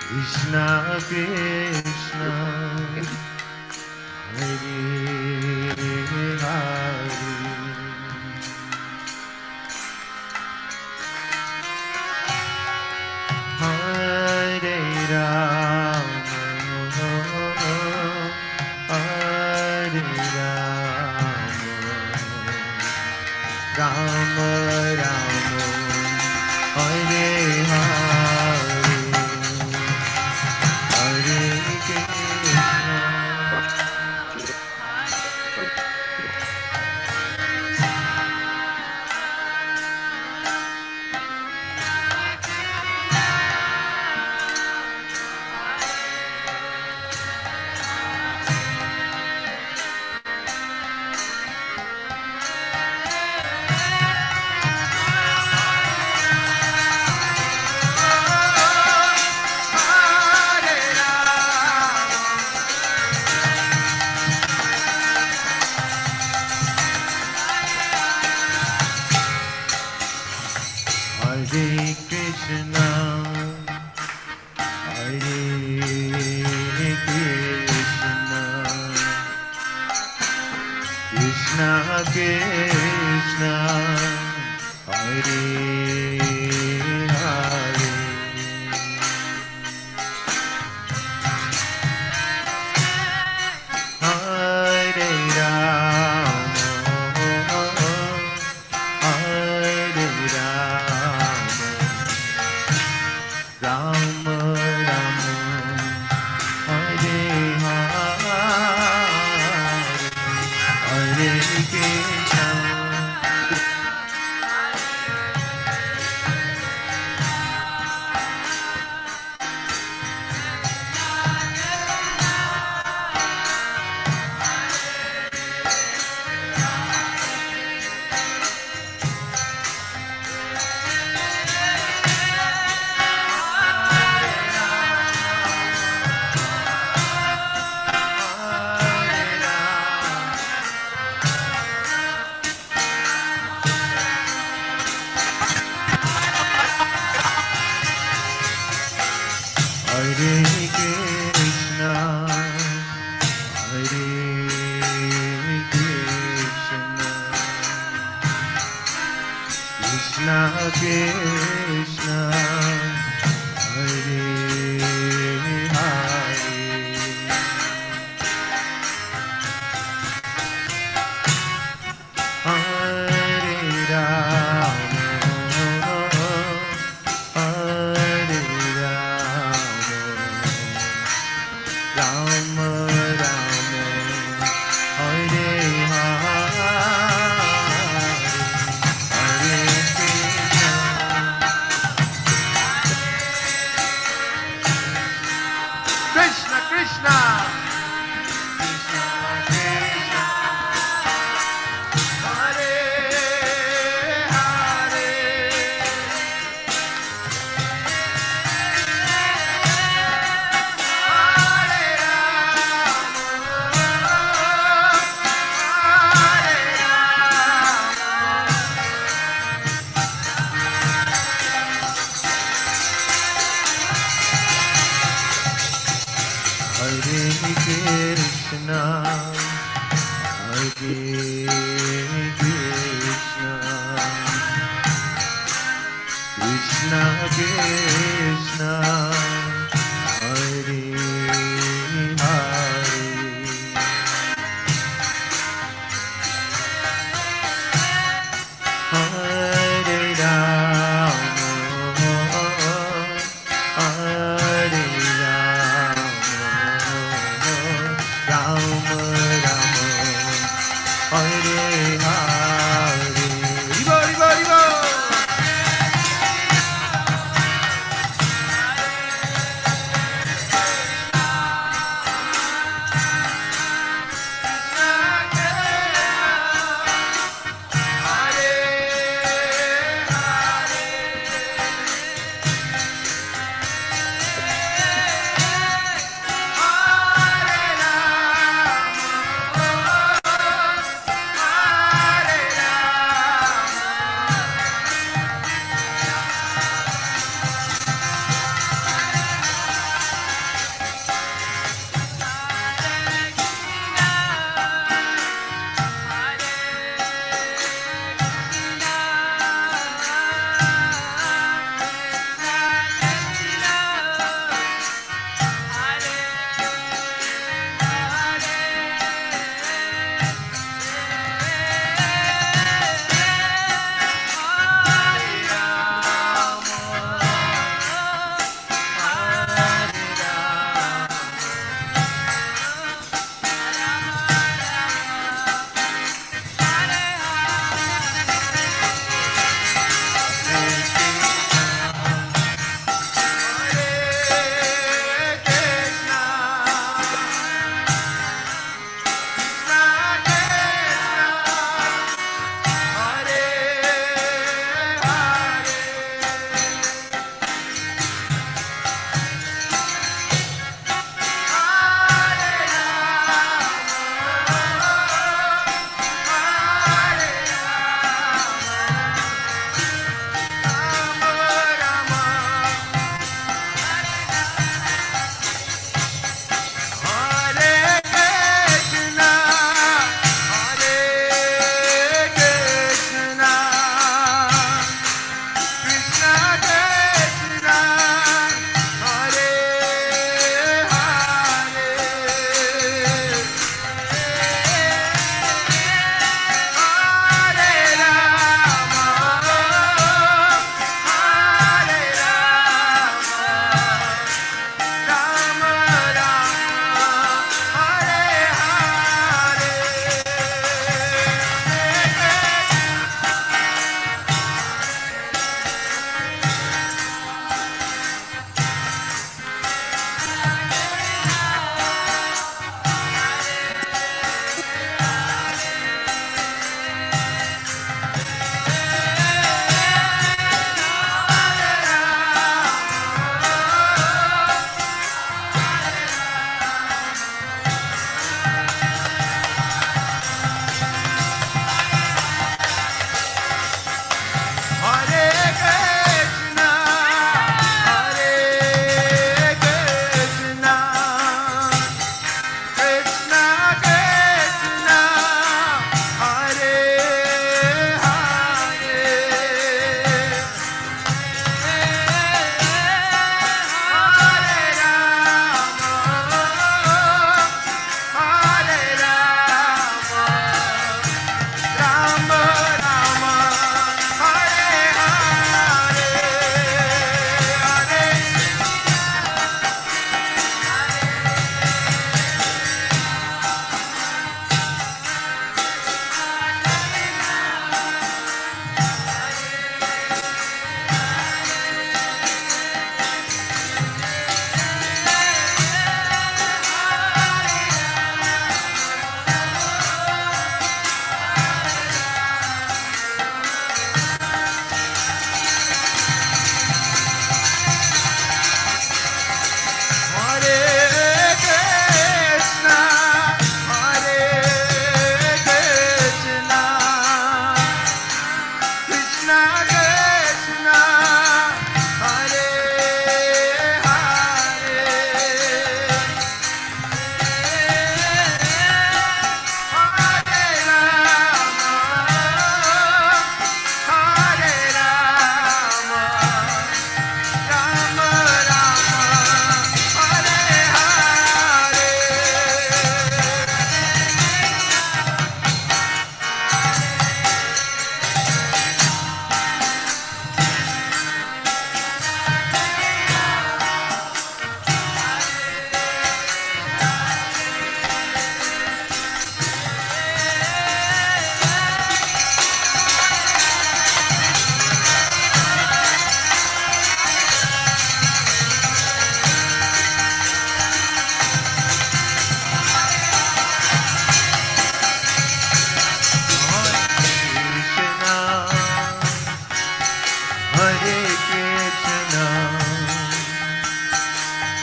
[SPEAKER 1] Krishna Krishna Hare Hare Hare Rama Hare Rama Rama Rama Hare Hare Hare Krishna, Hare Krishna, Krishna Krishna, Hare Hare. Hare Rama, Hare Rama, Rama Rama, Hare Hare, Hare Krishna. Hare Krishna, Hare Krishna, Krishna Krishna, Hare Hare. Hare Rama, Hare Rama, Rama Rama, Hare Hare, Hare Krishna. Krishna Krishna Hare Hare Hare Rama Hare Rama Rama Rama Hare Hare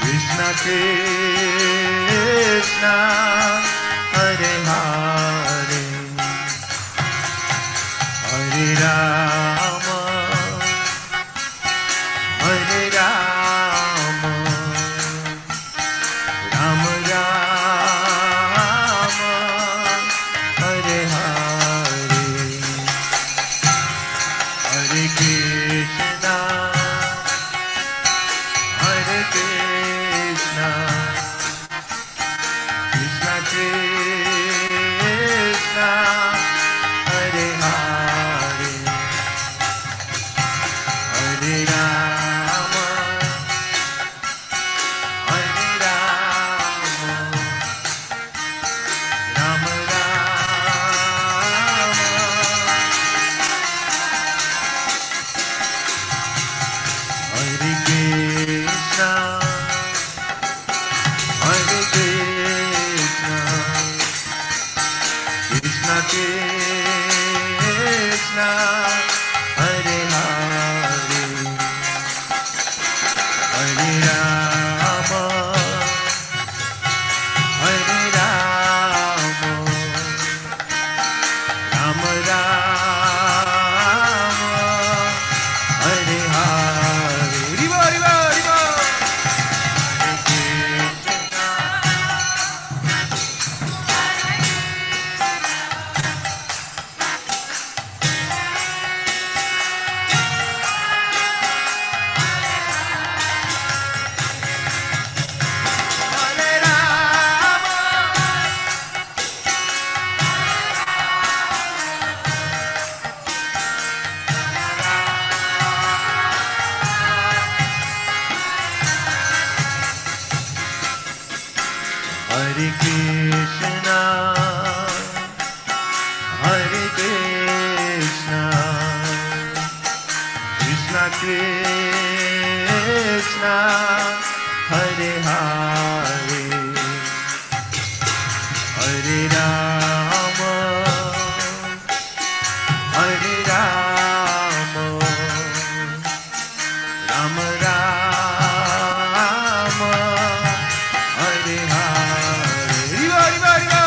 [SPEAKER 1] Krishna Krishna Hare Hare Hare Rama Hare Rama Rama Rama Hare Hare Hare Krishna Hare Krishna Krishna Krishna Hare Hare Hare Rama Hare Rama Rama Rama Hare Krishna Hare Krishna Krishna Krishna Hare Hare Hare Rama Hare Rama Rama Rama Hare Hare Riva Riva Riva Hare Krishna Hare Rama Hare Krishna Hare Krishna Krishna Krishna Hare Hare Hare Rama Hare Rama Rama Rama Hare Hare Riva Riva Riva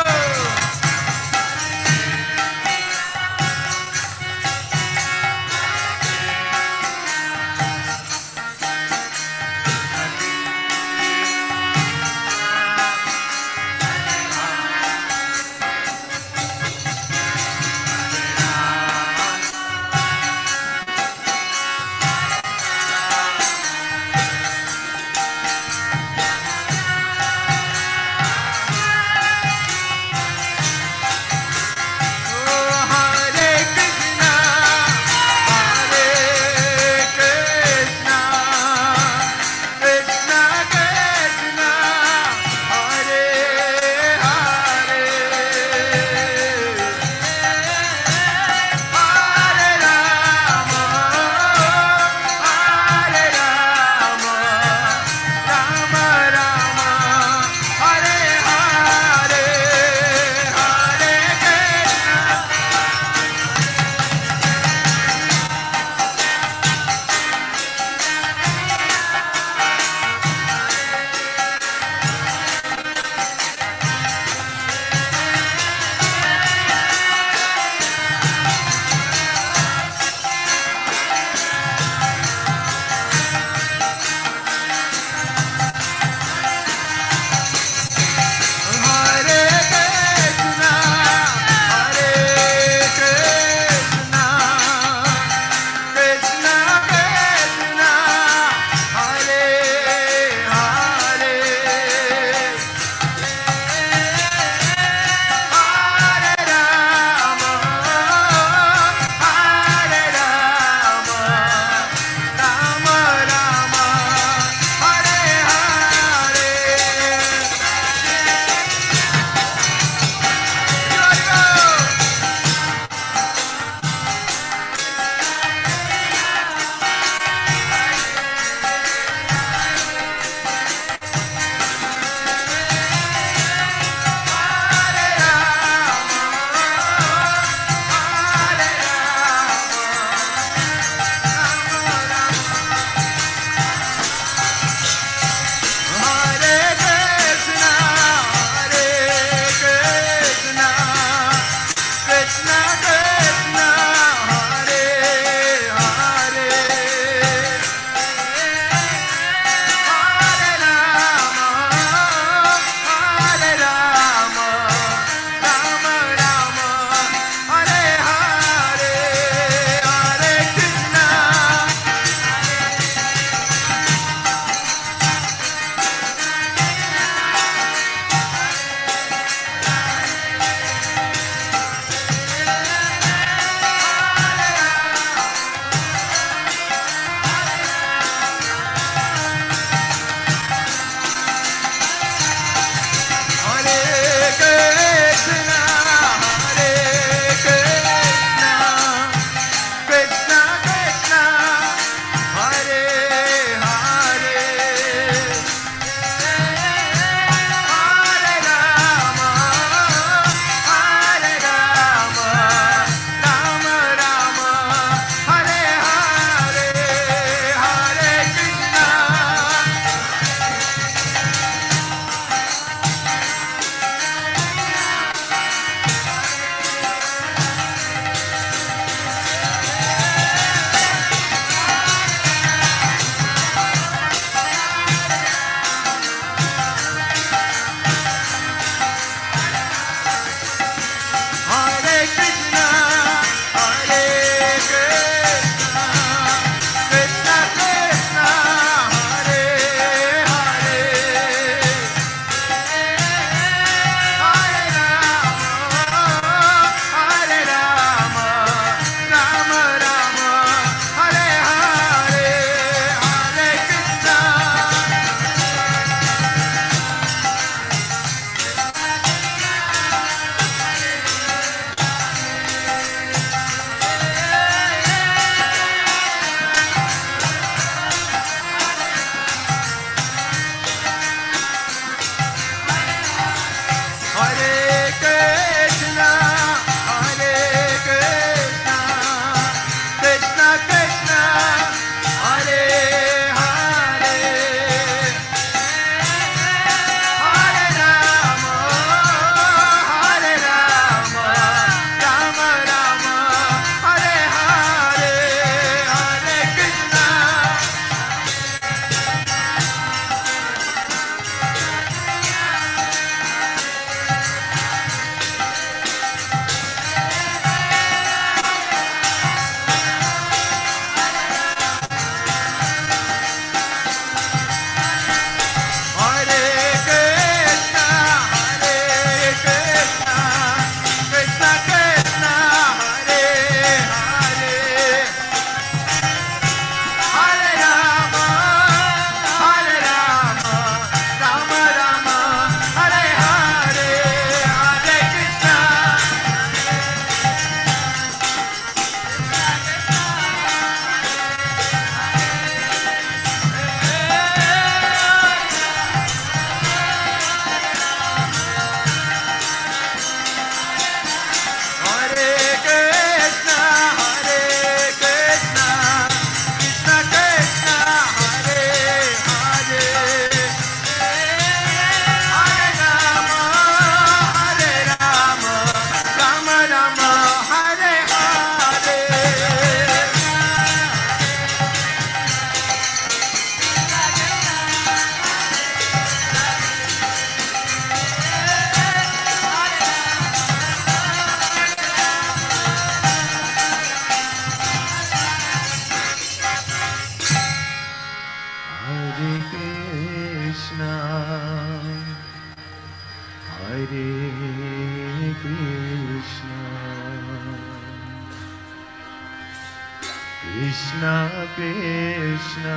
[SPEAKER 1] Krishna Krishna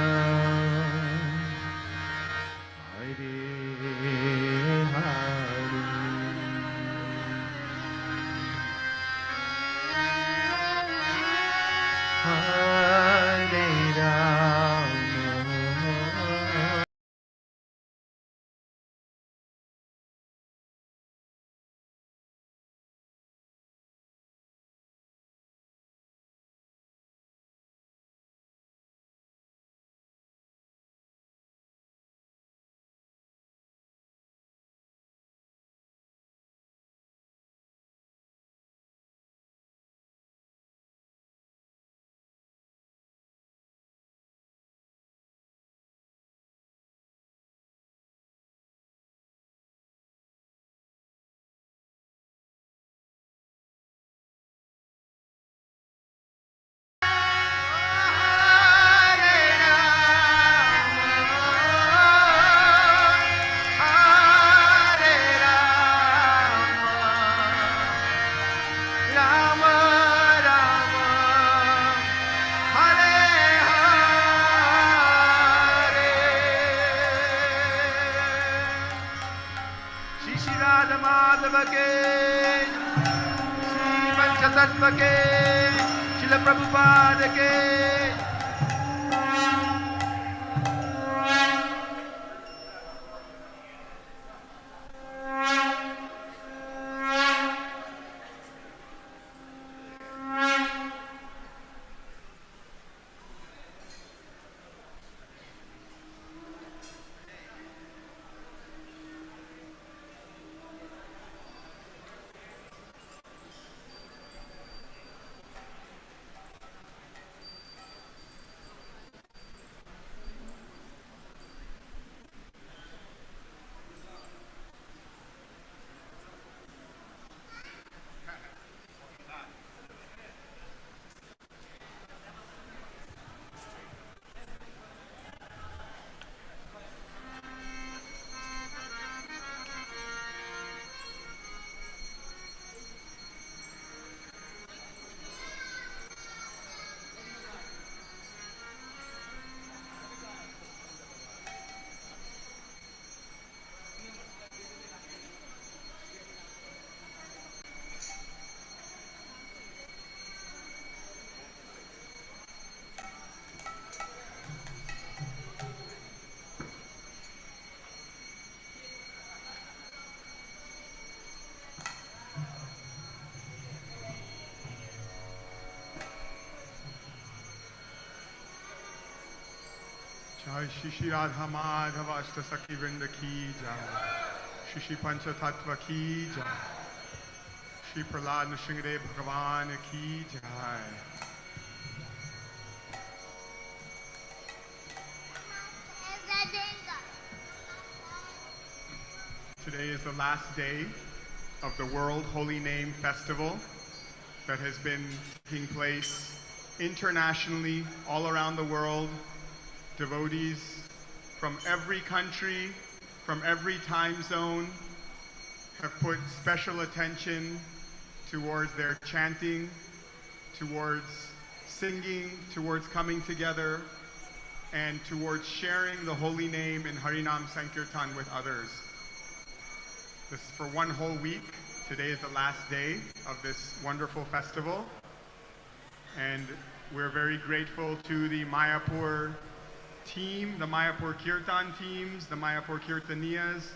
[SPEAKER 1] Hare Hare Hare Rama Rama Rama Hare Hare Shri Shri Radha Madhava ke Shri Panchatattva ke Srila Prabhupada ke Jai Shri Shri Radha Madhava Ashta Sakhi Vrinda ki Jai Shri Shri Pancha Tattva ki Jai Shri Prahlad Nrsimhadev Bhagavan ki Jai. Today is the last day of the World Holy Name Festival that has been taking place internationally all around the world. Devotees from every country, from every time zone, have put special attention towards their chanting, towards singing, towards coming together, and towards sharing the holy name in Harinam Sankirtan with others. This is for one whole week. Today is the last day of this wonderful festival. And we're very grateful to the Mayapur team, the Mayapur Kirtan teams, the Mayapur Kirtaniyas,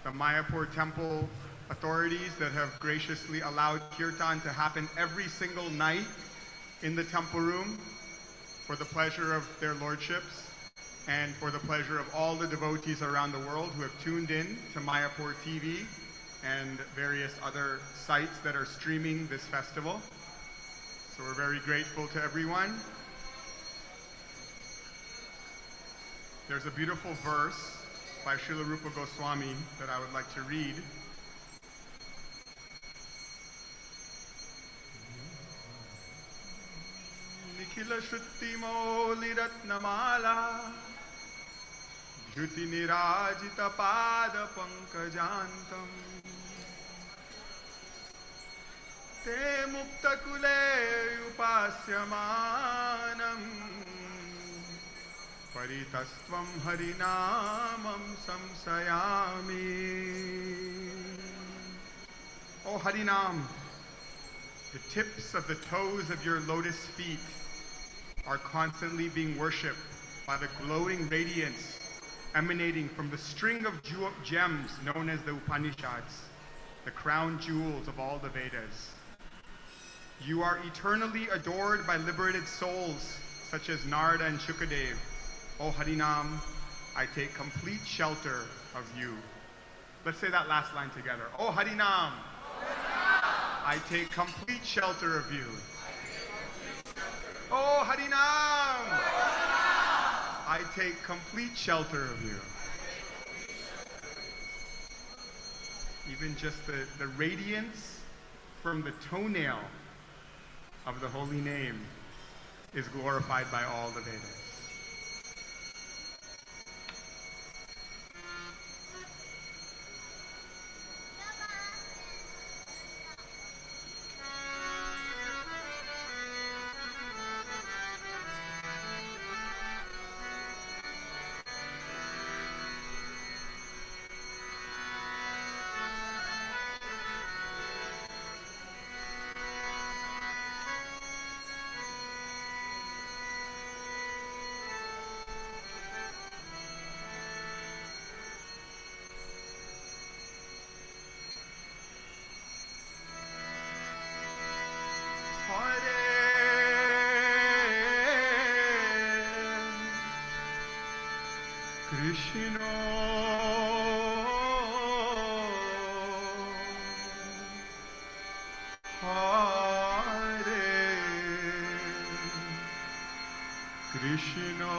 [SPEAKER 1] the Mayapur temple authorities that have graciously allowed Kirtan to happen every single night in the temple room for the pleasure of their lordships and for the pleasure of all the devotees around the world who have tuned in to Mayapur TV and various other sites that are streaming this festival. So we're very grateful to everyone. There's a beautiful verse by Srila Rupa Goswami that I would like to read. Nikhila Shruti Moli Ratnamala Jyuti Nirajita Pada Pankajantam Te Mukta Kule Upasyamana Paritastvam harinamam samsayami. Oh Harinam, the tips of the toes of your lotus feet are constantly being worshipped by the glowing radiance emanating from the string of gems known as the Upanishads, the crown jewels of all the Vedas. You are eternally adored by liberated souls such as Narada and Shukadev. O Harinam, I take complete shelter of you. Let's say that last line together. O Harinam, I take complete shelter of you. O Harinam, I take complete shelter of you. Even just the radiance from the toenail of the holy name is glorified by all the Vedas. Krishna, Hare Krishna,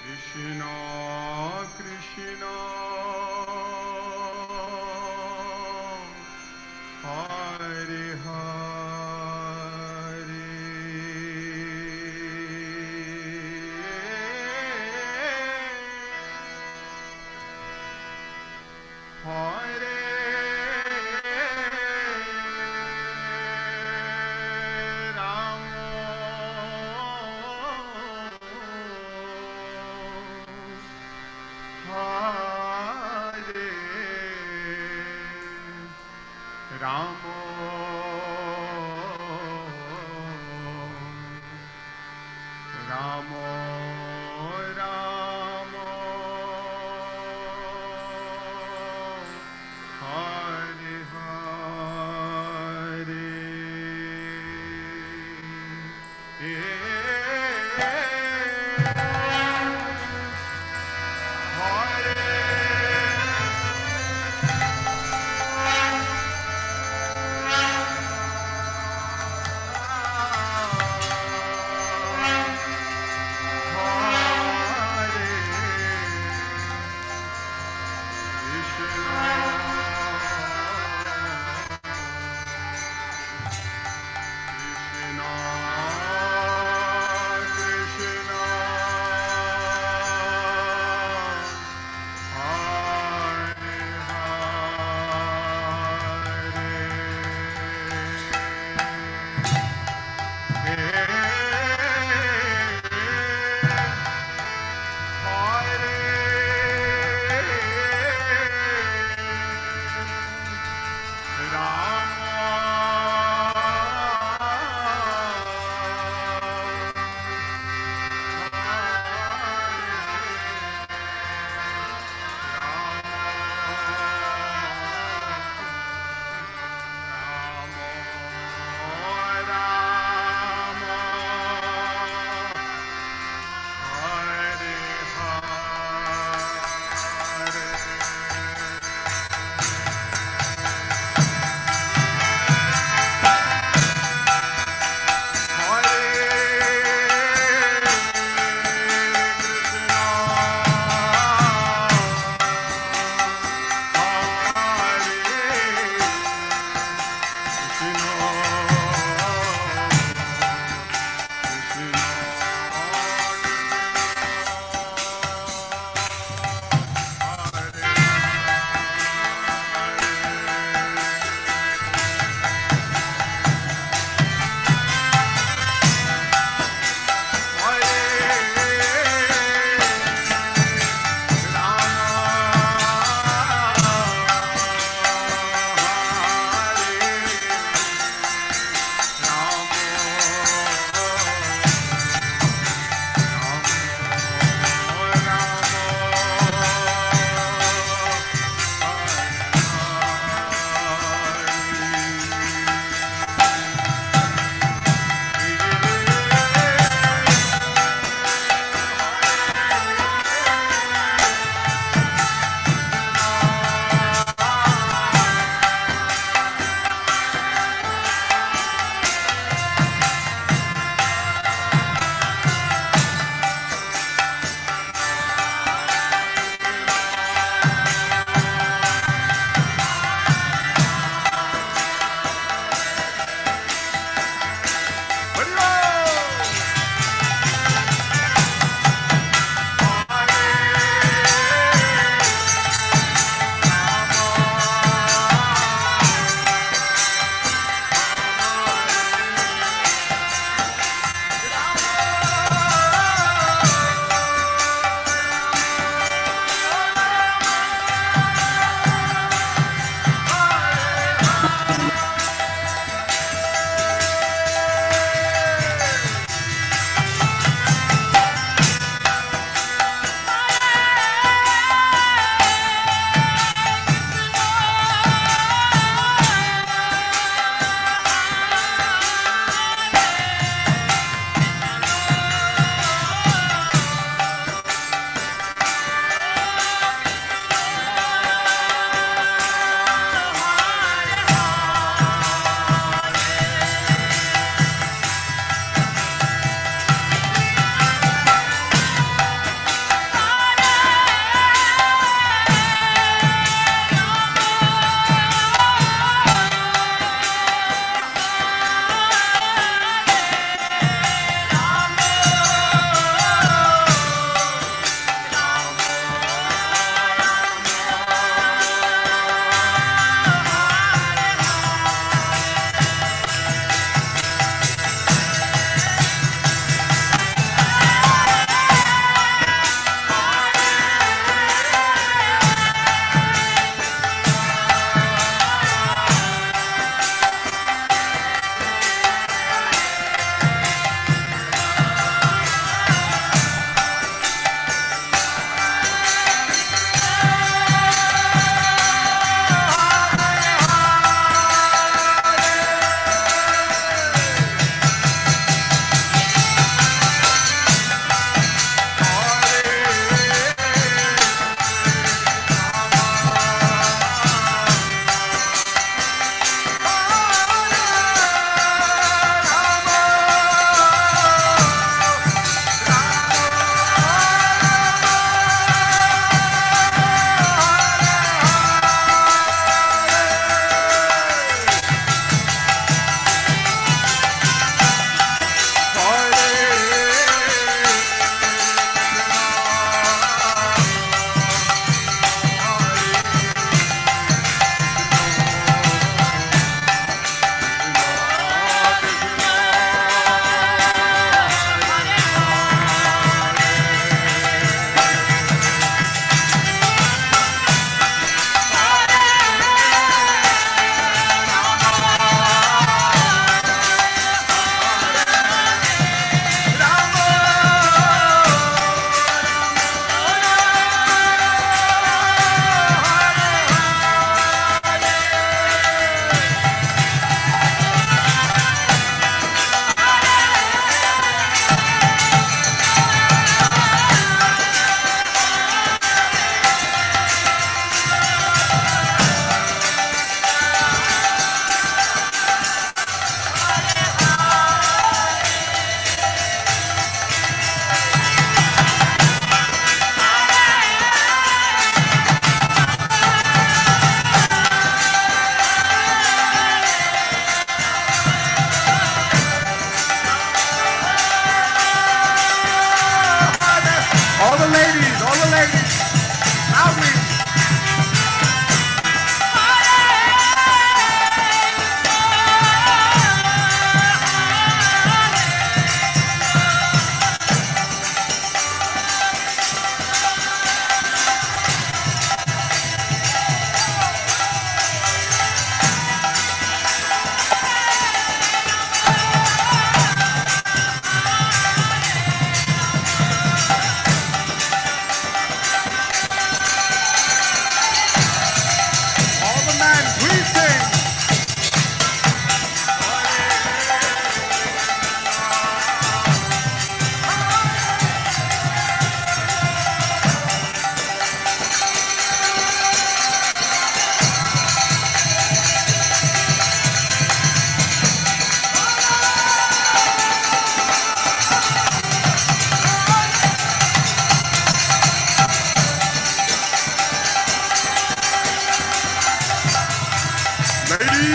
[SPEAKER 1] Krishna Krishna, Hare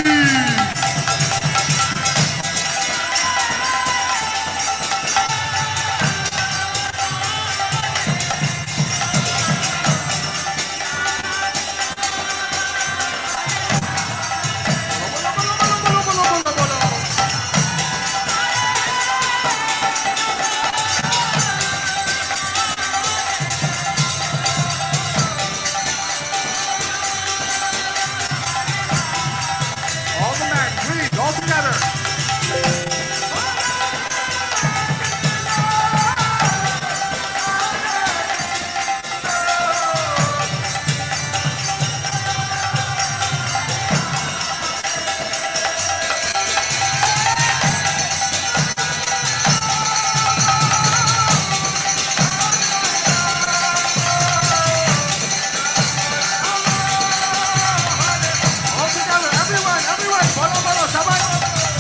[SPEAKER 1] All the men, please, all together. All together, everyone, everyone. Bolo, bolo, sabay.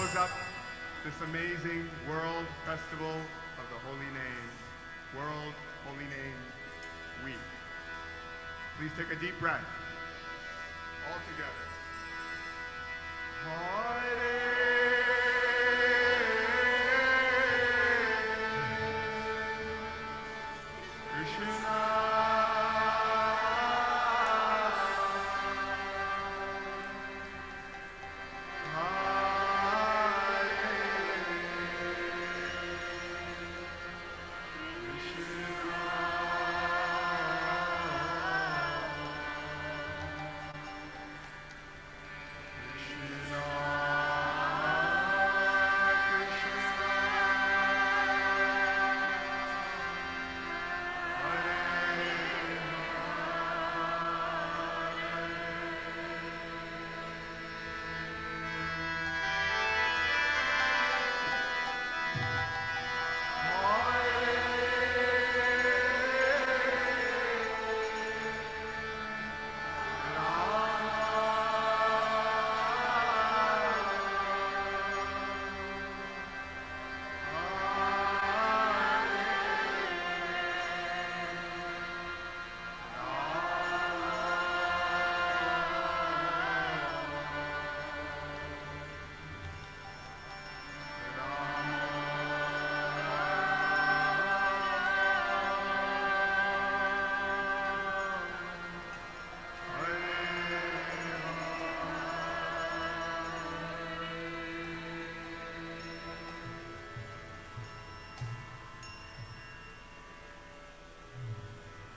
[SPEAKER 1] close up this amazing World Festival of the Holy Name, World Holy Name Week. Please take a deep breath, all together. Hare Krishna.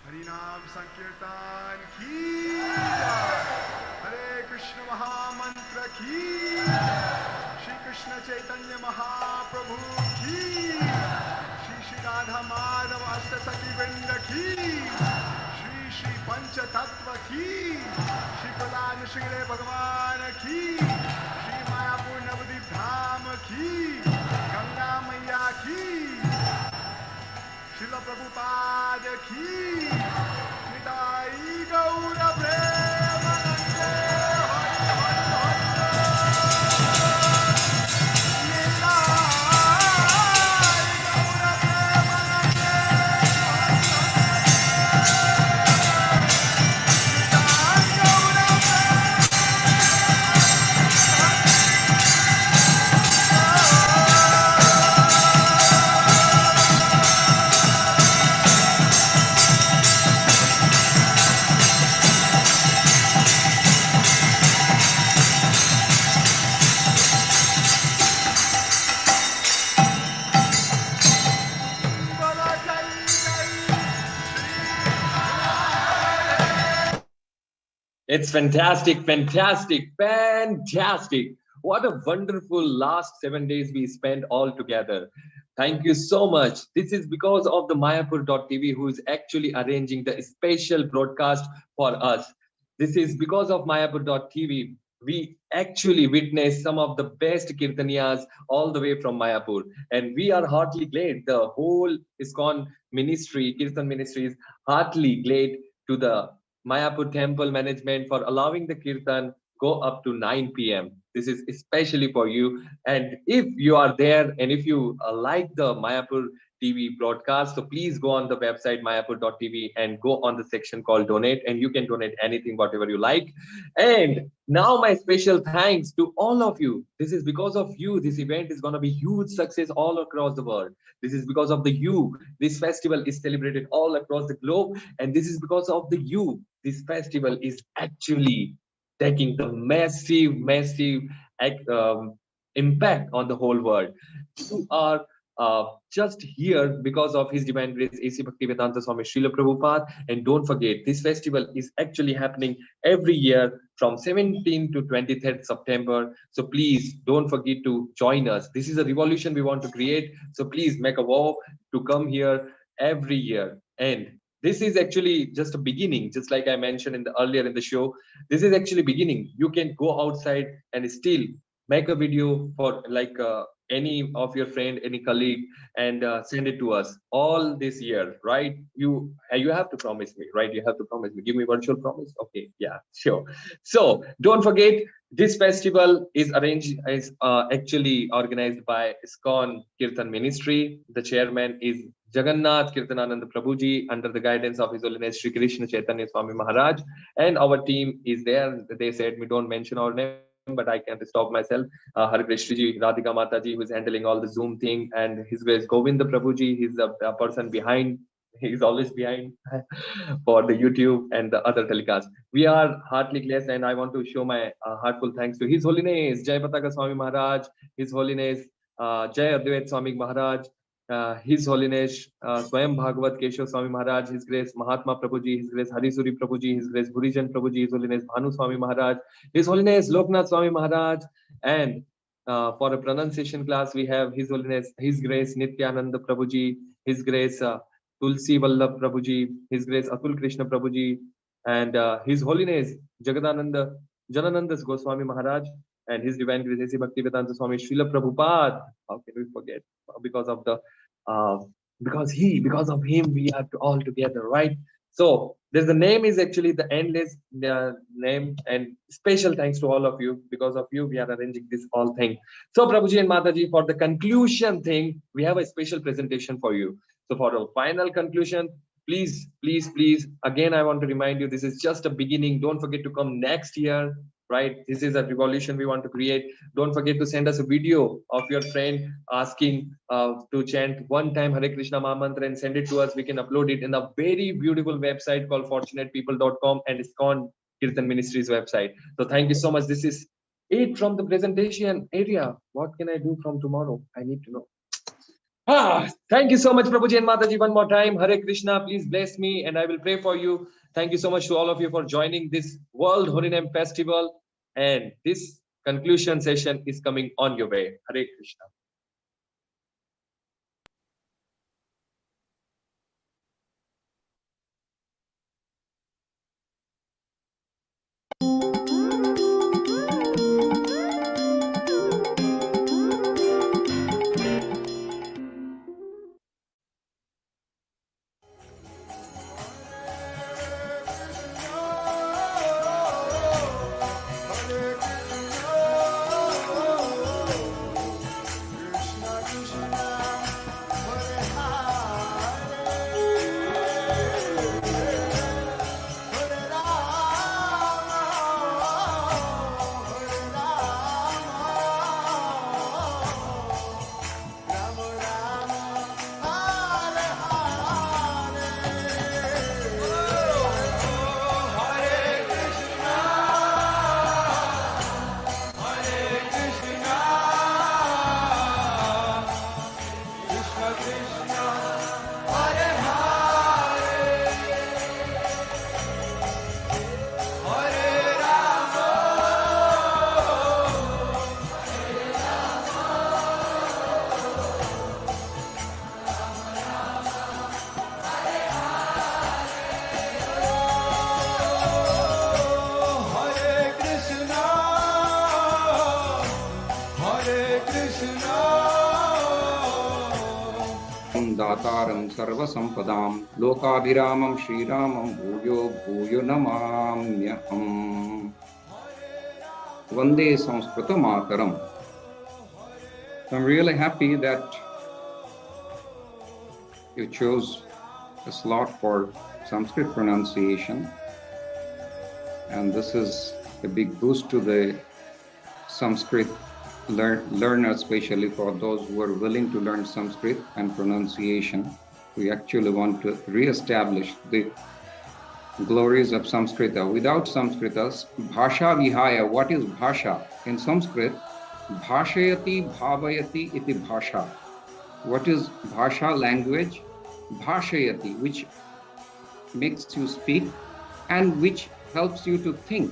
[SPEAKER 1] Harinam Sankirtan ki jai. Hare Krishna Mahamantra ki jai. Shri Krishna Chaitanya Mahaprabhu ki jai. Shri Radha Madhava Asta Sati Vrinda ki jai. Shri Pancha Tattva ki jai. Shri Pradhan Shri Bhagavan ki jai. Shri Mayapur Navadip Dham ki jai. Ganga Maiya ki jai. Srila Prabhupada ki Nitai Gaura Premanande Hari
[SPEAKER 2] It's fantastic, fantastic, fantastic. What a wonderful last 7 days we spent all together. Thank you so much. This is because of the Mayapur.tv who is actually arranging the special broadcast for us. This is because of Mayapur.tv. We actually witnessed some of the best Kirtaniyas all the way from Mayapur. And we are heartily glad. The whole ISKCON ministry, Kirtan ministry is heartily glad to the Mayapur temple management for allowing the Kirtan go up to 9 p.m. This is especially for you. And if you are there and if you like the Mayapur TV broadcast, so please go on the website mayapur.tv and go on the section called donate, and you can donate anything, whatever you like. And now my special thanks to all of you. This is because of you. This event is going to be huge success all across the world. This is because of the you. This festival is celebrated all across the globe. And this is because of the you. This festival is actually taking the massive impact on the whole world. You are just here because of His Divine Grace A.C. Bhaktivedanta Swami Srila Prabhupada. And don't forget, this festival is actually happening every year from 17th to 23rd September. So please don't forget to join us. This is a revolution we want to create. So please make a vow to come here every year. And this is actually just a beginning, just like I mentioned earlier in the show. This is actually beginning. You can go outside and still make a video for like any of your friend, any colleague, and send it to us all this year, right? You have to promise me, right? You have to promise me. Give me virtual promise. Okay, yeah, sure. So don't forget, this festival is actually organized by ISKCON Kirtan Ministry. The chairman is Jagannath Kirtananand Prabhuji, under the guidance of His Holiness Shri Krishna Chaitanya Swami Maharaj, and our team is there. They said we don't mention our name, but I can't stop myself. Radha Krishna ji, Radhika Mataji, who is handling all the Zoom thing, and His Grace Govinda Prabhuji, he's a person behind. He's always behind for the YouTube and the other telecasts. We are heartily blessed, and I want to show my heartful thanks to His Holiness Jai Pataka Swami Maharaj, His Holiness Jai Advait Swami Maharaj, His Holiness Swayam Bhagavat Keshav Swami Maharaj, His Grace Mahatma Prabhuji, His Grace Harisuri Prabhuji, His Grace Bhurijan Prabhuji, His Holiness Bhanu Swami Maharaj, His Holiness Loknath Swami Maharaj, and for a pronunciation class we have His Holiness His Grace Nityananda Prabhuji, His Grace Tulsi Vallabh Prabhuji, His Grace Atul Krishna Prabhuji, and His Holiness Jagadananda Janananda Goswami Maharaj, and His Divine Grace A.C. Bhaktivedanta Swami Srila Prabhupada. How can we forget? Because of the because of him we are all together, right? So there's the name is actually the endless name, and special thanks to all of you. Because of you we are arranging this whole thing. So Prabhuji and Mataji, for the conclusion thing, we have a special presentation for you. So for the final conclusion, please, again, I want to remind you, this is just a beginning. Don't forget to come next year, right? This is a revolution we want to create. Don't forget to send us a video of your friend asking to chant one time Hare Krishna Maha Mantra and send it to us. We can upload it in a very beautiful website called fortunatepeople.com and ISKCON Kirtan Ministries website. So thank you so much. This is it from the presentation area. What can I do from tomorrow? I need to know. Thank you so much, Prabhuji and Mataji, one more time. Hare Krishna, please bless me and I will pray for you. Thank you so much to all of you for joining this World Holy Name Festival. And this conclusion session is coming on your way. Hare Krishna.
[SPEAKER 3] दातारं सर्वसंपदां लोकाभिरामं श्रीरामं भूयो भूयो नमाम्यहम् वंदे संस्कृत मातरम. I'm really happy that you chose a slot for Sanskrit pronunciation, and this is a big boost to the Sanskrit learners, especially for those who are willing to learn Sanskrit and pronunciation. We actually want to re-establish the glories of Samskrita. Without Samskritas, bhasha vihaya, what is bhasha? In Sanskrit, bhashayati bhavayati iti bhasha. What is bhasha? Language. Bhashayati, which makes you speak and which helps you to think.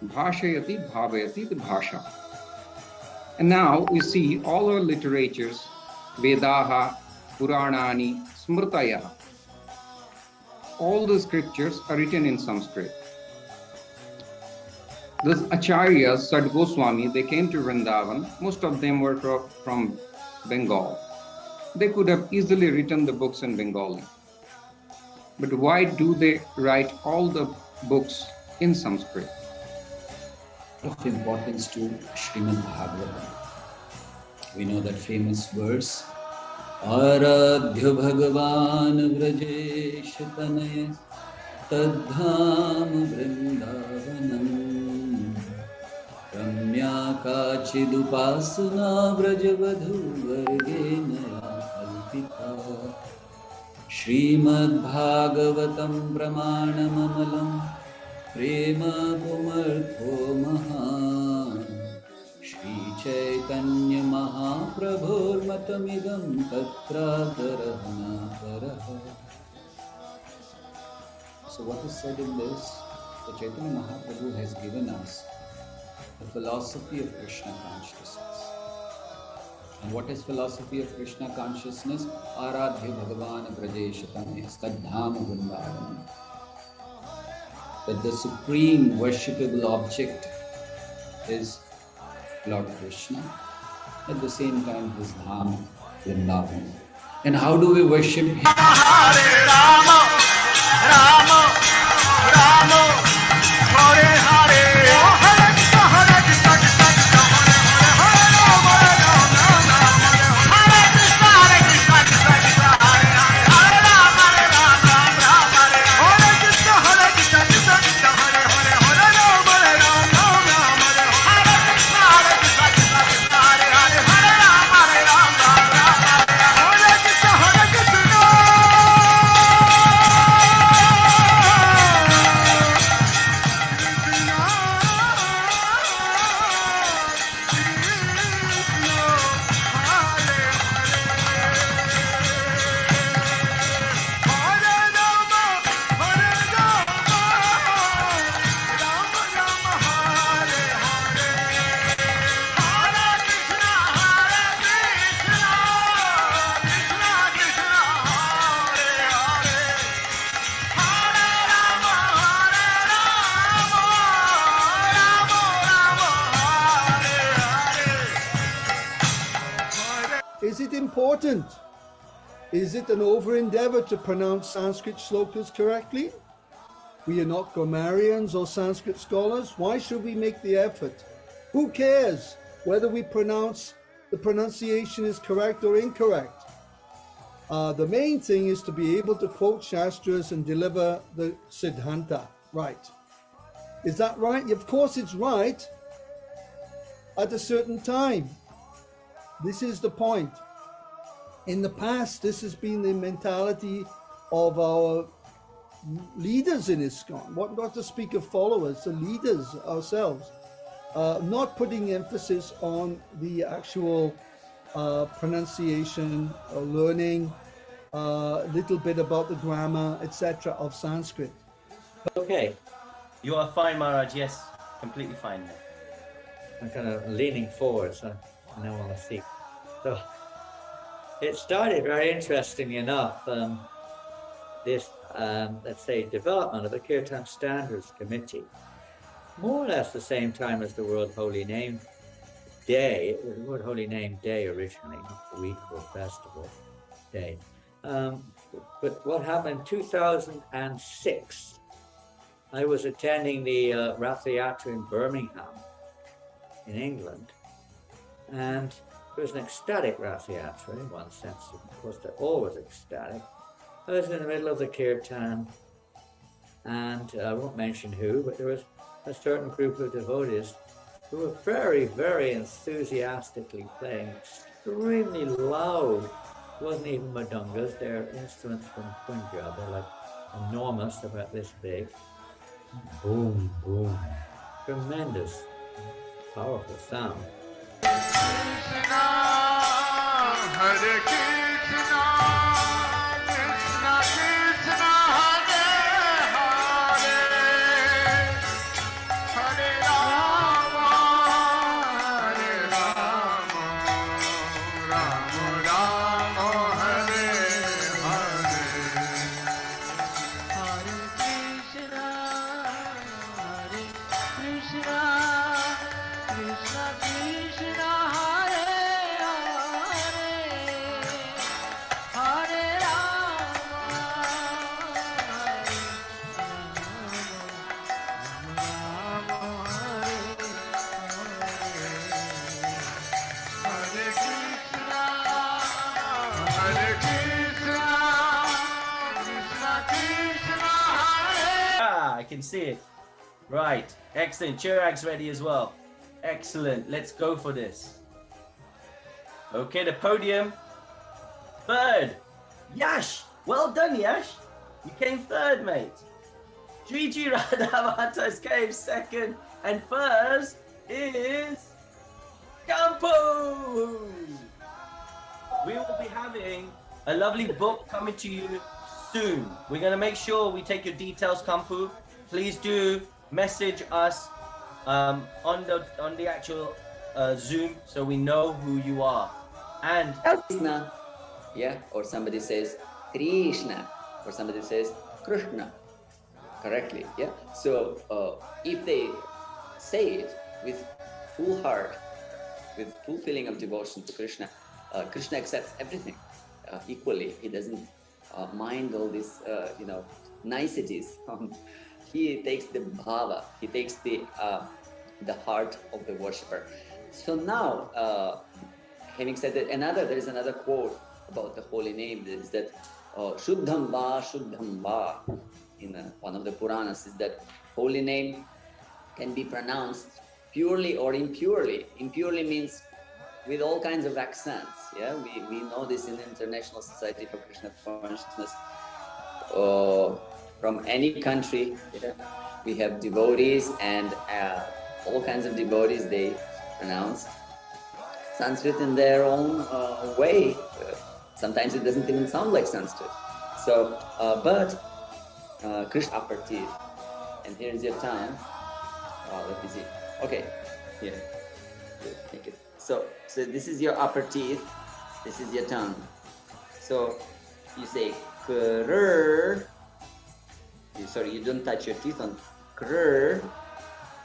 [SPEAKER 3] Bhashayati bhavayati iti bhasha. And now we see all our literatures, Vedaha, Puranani, Smrtayaha. All the scriptures are written in Sanskrit.
[SPEAKER 10] Those acharyas, Sad Goswami, they came to Vrindavan. Most of them were from Bengal. They could have easily written the books in Bengali. But why do they write all the books in Sanskrit?
[SPEAKER 11] Of importance to Srimad Bhagavatam. We know that famous verse, Aradhya Bhagavan Vrajesh Tanaya Tadham Brindavanam Ramya Kachidupasana Vrajavadhu Vargenaya Kalpita Srimad Bhagavatam Pramanamamalam Prema Pumartho Mahan Shri Chaitanya Mahaprabhur Matamidam Tatra Darahana Daraha. So what is said in this? The Chaitanya Mahaprabhu has given us the philosophy of Krishna consciousness. And what is philosophy of Krishna consciousness? Aradhya Bhagavan Brajeshatame Stadhama Vrindavan. That the supreme worshipable object is Lord Krishna. At the same time, his Dham, Vrindavan. And how do we worship him? Hare Rama, Rama, Rama, Hare Hare, Hare Krishna, Hare Krishna, Krishna Krishna, Hare Hare, Hare Rama, Rama, Rama, Hare Krishna, Hare Krishna, Krishna Krishna, Hare Hare, Hare Rama, Rama, Rama, Hare Krishna, Hare Krishna, Krishna Krishna, Hare Hare, Hare Rama, Rama, Rama, Hare Krishna, Hare Krishna, Krishna Krishna, Hare Hare, Hare Rama, Rama, Rama, Hare Krishna, Hare Krishna.
[SPEAKER 12] Is it important? Is it an over-endeavor to pronounce Sanskrit shlokas correctly? We are not grammarians or Sanskrit scholars. Why should we make the effort? Who cares whether the pronunciation is correct or incorrect? The main thing is to be able to quote Shastras and deliver the Siddhanta right. Is that right? Of course it's right at a certain time. This is the point. In the past, this has been the mentality of our leaders in ISKCON, not to speak of followers, the leaders ourselves, not putting emphasis on the actual pronunciation, learning a little bit about the grammar, etc. of Sanskrit.
[SPEAKER 13] Okay, you are fine, Maharaj. Yes, completely fine now.
[SPEAKER 14] I'm kind of leaning forward, so I know on the seat. So it started very interestingly enough. This, let's say, development of the Kirtan Standards Committee, more or less the same time as the World Holy Name Day. The World Holy Name Day originally, not the week or festival day. But what happened in 2006? I was attending the Rath Yatra in Birmingham, in England, and it was an ecstatic Rath Yatra in one sense. Of course, they're always ecstatic. I was in the middle of the Kirtan, and I won't mention who, but there was a certain group of devotees who were very, very enthusiastically playing extremely loud. It wasn't even madungas, they're instruments from Punjab. They're like enormous, about this big. Boom, boom. Tremendous, powerful sound.
[SPEAKER 15] Krishna, Hare Krishna, Krishna Krishna, Hare Hare, Hare Rama, Hare Rama, Rama Rama, Hare Hare, Hare Krishna, Hare Krishna.
[SPEAKER 13] can see it. Right, excellent. Chirag's ready as well. Excellent. Let's go for this. Okay, the podium. Third, Yash. Well done, Yash. You came third, mate. Gigi Radhamatas came second, and first is Kampu. We will be having a lovely book coming to you soon. We're going to make sure we take your details, Kampu. Please do message us on the actual Zoom so we know who you are. And
[SPEAKER 16] Krishna, yeah, or somebody says Krishna, or somebody says Krishna, correctly, yeah. So if they say it with full heart, with full feeling of devotion to Krishna, Krishna accepts everything equally. He doesn't mind all these, niceties. He takes the bhava. He takes the heart of the worshipper. So now, having said that, there is another quote about the holy name. Is that Shuddham Va in one of the Puranas, is that holy name can be pronounced purely or impurely. Impurely means with all kinds of accents. Yeah, we know this in the International Society for Krishna Consciousness. From any country, yeah, we have devotees, and all kinds of devotees, they pronounce Sanskrit in their own way. Sometimes it doesn't even sound like Sanskrit. So, but Krishna upper teeth, and here's your tongue. Let me see. Okay, here. Take it. So this is your upper teeth. This is your tongue. So you say krr. Sorry, you don't touch your teeth on krr.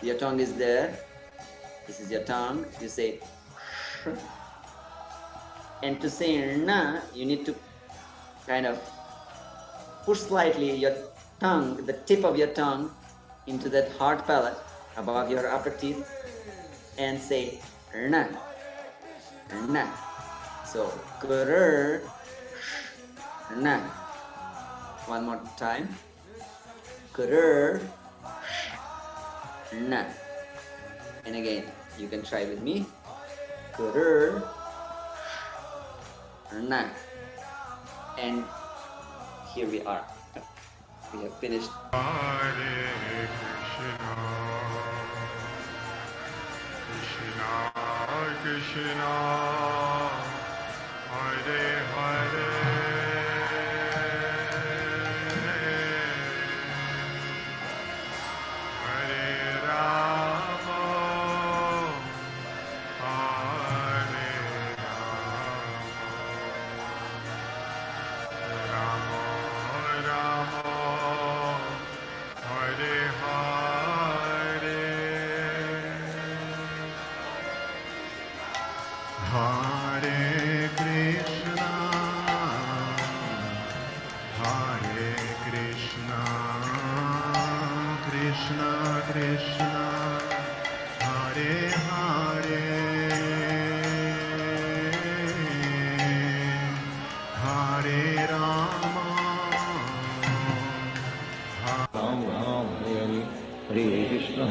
[SPEAKER 16] Your tongue is there. This is your tongue. You say sh. And to say na, you need to kind of push slightly your tongue, the tip of your tongue, into that hard palate above your upper teeth, and say na, na. So krr, na. One more time. Krr, na. And again, you can try with me. Krr, na. And here we are. We have finished.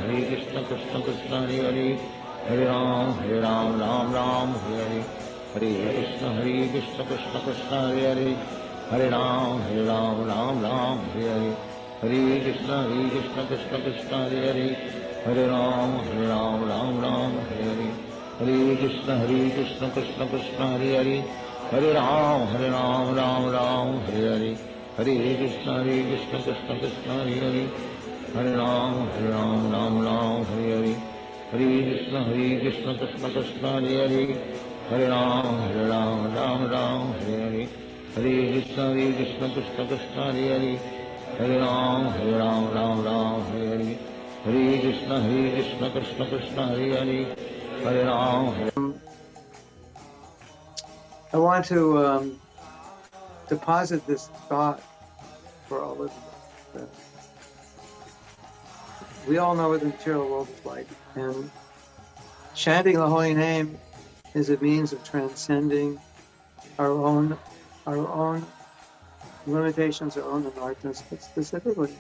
[SPEAKER 15] Hare Krishna, Krishna Krishna, Hare Hare, Hare Rama, Hare Rama, Rama, Hare Hare, Hare Krishna, Hare Krishna, Krishna Krishna, Hare Hare, Hare Rama,
[SPEAKER 3] Ram Ram Hare Hare Krishna Krishna Krishna Hare Hare Hare Ram Ram Ram Hare Hare Krishna Krishna Krishna Hare Hare Hare Ram Ram Hare Hare Krishna Krishna Krishna Hare Hare Ram Ram Hare Hare Krishna Krishna Krishna Hare Hare Ram Ram Hare Hare Krishna Krishna Krishna Hare Hare Ram Ram Hare Hare Krishna Krishna Krishna Hare Hare Ram Ram Hare Hare Krishna Krishna Krishna Hare Hare Ram Hare Hare Krishna Krishna Krishna Hare Hare Ram.
[SPEAKER 17] I want to deposit this thought for all of you. We all know what the material world is like, and chanting the holy name is a means of transcending our own limitations, our own anarthas, but specifically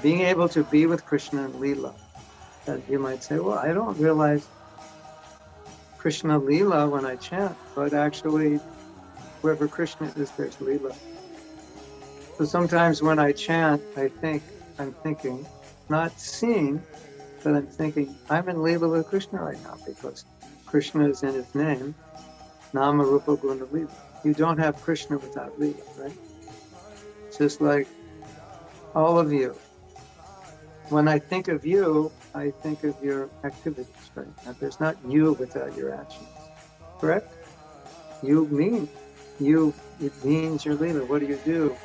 [SPEAKER 17] being able to be with Krishna and Leela. And you might say, well, I don't realize Krishna Leela when I chant, but actually, wherever Krishna is, there's Leela. So sometimes when I chant, I'm thinking, not seeing, but I'm thinking, I'm in Leela with Krishna right now because Krishna is in his name, Nama Rupa Guna Leela. You don't have Krishna without Leela, right? Just like all of you. When I think of you, I think of your activities, right? And there's not you without your actions, correct? You mean, it means your Leela. What do you do?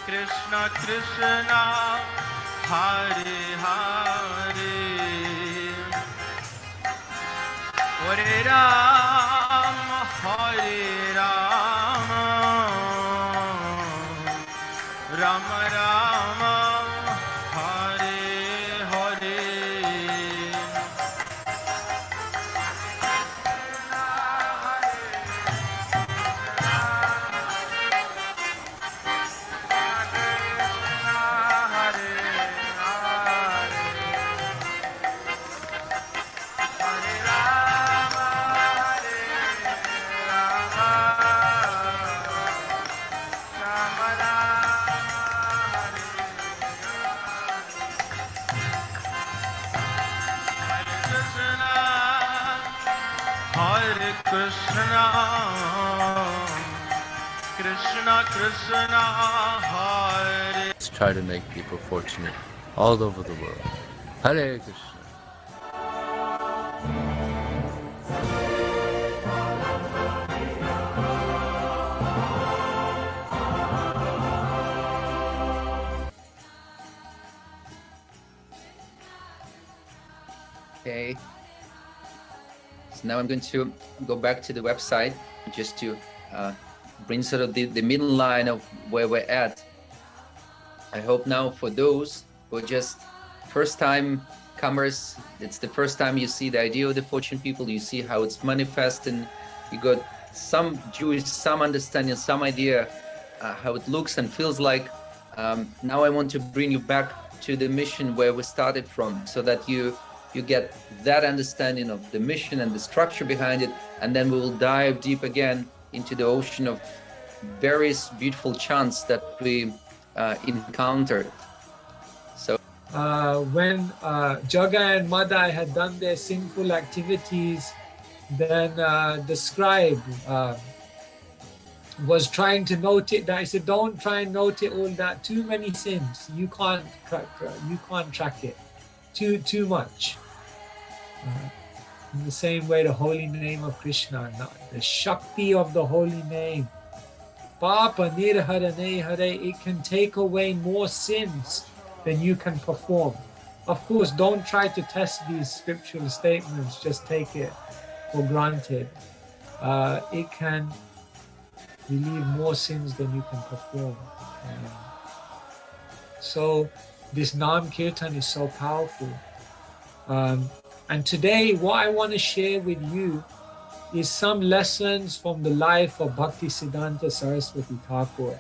[SPEAKER 15] Krishna Krishna, Hare Hare, Hare Rama, Hare Rama, Rama Rama, Hare Hare. Hare Krishna, Krishna Krishna, Hare.
[SPEAKER 18] Let's try to make people fortunate all over the world. Hare Krishna.
[SPEAKER 19] Okay. So now I'm going to go back to the website just to bring sort of the middle line of where we're at. I hope now for those who are just first time comers, it's the first time you see the idea of the fortune people, you see how it's manifesting, you got some understanding, some idea how it looks and feels like. Now I want to bring you back to the mission where we started from, so that you get that understanding of the mission and the structure behind it, and then we will dive deep again into the ocean of various beautiful chants that we encountered. So
[SPEAKER 20] when Jaga and Madai had done their sinful activities, then the scribe was trying to note it. I said, don't try and note it all that. Too many sins. You can't track it. Too much. In the same way, the holy name of Krishna, the Shakti of the holy name, Papa Nirharane Hare, it can take away more sins than you can perform. Of course, don't try to test these scriptural statements, just take it for granted. It can relieve more sins than you can perform. So this Nam Kirtan is so powerful. And today, what I want to share with you is some lessons from the life of Bhaktisiddhanta Saraswati Thakur.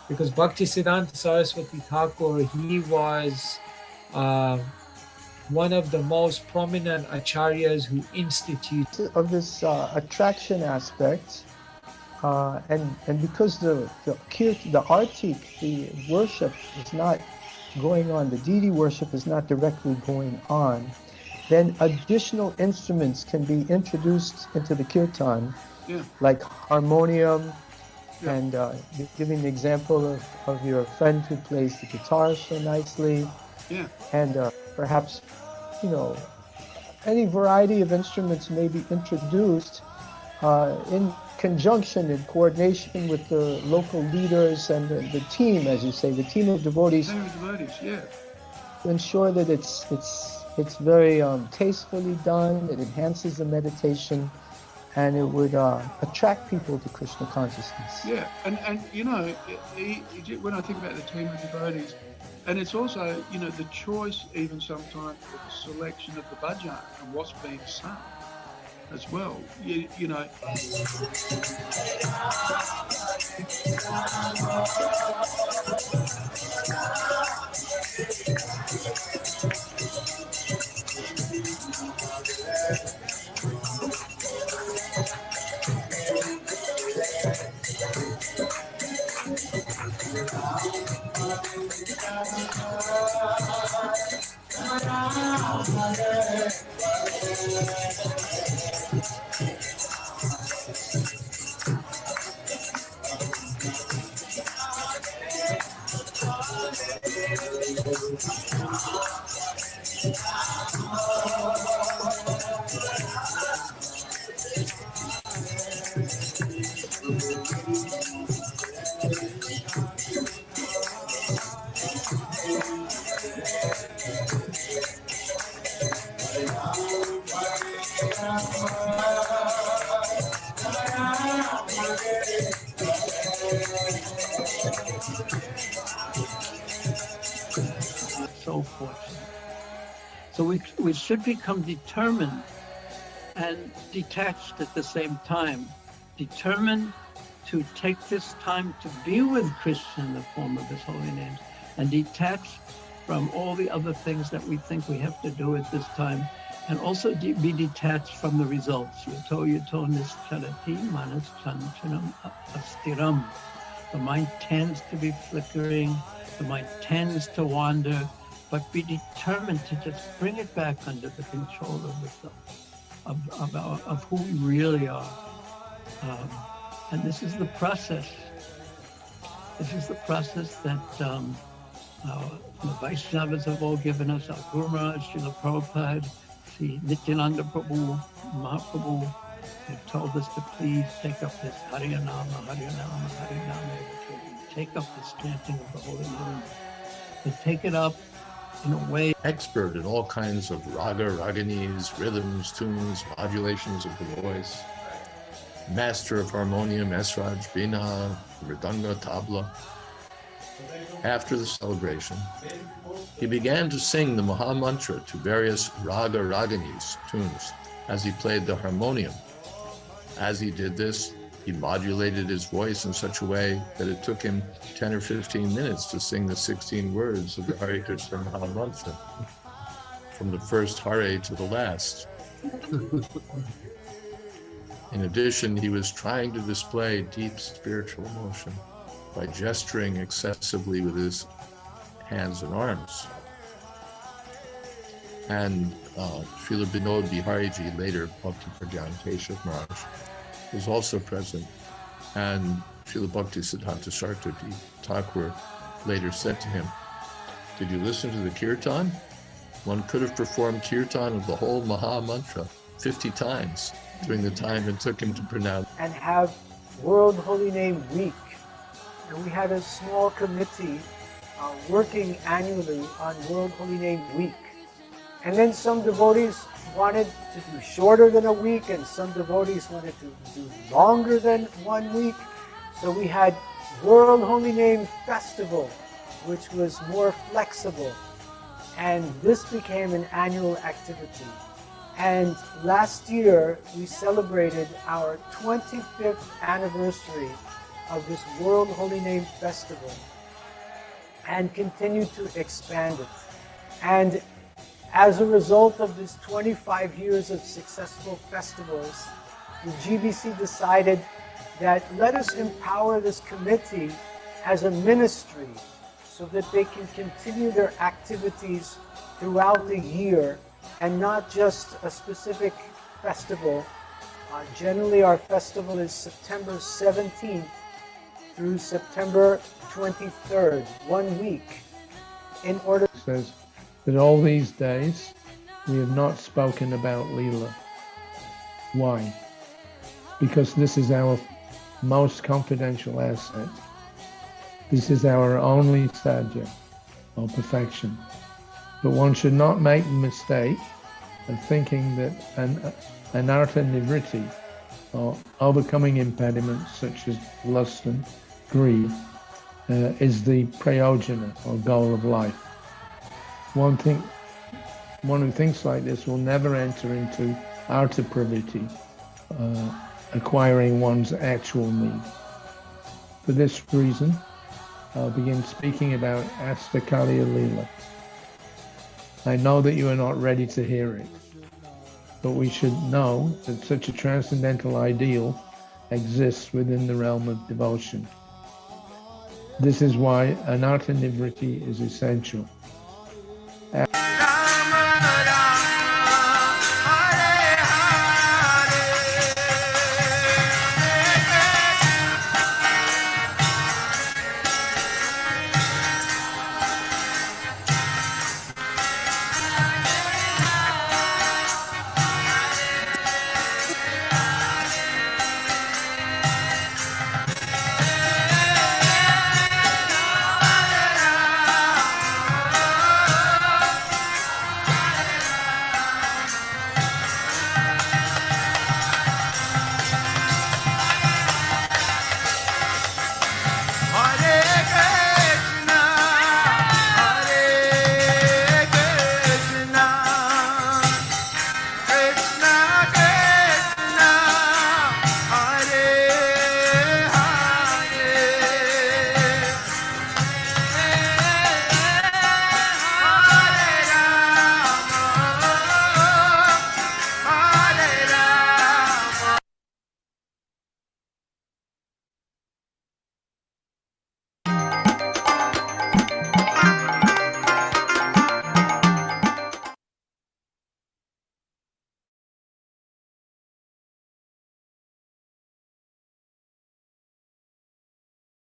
[SPEAKER 20] Because Bhaktisiddhanta Saraswati Thakur, he was one of the most prominent acharyas who instituted
[SPEAKER 21] of this attraction aspect, and because the artik, the worship is not going on, the deity worship is not directly going on, then additional instruments can be introduced into the kirtan, like harmonium, and giving the example of your friend who plays the guitar so nicely, and perhaps, any variety of instruments may be introduced in conjunction, in coordination with the local leaders and the team, as you say, the team of devotees, to ensure that it's very tastefully done, it enhances the meditation, and it would attract people to Krishna consciousness.
[SPEAKER 4] Yeah, and you know, when I think about the team of devotees, and it's also, you know, the choice even sometimes of the selection of the bhajan and what's being sung as well. You know.
[SPEAKER 17] So fortunate. So we should become determined and detached at the same time. Determined to take this time to be with Krishna in the form of his holy names, and detached from all the other things that we think we have to do at this time, and also be detached from the results. Yato nischarati manas chanchanam astiram. The mind tends to be flickering, the mind tends to wander, but be determined to just bring it back under the control of the self, of who we really are. And this is the process. This is the process that the Vaishnavas have all given us. Our Guru Maharaj, Srila Prabhupada, Sri Nityananda Prabhu, Mahaprabhu, have told us to please take up this Harinama, Harinama, Harinama, take up this chanting of the holy name, to take it up in a way.
[SPEAKER 18] Expert in all kinds of raga, raganis, rhythms, tunes, modulations of the voice. Master of harmonium, esraj, bina, mridanga, tabla. After the celebration, he began to sing the Maha Mantra to various raga, raganis, tunes, as he played the harmonium. As he did this, he modulated his voice in such a way that it took him 10 or 15 minutes to sing the 16 words of the Hare Krishna Maha Mantra, from the first Hare to the last. In addition, he was trying to display deep spiritual emotion by gesturing excessively with his hands and arms. And Srila Binod Bihariji, later Bhakti Pradhan Keshav Maharaj, was also present. And Srila Bhakti Siddhanta Saraswati Thakur later said to him, "Did you listen to the Kirtan? One could have performed Kirtan of the whole Maha Mantra 50 times during the time it took him to pronounce."
[SPEAKER 21] And have World Holy Name Week. And we had a small committee working annually on World Holy Name Week. And then some devotees wanted to do shorter than a week, and some devotees wanted to do longer than 1 week. So we had World Holy Name Festival, which was more flexible. And this became an annual activity. And last year, we celebrated our 25th anniversary of this World Holy Name Festival and continue to expand it. And as a result of this 25 years of successful festivals, the GBC decided that let us empower this committee as a ministry so that they can continue their activities throughout the year and not just a specific festival. Generally, our festival is September 17th through September 23rd, 1 week, in order.
[SPEAKER 7] It says that all these days we have not spoken about Leela. Why? Because this is our most confidential asset. This is our only sadhya, or perfection. But one should not make the mistake of thinking that an artha nivritti or overcoming impediments such as lust and greed is the prayojana, or goal of life. One who thinks like this will never enter into artha pravritti, acquiring one's actual need. For this reason, I'll begin speaking about Astakaliya Leela. I know that you are not ready to hear it, but we should know that such a transcendental ideal exists within the realm of devotion. This is why anartha nivritti is essential.